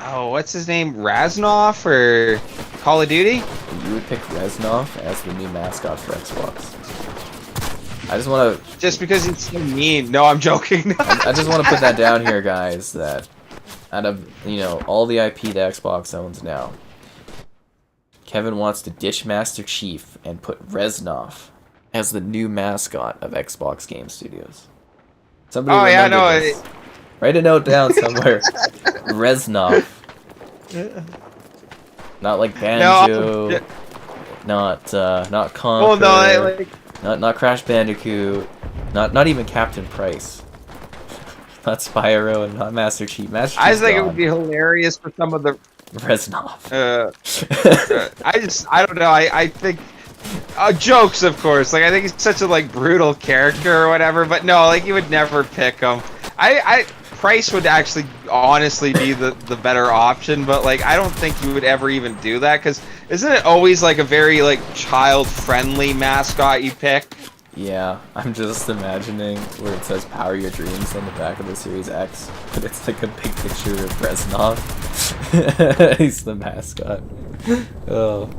Oh, what's his name? Raznoff or Call of Duty? You would pick Reznov as the new mascot for Xbox. I just want to... Just because he's so mean. No, I'm joking. I just want to put that down here, guys, that out of, you know, all the IP that Xbox owns now, Kevin wants to ditch Master Chief and put Reznov as the new mascot of Xbox Game Studios. Somebody remember this. Write a note down somewhere. Reznov. Not like Banjo. No, not Conker. Oh no, not Crash Bandicoot. Not even Captain Price. Not Spyro and not Master Chief. Master Chief's I just think gone. it would be hilarious for some of the Reznov. I don't know. I think jokes, of course. Like I think he's such a like brutal character or whatever. But no, like you would never pick him. Price would actually honestly be the better option. But like I don't think you would ever even do that because isn't it always like a very like child friendly mascot you pick? Yeah, I'm just imagining where it says "Power Your Dreams" on the back of the Series X, but it's like a big picture of Reznov. He's the mascot. Oh.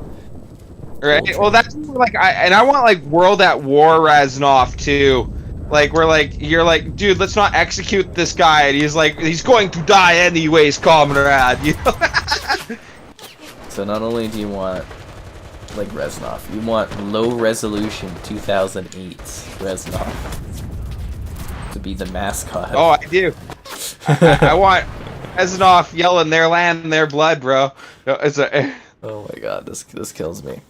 Right. Well, that's like I want like World at War Reznov too. Like we're like you're like, dude, let's not execute this guy, and he's like, he's going to die anyways, comrade. You know? So not only do you want like Reznov, you want low resolution 2008 Reznov to be the mascot. Oh, I do. I want Reznov yelling "Their land, their blood," bro. No, it's a. Oh my god, this kills me.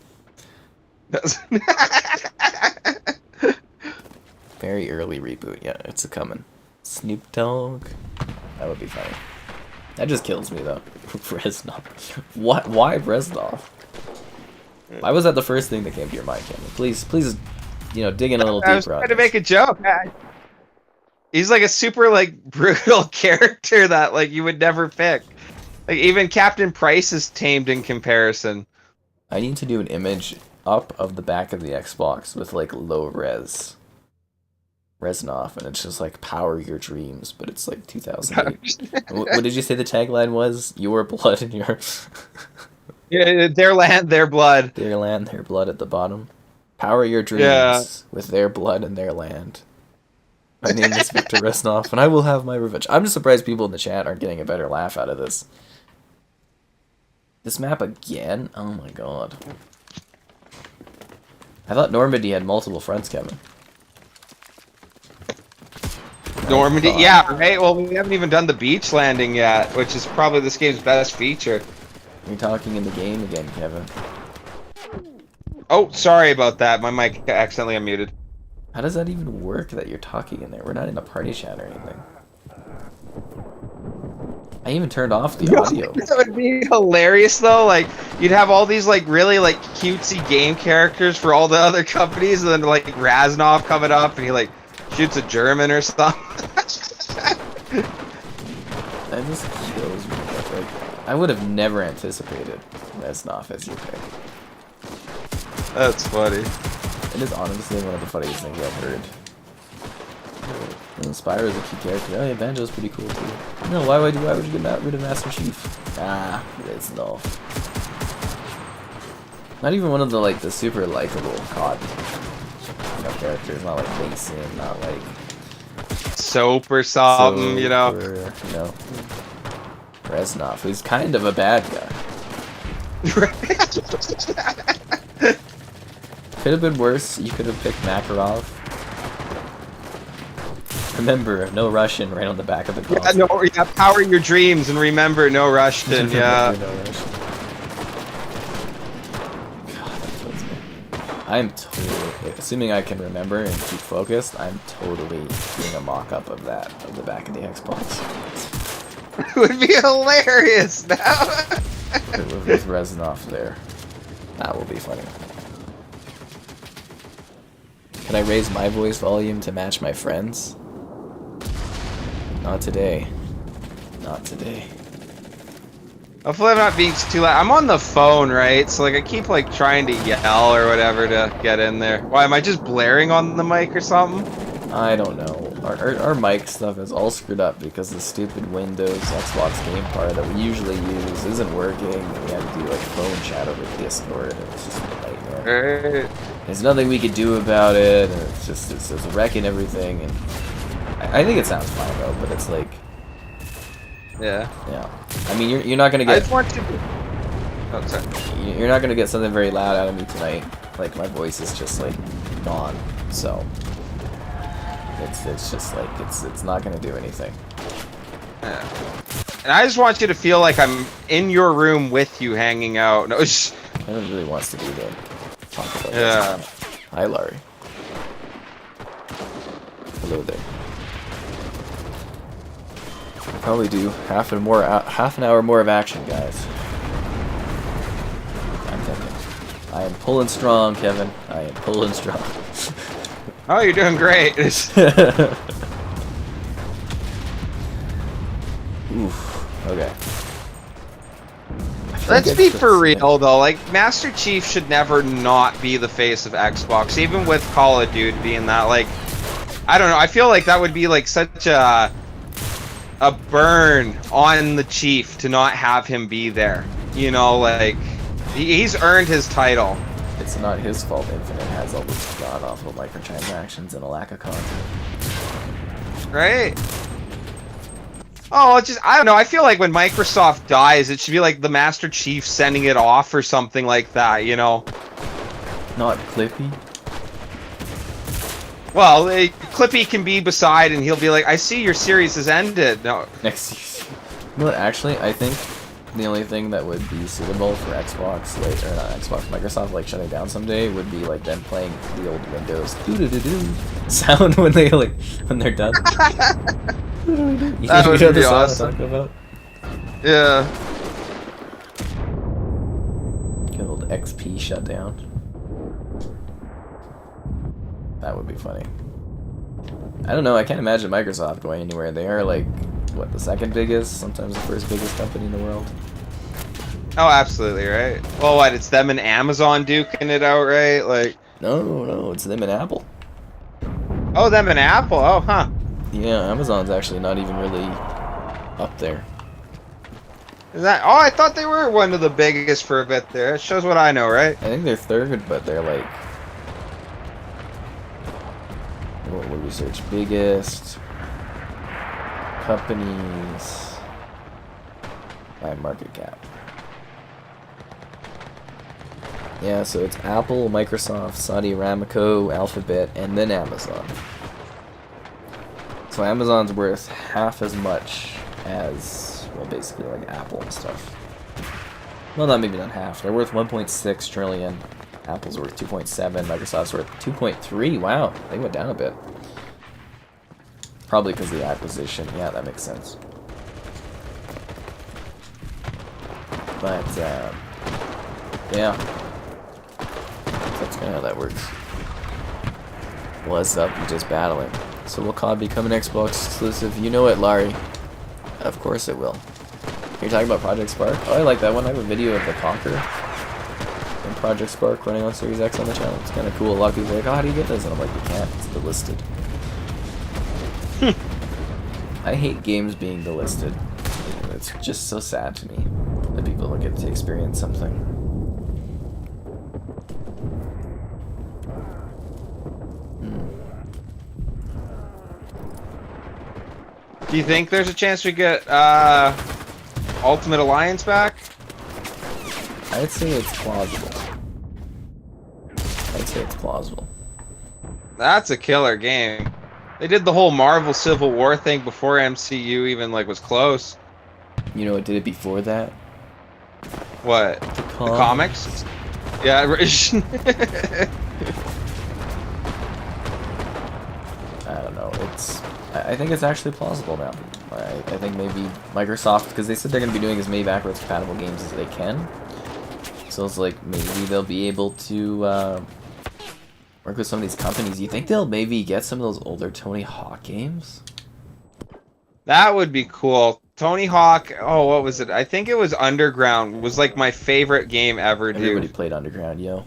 Very early reboot, yeah, it's a coming. Snoop Dogg, that would be funny. That just kills me though. Reznov. What? Why Reznov? Why was that the first thing that came to your mind, Cameron? Please, you know, dig in a little deeper. I was trying to make a joke. He's like a super like brutal character that like you would never pick. Like even Captain Price is tamed in comparison. I need to do an image up of the back of the Xbox with like low res Reznov, and it's just like "Power Your Dreams," but it's like 2008. What did you say the tagline was? Your blood and your Yeah, their land, their blood. Their land, their blood at the bottom. Power your dreams with their blood and their land. My name is Victor Reznov, and I will have my revenge. I'm just surprised people in the chat aren't getting a better laugh out of this. This map again? Oh my god. I thought Normandy had multiple fronts, Kevin. Normandy, yeah, right? Well, we haven't even done the beach landing yet, which is probably this game's best feature. You're talking in the game again, Kevin. Oh, sorry about that. My mic accidentally unmuted. How does that even work that you're talking in there? We're not in a party chat or anything. I even turned off the audio. That would be hilarious though. Like you'd have all these like really like cutesy game characters for all the other companies, and then like Reznov coming up and he like shoots a German or something. That just kills me. Like, I would have never anticipated Reznov as your pick. That's funny. It is honestly one of the funniest things I've heard. And Spyro is a key character. Oh yeah, Banjo's pretty cool too. No, why would you get rid of Master Chief? Ah, Reznov. Not even one of the like the super likable COD characters. Not like Mason, not like Soap or something, you know. You know, Reznov, who's kind of a bad guy. Could have been worse. You could have picked Makarov. Remember, no Russian right on the back of the cross. Yeah, power your dreams and remember, no Russian. Yeah. No Russian. God, that kills me. I'm totally, assuming I can remember and keep focused, I'm totally doing a mock-up of that, of the back of the Xbox. It would be hilarious now. With Reznov there. That will be funny. Can I raise my voice volume to match my friends? Not today. Not today. Hopefully I'm not being too loud. I'm on the phone, right? So like I keep like trying to yell or whatever to get in there. Why, am I just blaring on the mic or something? I don't know. Our mic stuff is all screwed up because the stupid Windows Xbox game part that we usually use isn't working. And we have to do like phone chat over Discord, and it's just a nightmare. There's nothing we could do about it, and it's just wrecking everything. And I think it sounds fine though, but it's like, yeah. I mean, you're not gonna get. I just want to. Oh, sorry. You're not gonna get something very loud out of me tonight. Like my voice is just like gone, so. It's just like it's not gonna do anything. Yeah. And I just want you to feel like I'm in your room with you, hanging out. No, Kevin really wants to do that. Talk about yeah. This. Hi, Laurie. Hello there. Probably do half an hour more of action, guys. I am pulling strong, Kevin. I am pulling strong. Oh, you're doing great. Oof. Okay. Let's be for real though, like Master Chief should never not be the face of Xbox, even with Call of Duty being that. Like, I don't know, I feel like that would be like such a burn on the Chief to not have him be there. You know, like he's earned his title. It's not his fault Infinite has all this god-awful microtransactions and a lack of content. Right? Oh, it's just, I don't know, I feel like when Microsoft dies, it should be like the Master Chief sending it off or something like that, you know? Not Clippy? Well, Clippy can be beside and he'll be like, I see your series has ended. No. Next season. You know what, actually, I think the only thing that would be suitable for Xbox, like, or not Xbox, Microsoft, like, shutting down someday would be, like, them playing the old Windows doo-doo-doo-doo sound when they, like, when they're done. That would be awesome. About? Yeah. Good old XP shutdown. That would be funny. I don't know, I can't imagine Microsoft going anywhere. They are, like, what, the second biggest, sometimes the first biggest company in the world. Oh, absolutely, right? Well, what, it's them and Amazon duking it out, right? Like, no, it's them and Apple. oh, them and Apple, oh, huh. Yeah, Amazon's actually not even really up there. Is that, oh, I thought they were one of the biggest for a bit there. It shows what I know, right? I think they're third, but they're like... What would we search? Biggest... companies... by market cap. Yeah, so it's Apple, Microsoft, Saudi Aramco, Alphabet, and then Amazon. So Amazon's worth half as much as, well, basically like Apple and stuff. Well, not maybe not half. They're worth 1.6 trillion. Apple's worth 2.7. Microsoft's worth 2.3. Wow, they went down a bit. Probably because of the acquisition. Yeah, that makes sense. But, yeah. That's kind of how that works. What's up? You're just battling. So will COD become an Xbox exclusive? You know it, Larry. Of course it will. You're talking about Project Spark? Oh, I like that one. I have a video of the Conqueror and Project Spark running on Series X on the channel. It's kind of cool. A lot of people are like, oh, how do you get this? And I'm like, you can't. It's delisted. I hate games being delisted. It's just so sad to me that people don't get to experience something. Do you think there's a chance we get Ultimate Alliance back? I'd say it's plausible. That's a killer game. They did the whole Marvel Civil War thing before MCU even like was close. You know what did it before that? What? The comics? Yeah. I don't know. I think it's actually plausible now. I think maybe Microsoft, because they said they're going to be doing as many backwards compatible games as they can. So it's like maybe they'll be able to work with some of these companies. You think they'll maybe get some of those older Tony Hawk games? That would be cool. Tony Hawk, oh, what was it? I think it was Underground. Was like my favorite game ever, dude. Everybody played Underground, yo.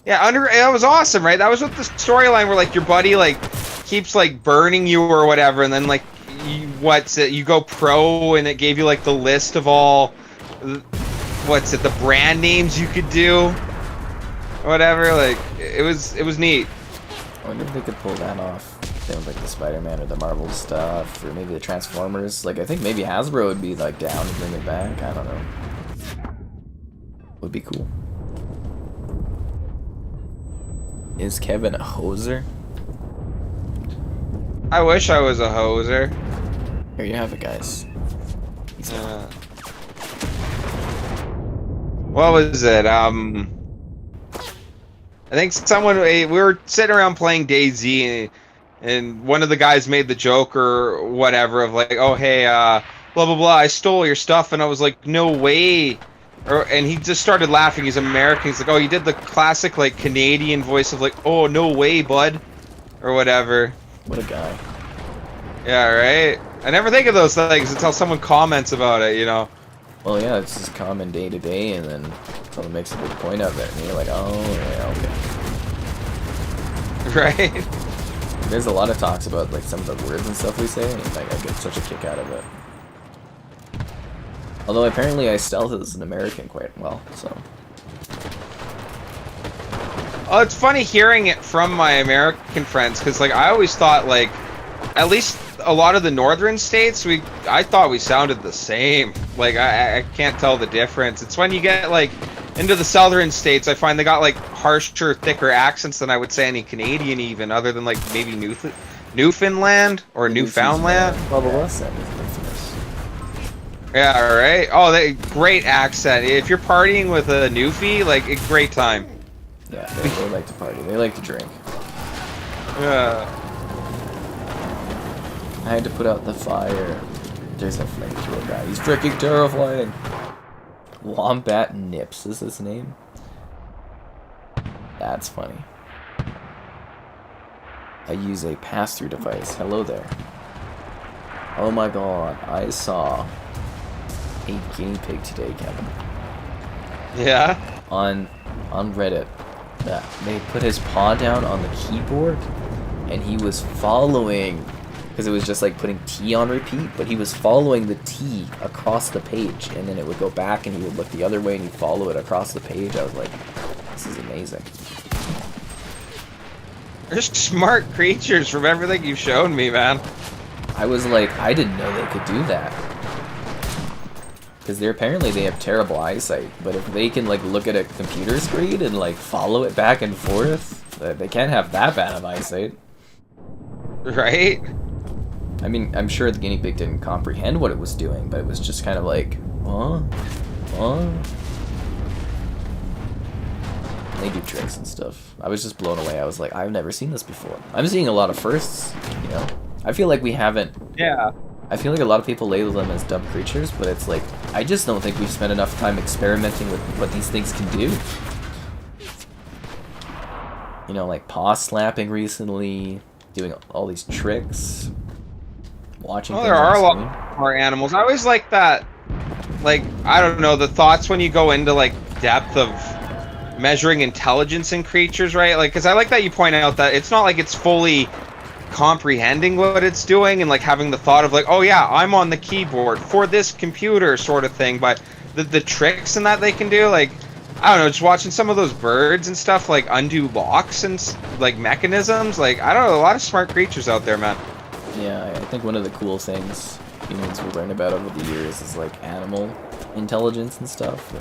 Yeah, that was awesome, right? That was with the storyline where like your buddy like keeps like burning you or whatever, and then like you go pro, and it gave you like the list of all the brand names you could do, whatever. Like it was neat. I wonder if they could pull that off. They would like the Spider-Man or the Marvel stuff, or maybe the Transformers. Like I think maybe Hasbro would be like down to bring it back. I don't know. Would be cool. Is Kevin a hoser? I wish I was a hoser. Here you have it, guys. What was it? I think we were sitting around playing DayZ, and one of the guys made the joke or whatever of like, oh hey, blah blah blah, I stole your stuff, and I was like, no way, and he just started laughing. He's American. He's like, oh, you did the classic like Canadian voice of like, oh, no way, bud, or whatever. What a guy. Yeah, right. I never think of those things until someone comments about it, you know. Well, yeah, it's just common day to day, and then someone makes a big point of it, and you're like, oh, yeah, okay. Right. There's a lot of talks about like some of the words and stuff we say, and like I get such a kick out of it. Although apparently I stealth as an American quite well, so. Oh, it's funny hearing it from my American friends, because like I always thought like, at least a lot of the northern states, I thought we sounded the same. Like I can't tell the difference. It's when you get like into the southern states, I find they got like harsher, thicker accents than I would say any Canadian even, other than like maybe Newfoundland or Newfoundland. Blah blah blah. That is infamous. Yeah, right. Oh, great accent. If you're partying with a Newfie, like a great time. Yeah, they like to party. They like to drink. Yeah. I had to put out the fire. There's a flamethrower guy. He's freaking terrifying. Wombat Nips is his name. That's funny. I use a pass-through device. Hello there. Oh my god, I saw a guinea pig today, Kevin. Yeah. On Reddit. They put his paw down on the keyboard, and he was following, because it was just like putting T on repeat, but he was following the T across the page, and then it would go back and he would look the other way and he'd follow it across the page. I was like, this is amazing. They're smart creatures from everything you've shown me, man. I was like, I didn't know they could do that. Because apparently they have terrible eyesight, but if they can like look at a computer screen and like follow it back and forth, they can't have that bad of eyesight. Right? I mean, I'm sure the guinea pig didn't comprehend what it was doing, but it was just kind of like, huh? They do tricks and stuff. I was just blown away. I was like, I've never seen this before. I'm seeing a lot of firsts, you know? I feel like we haven't... Yeah. I feel like a lot of people label them as dumb creatures, but it's like, I just don't think we've spent enough time experimenting with what these things can do. You know, like paw slapping recently, doing all these tricks, watching things there on are a screen. lot more animals. I always like that, like, I don't know, the thoughts when you go into, like, depth of measuring intelligence in creatures, right? Like, because I like that you point out that it's not like it's fully comprehending what it's doing and like having the thought of like, oh yeah, I'm on the keyboard for this computer sort of thing, but the tricks and that they can do, like, I don't know, just watching some of those birds and stuff like undo locks and like mechanisms, like, I don't know, a lot of smart creatures out there, man. Yeah, I think one of the cool things humans will learn about over the years is like animal intelligence and stuff.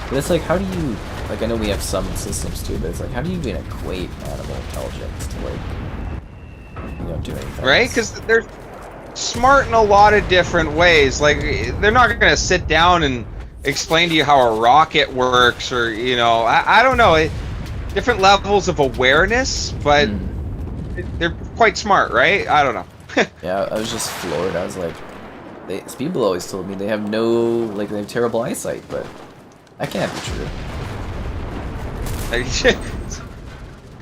But it's like, how do you, like, I know we have some systems too, but it's like, how do you even equate animal intelligence to like, you know, do anything? Right? Because they're smart in a lot of different ways. Like, they're not going to sit down and explain to you how a rocket works, or, you know, I don't know. Different levels of awareness, but they're quite smart, right? I don't know. Yeah, I was just floored. I was like, people always told me they have they have terrible eyesight, but that can't be true.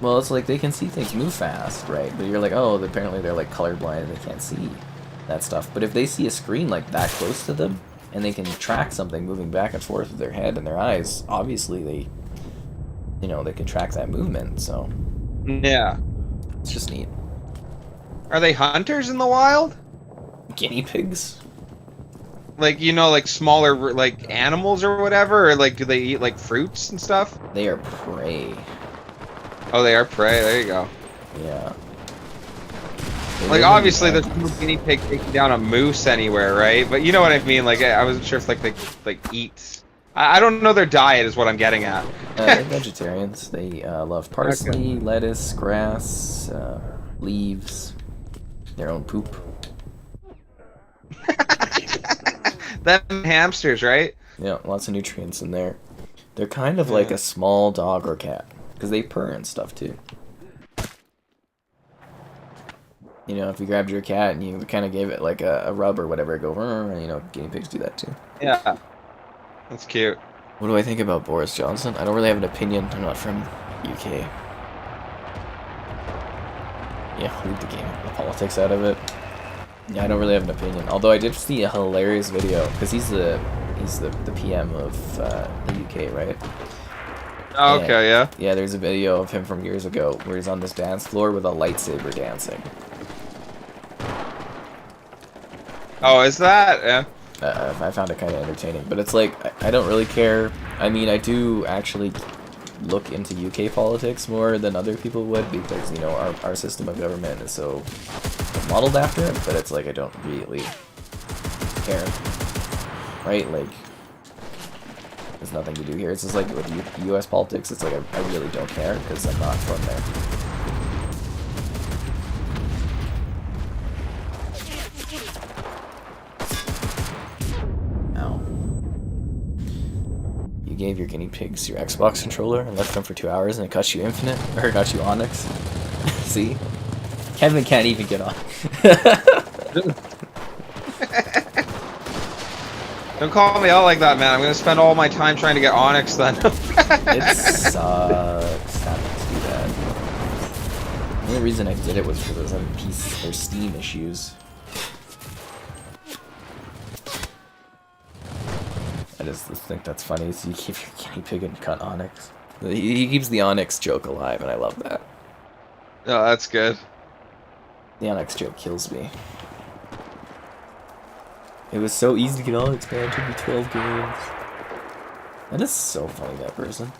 Well, it's like they can see things move fast, right? But you're like, oh, apparently they're like colorblind and they can't see that stuff. But if they see a screen like that close to them and they can track something moving back and forth with their head and their eyes, obviously they, you know, they can track that movement. So yeah, it's just neat. Are they hunters in the wild? Guinea pigs? Like, you know, like smaller like animals or whatever, or like do they eat like fruits and stuff? They are prey. Oh, they are prey. There you go. Yeah. Like, obviously, there's no guinea pig taking down a moose anywhere, right? But you know what I mean. Like, I wasn't sure if like they like eat. I don't know their diet is what I'm getting at. They're vegetarians. They love parsley, lettuce, grass, leaves, their own poop. Them hamsters, right? Yeah, lots of nutrients in there. They're kind of like a small dog or cat, because they purr and stuff too. You know, if you grabbed your cat and you kind of gave it like a rub or whatever, go, you know, guinea pigs do that too. Yeah. That's cute. What do I think about Boris Johnson? I don't really have an opinion. I'm not from UK. Yeah, leave the game, the politics out of it. Yeah, I don't really have an opinion. Although I did see a hilarious video because he's the PM of the UK, right? Oh, okay, yeah. Yeah, there's a video of him from years ago where he's on this dance floor with a lightsaber dancing. Oh, is that? Yeah. I found it kind of entertaining, but it's like, I don't really care. I mean, I do actually look into UK politics more than other people would because, you know, our system of government is so modeled after it, but it's like I don't really care, right? Like, there's nothing to do here. It's just like with US politics, it's like I really don't care because I'm not from there. You gave your guinea pigs your Xbox controller and left them for 2 hours and it got you Infinite, or got you Onyx. See? Kevin can't even get on. Don't call me out like that, man. I'm gonna spend all my time trying to get Onyx then. It sucks having to do that. The only reason I did it was because I was having PC or Steam issues. I just think that's funny. So you keep your guinea pig and cut Onyx. He keeps the Onyx joke alive, and I love that. Oh, that's good. The Onyx joke kills me. It was so easy to get Onyx, man. It took me 12 games. That is so funny, that person.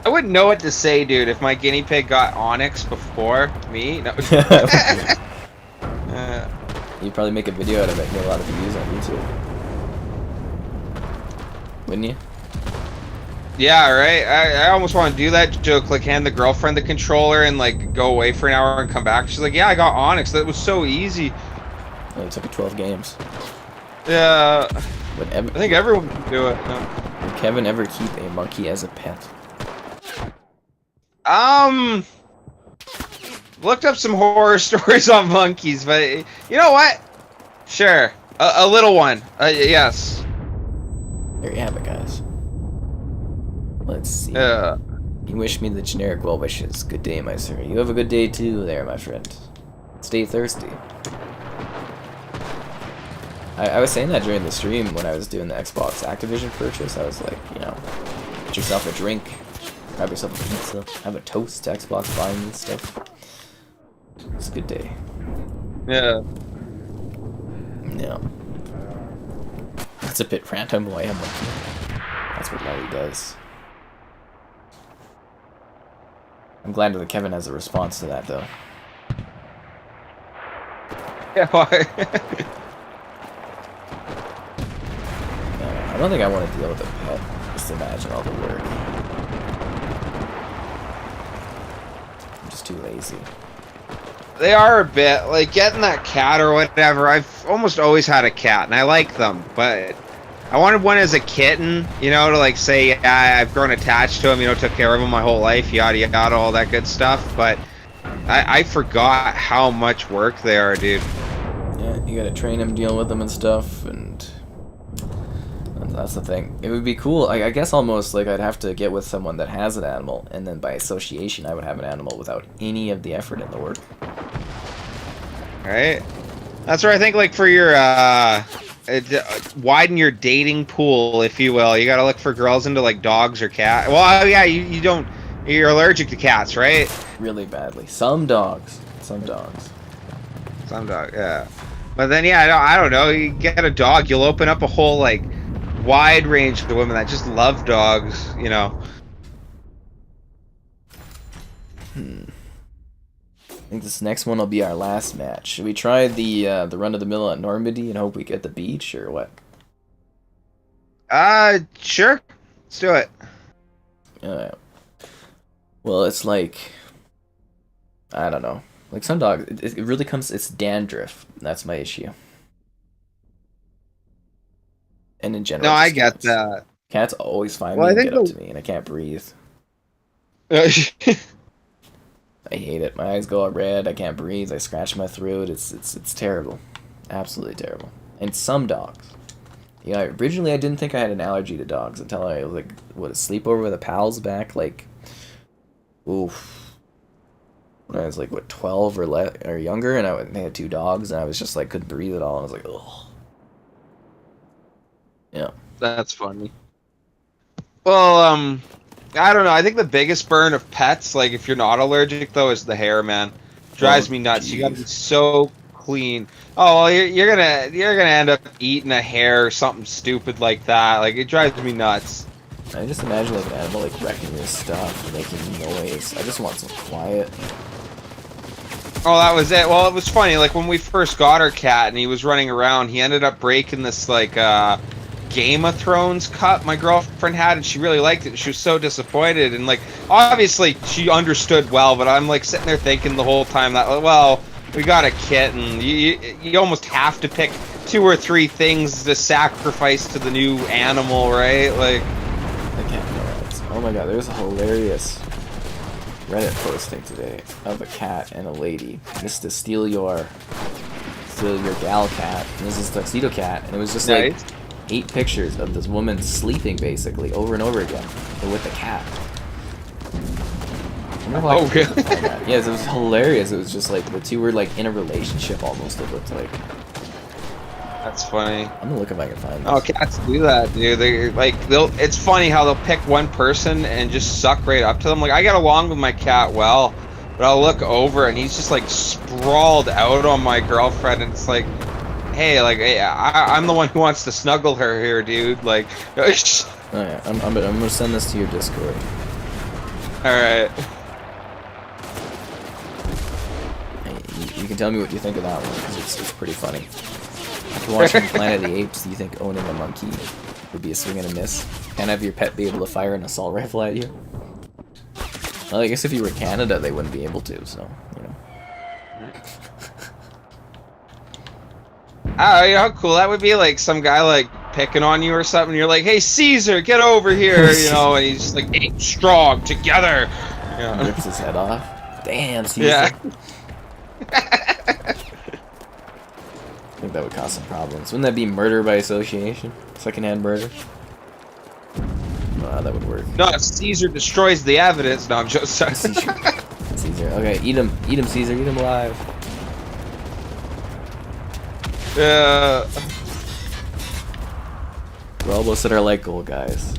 I wouldn't know what to say, dude, if my guinea pig got Onyx before me. No. You'd probably make a video out of it and get a lot of views on YouTube. Wouldn't you? Yeah, right? I almost want to do that joke, like hand the girlfriend the controller and like go away for an hour and come back. She's like, yeah, I got Onyx. That was so easy. Well, it took me 12 games. Yeah. I think everyone can do it. No. Would Kevin ever keep a monkey as a pet? Looked up some horror stories on monkeys, but you know what? Sure. A little one. Yes. There you have it, guys. Let's see. Yeah. You wish me the generic well wishes. Good day, my sir. You have a good day too there, my friend. Stay thirsty. I was saying that during the stream when I was doing the Xbox Activision purchase. I was like, you know, get yourself a drink, grab yourself a pizza, have a toast to Xbox buying this stuff. It's a good day. Yeah. Yeah. That's a bit random why I'm looking. That's what Larry does. I'm glad that Kevin has a response to that, though. Yeah, why? I don't think I want to deal with a pet. Just imagine all the work. I'm just too lazy. They are a bit, like, getting that cat or whatever. I've almost always had a cat, and I like them, but I wanted one as a kitten, you know, to, like, say, yeah, I've grown attached to him, you know, took care of him my whole life, yada, yada, all that good stuff, but I forgot how much work they are, dude. Yeah, you gotta train him, deal with them and stuff, and that's the thing. It would be cool, I guess almost, like, I'd have to get with someone that has an animal, and then by association I would have an animal without any of the effort in the work. Right? That's where I think, like, for your, widen your dating pool, if you will. You gotta look for girls into, like, dogs or cats. Well, yeah, you don't, you're allergic to cats, right? Really badly. Some dogs. Some dogs. Some dog, yeah. But then, yeah, I don't know, you get a dog, you'll open up a whole, like, wide range of women that just love dogs, you know. I think this next one will be our last match. Should we try the run-of-the-mill at Normandy and hope we get the beach, or what? Sure. Let's do it. Alright. Well, it's like, I don't know. Like, some dogs, it really comes, it's dandruff. That's my issue. And in general, No, I get cats. that. Cats always find Well, me and get up to me, and I can't breathe. I hate it. My eyes go all red. I can't breathe. I scratch my throat. It's terrible, absolutely terrible. And some dogs, Yeah, originally I didn't think I had an allergy to dogs until I was like, what, a sleepover with a pal's back, like, oof, when I was like, what, 12 or younger, and they had two dogs, and I was just like, couldn't breathe at all, and I was like, ugh. Yeah. That's funny. Well, I don't know. I think the biggest burn of pets, like if you're not allergic though, is the hair, man. Drives Oh, me nuts. You gotta be jeez. so clean. Oh, well, you're gonna end up eating a hair or something stupid like that. Like it drives me nuts. I just imagine like an animal like wrecking your stuff, making noise. I just want some quiet. Oh, that was it. Well, it was funny. Like when we first got our cat and he was running around, he ended up breaking this like Game of Thrones cup my girlfriend had, and she really liked it. She was so disappointed, and like obviously she understood well, but I'm like sitting there thinking the whole time that, well, we got a kitten. You almost have to pick 2 or 3 things to sacrifice to the new animal, right? Like, I can't know. Oh my god, there's a hilarious Reddit posting today of a cat and a lady. This is to steal your gal cat. And this is tuxedo cat, and it was just like nice. 8 pictures of this woman sleeping basically over and over again, but with the cat. Oh, really? Yes, it was hilarious. It was just like the two were like in a relationship almost. It looked like. That's funny. I'm gonna look if I can find this. Oh, cats do that, dude. They like it's funny how they'll pick one person and just suck right up to them. Like I get along with my cat well, but I'll look over and he's just like sprawled out on my girlfriend, and it's like, hey, like hey, I'm the one who wants to snuggle her here, dude. Like, Oh yeah, I'm gonna send this to your Discord. all right. Hey, you can tell me what you think of that one because it's pretty funny. After watching Planet of the Apes, do you think owning a monkey would be a swing and a miss? Can't have your pet be able to fire an assault rifle at you? Well, I guess if you were in Canada, they wouldn't be able to, so, you know. Oh, you know how cool that would be? Like some guy like picking on you or something. You're like, hey, Caesar, get over here, you know, and he's just like, ape strong together. Yeah. Rips his head off. Damn, Caesar. Yeah. I think that would cause some problems. Wouldn't that be murder by association? Secondhand murder? That would work. No, if Caesar destroys the evidence. No, I'm just sorry. Caesar. Caesar. Okay, eat him, Caesar. Eat him alive. Yeah. We're almost at our like goal, guys.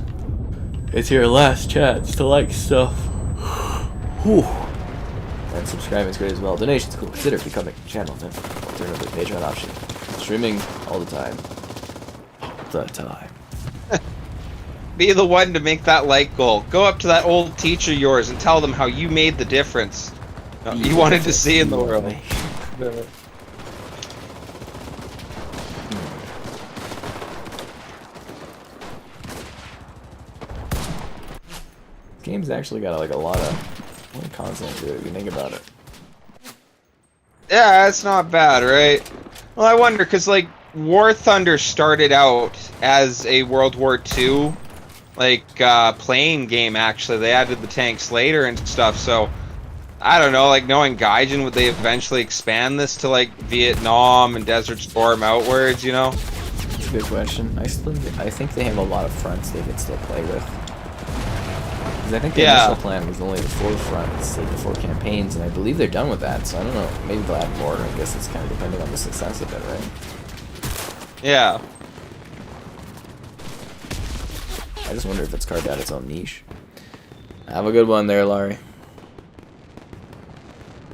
It's your last chance to like stuff. Whew. And subscribing is great as well. Donations cool. Consider becoming a channel then. Alternative Patreon option. Streaming all the time. All the time. Be the one to make that like goal. Go up to that old teacher of yours and tell them how you made the difference you wanted to see in the world. Game's actually got like a lot of content to it if you think about it. Yeah, it's not bad, right? Well, I wonder, because, like, War Thunder started out as a World War II, like, playing game, actually. They added the tanks later and stuff, so, I don't know, like, knowing Gaijin, would they eventually expand this to, like, Vietnam and Desert Storm outwards, you know? That's a good question. I think they have a lot of fronts they can still play with. I think the initial plan was only the 4 fronts, like the 4 campaigns, and I believe they're done with that, so I don't know, maybe they'll add more. I guess it's kind of depending on the success of it, right? Yeah. I just wonder if it's carved out its own niche. Have a good one there, Laurie.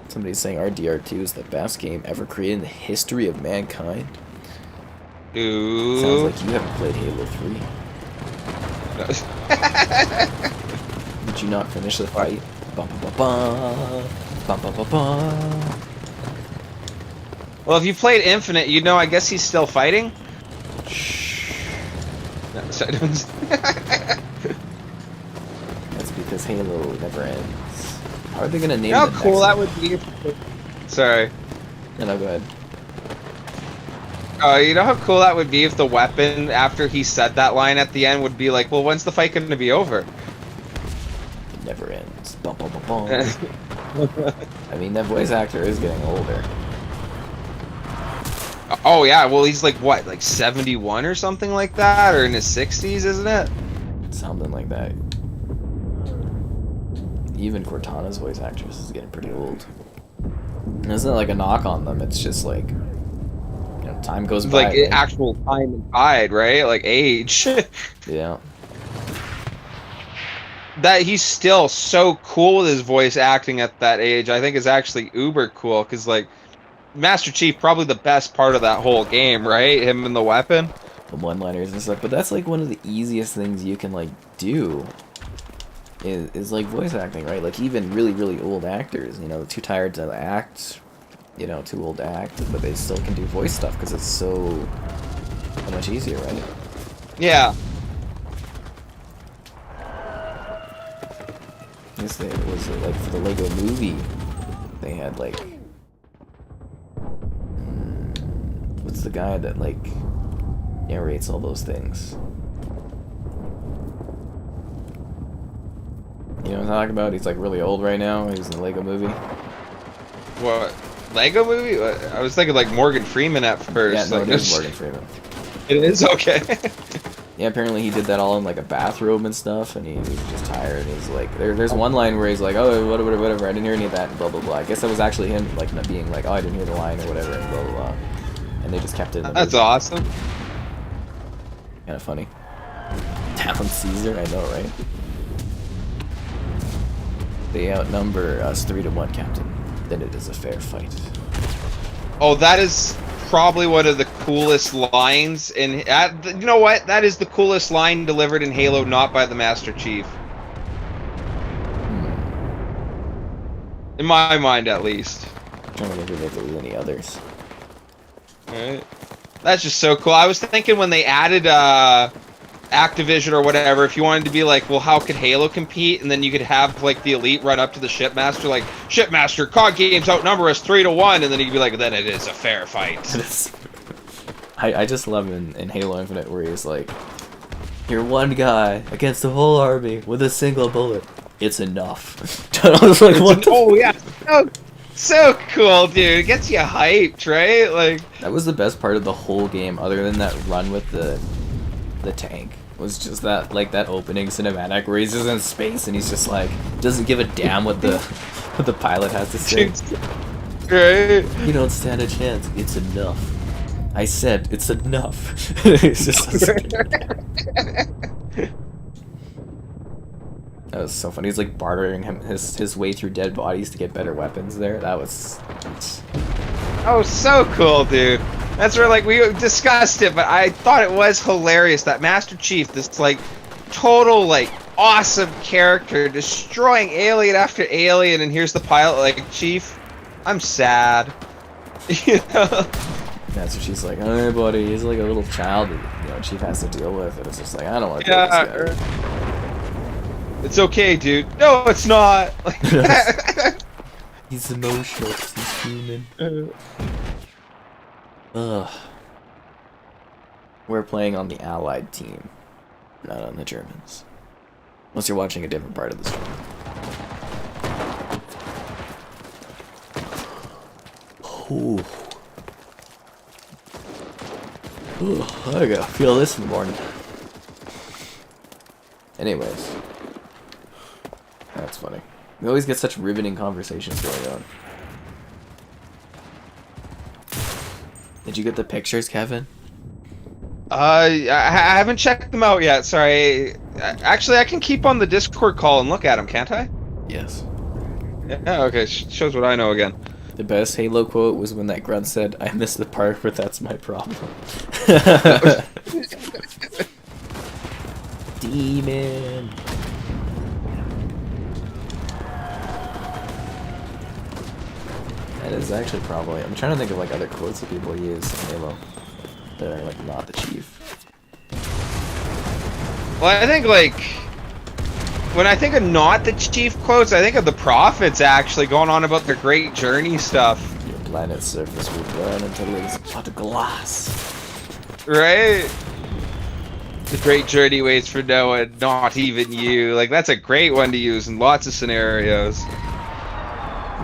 Somebody's saying RDR2 is the best game ever created in the history of mankind. Ooh. Sounds like you haven't played Halo 3. Did you not finish the fight? Bum, bum, bum, bum, bum, bum, bum. Well, if you played Infinite, you know, I guess he's still fighting? Shh. No, sorry, don't... That's because Halo never ends. How are they gonna name How the cool next that one? would be. Sorry. No, go ahead. Oh, you know how cool that would be if the weapon, after he said that line at the end, would be like, well, when's the fight going to be over? It never ends. Bum, bum, bum, bum. I mean, that voice actor is getting older. Oh yeah, well he's like what, like 71 or something like that, or in his 60s, isn't it? Something like that. Even Cortana's voice actress is getting pretty old. And it's not like a knock on them, it's just like, you know, time goes by. Like right? actual time and tide, right? Like age. Yeah. That he's still so cool with his voice acting at that age, I think is actually uber cool, because like Master Chief, probably the best part of that whole game, right? Him and the weapon. The one-liners and stuff, but that's like one of the easiest things you can like do is like voice acting, right? Like even really old actors, you know, too tired to act, you know, too old to act, but they still can do voice stuff because it's so much easier, right? Yeah. I guess it was like for the Lego movie, they had like, what's the guy that like narrates all those things? You know what I'm talking about? He's like really old right now. He's in the Lego movie. What? Lego movie? I was thinking like Morgan Freeman at first. Yeah, no, like, it is Morgan Freeman. It is? Okay. Yeah, apparently he did that all in like a bathrobe and stuff, and he was just tired. He's like, there's one line where he's like, oh, whatever, I didn't hear any of that, and blah blah blah. I guess that was actually him like not being like, oh, I didn't hear the line or whatever, and blah blah blah. And they just kept it in the That's movie. awesome. Kind of funny. Down Caesar, I know, right? They outnumber us 3-1, Captain. Then it is a fair fight. Oh, that is probably one of the coolest lines in. You know what? That is the coolest line delivered in Halo, not by the Master Chief. In my mind, at least. I'm trying to think if there was any others. Alright. That's just so cool. I was thinking when they added Activision or whatever, if you wanted to be like, well, how could Halo compete? And then you could have like the Elite run up to the Shipmaster, like, Shipmaster, COD games outnumber us 3-1, and then you could be like, then it is a fair fight. I just love in Halo Infinite where he's like, you're one guy against the whole army with a single bullet. It's enough. I was like, what the oh yeah, so cool, dude. It gets you hyped, right? Like that was the best part of the whole game, other than that run with the tank. Was just that like that opening cinematic where he's just in space and he's just like doesn't give a damn what the pilot has to say. Right? You don't stand a chance. It's enough. I said it's enough. It's just that was so funny. He's like bartering his way through dead bodies to get better weapons there. That was oh, so cool, dude. That's where like we discussed it, but I thought it was hilarious that Master Chief, this like total like awesome character, destroying alien after alien, and here's the pilot like, Chief, I'm sad. You know? That's what she's like, hey buddy, he's like a little child that, you know, Chief has to deal with. And it's just like, I don't want to deal with this guy. It's okay, dude. No, it's not. He's emotional, he's human. Ugh. We're playing on the Allied team, not on the Germans. Unless you're watching a different part of the stream. Ooh. Ooh, I gotta feel this in the morning. Anyways. That's funny. We always get such riveting conversations going on. Did you get the pictures, Kevin? I haven't checked them out yet. Sorry. Actually, I can keep on the Discord call and look at them, can't I? Yes. Yeah. Okay. Shows what I know again. The best Halo quote was when that grunt said, "I missed the part where that's my problem." Demon. That is actually probably. I'm trying to think of like other quotes that people use in Halo that are like not the Chief. Well, I think like when I think of not the Chief quotes, I think of the Prophets actually going on about their great journey stuff. Your planet's surface will burn until it is but glass. Right? The great journey waits for no one, not even you. Like that's a great one to use in lots of scenarios.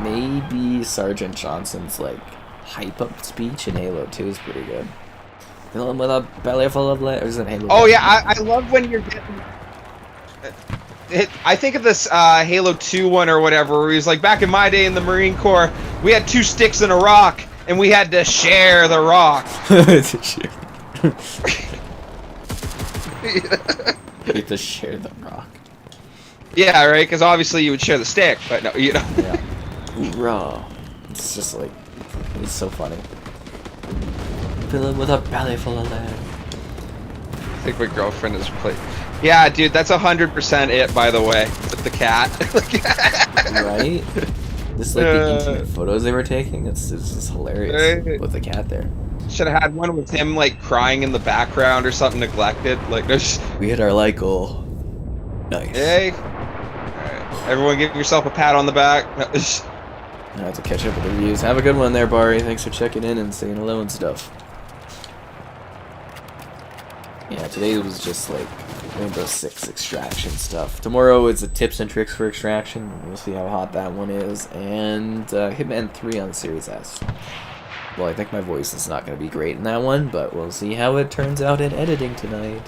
Maybe Sergeant Johnson's like hype up speech in Halo 2 is pretty good. Fill him with a belly full of lead. Or is it Halo? Oh yeah, I love when you're getting. I think of this Halo 2 one or whatever, where he's like, back in my day in the Marine Corps, we had 2 sticks and a rock, and we had to share the rock. You have to share the rock. Yeah, right. Because obviously you would share the stick, but no, you know. Yeah. Hoorah! It's just like, it's so funny. Fill him with a belly full of lead. I think my girlfriend has played. Yeah, dude, that's 100% it. By the way, with the cat. Right? Just like the intimate photos they were taking. It's just hilarious with the cat there. Should have had one with him like crying in the background or something neglected. Like there's. We hit our like goal. Nice. Hey. Alright. Everyone, give yourself a pat on the back. I have to catch up with the reviews. Have a good one there, Barry. Thanks for checking in and saying hello and stuff. Yeah, today was just like Rainbow Six extraction stuff. Tomorrow is the tips and tricks for extraction. We'll see how hot that one is. And Hitman 3 on Series S. Well, I think my voice is not going to be great in that one, but we'll see how it turns out in editing tonight.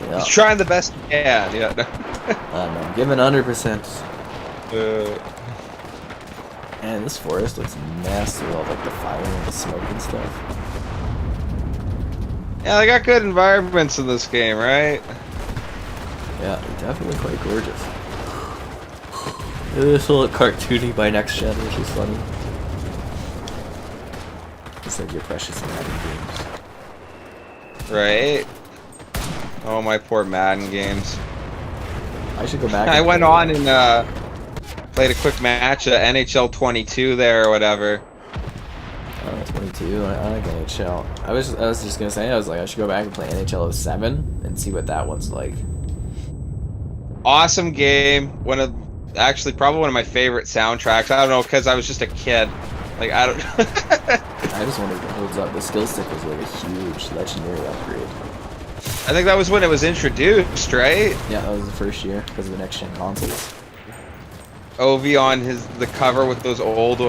Yeah. He's trying the best he can. Yeah. I'm giving 100%. And this forest looks nasty with all like the fire and the smoke and stuff. Yeah, they got good environments in this game, right? Yeah, they're definitely quite gorgeous. This will look cartoony by next gen, which is funny. Just like your precious Madden games. Right. Oh, my poor Madden games. I should go back. I went on and played a quick match at NHL 22 there or whatever. 22. I like NHL. I was just gonna say, I was like, I should go back and play NHL 07 and see what that one's like. Awesome game. Actually probably one of my favorite soundtracks. I don't know, because I was just a kid. Like I don't. I just wondered if it holds up. The skill stick was like a huge legendary upgrade. I think that was when it was introduced, right? Yeah, that was the first year because of the next gen consoles. Ovi on the cover with those old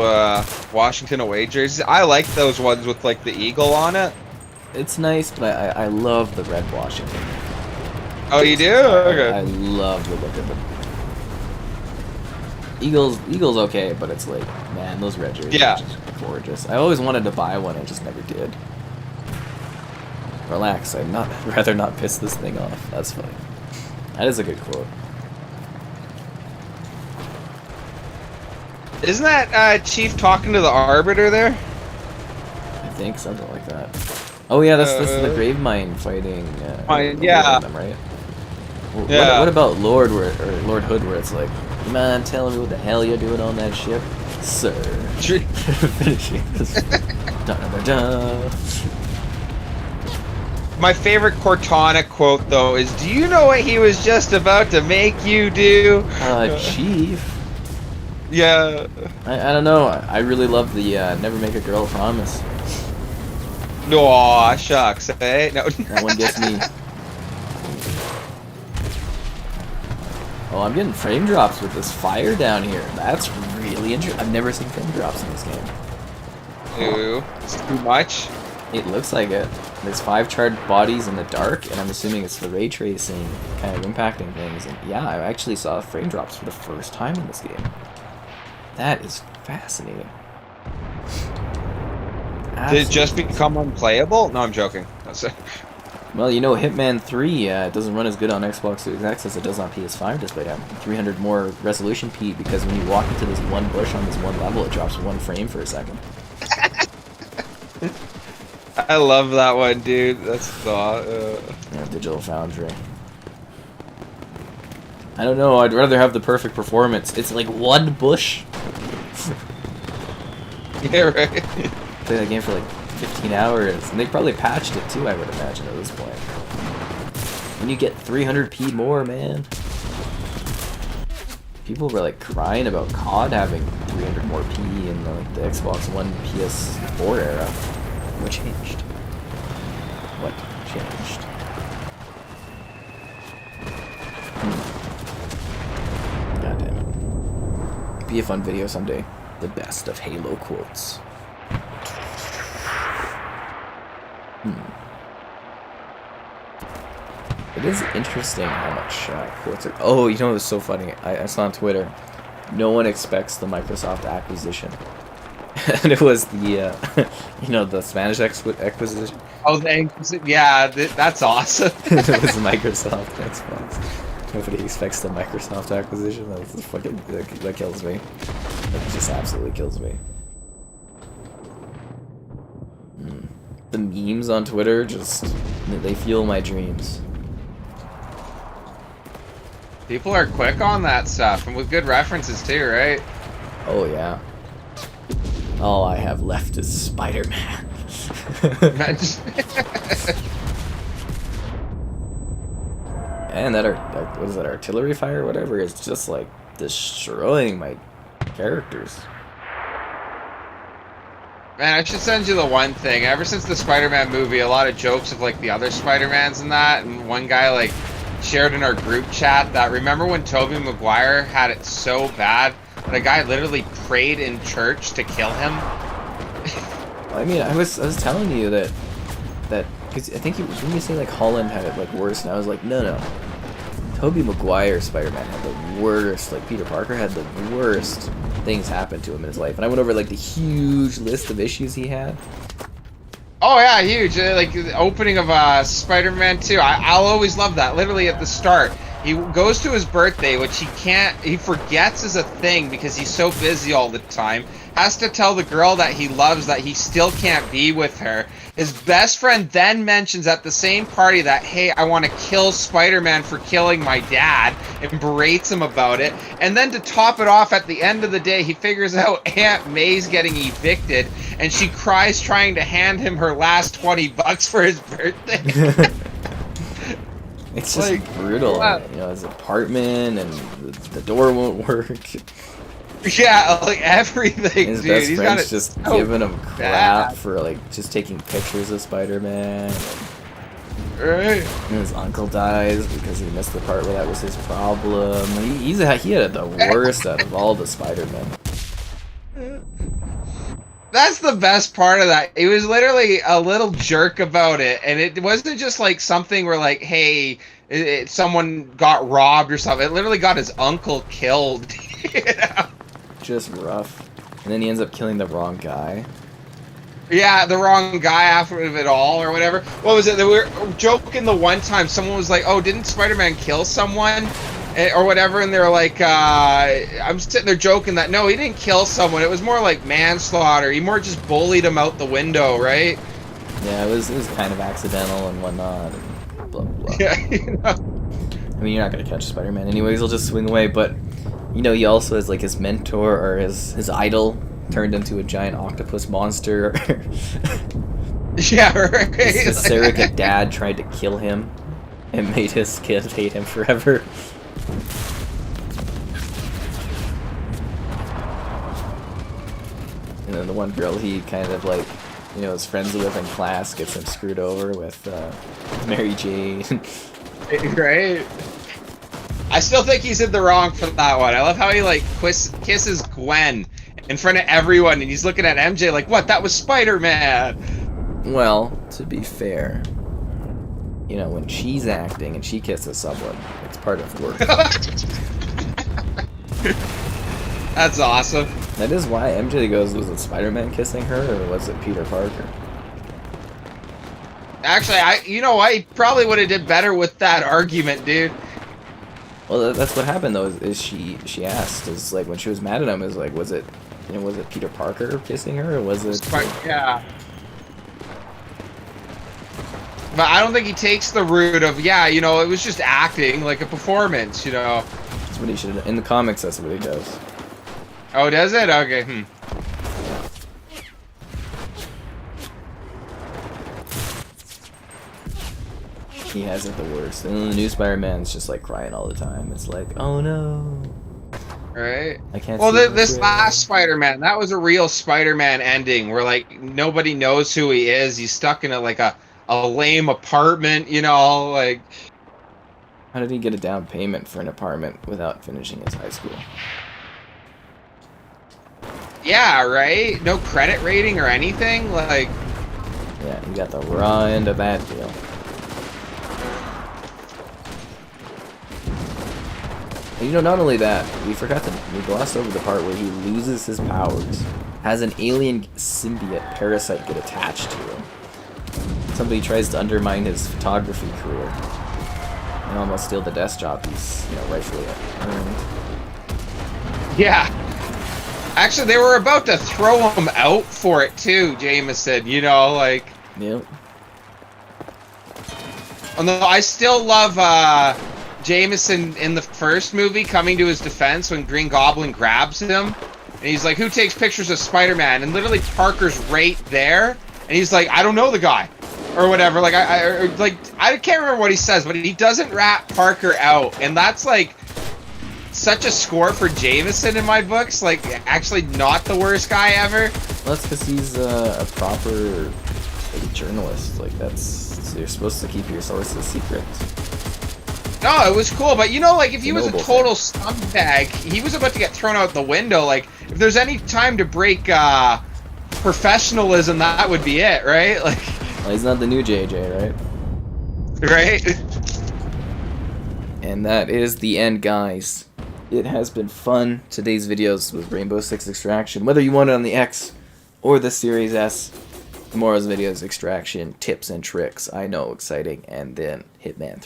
Washington away jerseys. I like those ones with like the eagle on it. It's nice, but I love the red Washington. Oh, you do? Okay. I love the look of them. Eagle's okay, but it's like, man, those red jerseys are just gorgeous. I always wanted to buy one, I just never did. Relax, I'd rather not piss this thing off. That's funny. That is a good quote. Isn't that Chief talking to the Arbiter there? I think something like that. Oh yeah, this is the Grave Mine fighting. Yeah. Them, right? Well, Yeah. What about Lord Lord Hood, where it's like, you mind telling me what the hell you're doing on that ship, sir? Finishing this. Dun, dun, dun. My favorite Cortana quote though is, "Do you know what he was just about to make you do?" Chief. Yeah. I don't know. I really love the never make a girl a promise. Aw, shucks, eh? No. That one gets me. Oh, I'm getting frame drops with this fire down here. That's really interesting. I've never seen frame drops in this game. Ooh, it's too much. It looks like it. There's 5 charred bodies in the dark, and I'm assuming it's the ray tracing kind of impacting things. And yeah, I actually saw frame drops for the first time in this game. That is fascinating. Did it just become unplayable? No, I'm joking. That's it. Well, you know, Hitman 3 it doesn't run as good on Xbox Series X as it does on PS5, despite having 300 more resolution peak, because when you walk into this one bush on this one level, it drops 1 frame for a second. I love that one, dude. That's Digital Foundry. I don't know, I'd rather have the perfect performance. It's like 1 bush. Yeah, right. Play that game for like 15 hours, and they probably patched it too, I would imagine, at this point. When you get 300p more, man. People were like crying about COD having 300 more p in like the Xbox One PS4 era. What changed? What changed? God damn it. Be a fun video someday. The best of Halo quotes. It is interesting how much quotes are... Oh, you know what's so funny? I saw on Twitter, no one expects the Microsoft acquisition. And it was the, you know, the Spanish acquisition. Oh, yeah, that's awesome. It was Microsoft Xbox. Nobody expects the Microsoft acquisition. That's fucking... That kills me. That just absolutely kills me. The memes on Twitter just... They fuel my dreams. People are quick on that stuff, and with good references too, right? Oh, yeah. All I have left is Spider-Man. And that, what is that, artillery fire or whatever, is just, like, destroying my characters. Man, I should send you the one thing. Ever since the Spider-Man movie, a lot of jokes of, like, the other Spider-Mans and that, and one guy, like, shared in our group chat that, remember when Tobey Maguire had it so bad that a guy literally prayed in church to kill him? I mean, I was telling you that because I think didn't you say like Holland had it like worse, and I was like, no, Tobey Maguire Spider-Man had the worst. Like Peter Parker had the worst things happen to him in his life, and I went over like the huge list of issues he had. Oh yeah, huge. Like the opening of Spider-Man 2. I'll always love that. Literally at the start, he goes to his birthday, which he forgets is a thing because he's so busy all the time. Has to tell the girl that he loves that he still can't be with her. His best friend then mentions at the same party that, hey, I want to kill Spider-Man for killing my dad, and berates him about it. And then to top it off, at the end of the day, he figures out Aunt May's getting evicted, and she cries trying to hand him her last 20 bucks for his birthday. It's just like, brutal. You know, his apartment, and the door won't work. Yeah, like everything, his dude. best He's friend's just giving him crap bad. for like just taking pictures of Spider-Man. Right. And his uncle dies because he missed the part where that was his problem. He had the worst out of all the Spider-Men. That's the best part of that. He was literally a little jerk about it, and it wasn't just like something where like, hey, someone got robbed or something. It literally got his uncle killed. You know? Just rough. And then he ends up killing the wrong guy. Yeah, the wrong guy after it all or whatever. What was it? They were joking the one time. Someone was like, oh, didn't Spider-Man kill someone? Or whatever, and they're like, I'm sitting there joking that, no, he didn't kill someone. It was more like manslaughter. He more just bullied him out the window, right? Yeah, it was kind of accidental and whatnot, and blah, blah. Yeah, you know. I mean, you're not going to catch Spider-Man anyways, he'll just swing away, but, you know, he also has, like, his mentor, or his idol, turned into a giant octopus monster. Yeah, right. His surrogate dad tried to kill him, and made his kid hate him forever. And then the one girl he kind of like, you know, is friends with in class gets him screwed over with Mary Jane. Right. I still think he's in the wrong for that one. I love how he like kisses Gwen in front of everyone, and he's looking at MJ like, what? That was Spider-Man. Well, to be fair, you know, when she's acting and she kisses someone, it's part of work. That's awesome. That is why MJ goes, was it Spider-Man kissing her, or was it Peter Parker? Actually, you know what? He probably would have did better with that argument, dude. Well, that's what happened though. Is she asked, is like when she was mad at him, is like, was it Peter Parker kissing her, or was it? Yeah. But I don't think he takes the route of, yeah, you know, it was just acting, like a performance, you know. That's what he should. In the comics, that's what he does. Oh, does it? Okay. He has it the worst. And then the new Spider-Man's just like crying all the time. It's like, oh no. Right. I can't. Well, see this last Spider-Man, that was a real Spider-Man ending where like nobody knows who he is. He's stuck in a lame apartment, you know, like. How did he get a down payment for an apartment without finishing his high school? Yeah, right? No credit rating or anything? Like... Yeah, you got the raw end of that deal. And you know, not only that, we glossed over the part where he loses his powers, has an alien symbiote parasite get attached to him. Somebody tries to undermine his photography career and almost steal the desk job he's, you know, rightfully earned. Yeah. Actually, they were about to throw him out for it too, Jameson, you know, like... Yep. Although I still love Jameson in the first movie coming to his defense when Green Goblin grabs him. And he's like, who takes pictures of Spider-Man? And literally Parker's right there. And he's like, I don't know the guy. Or whatever. Like, I can't remember what he says, but he doesn't rat Parker out. And that's like... such a score for Jameson in my books, like, actually not the worst guy ever. Well, that's because he's a proper like, journalist. Like, so you're supposed to keep your sources secret. No, it was cool, but you know, like, if he was a total scumbag, he was about to get thrown out the window. Like, if there's any time to break professionalism, that would be it, right? Like, well, he's not the new JJ, right? Right? And that is the end, guys. It has been fun, today's videos with Rainbow Six Extraction. Whether you want it on the X or the Series S, tomorrow's videos, Extraction, tips and tricks, I know, exciting, and then Hitman 3.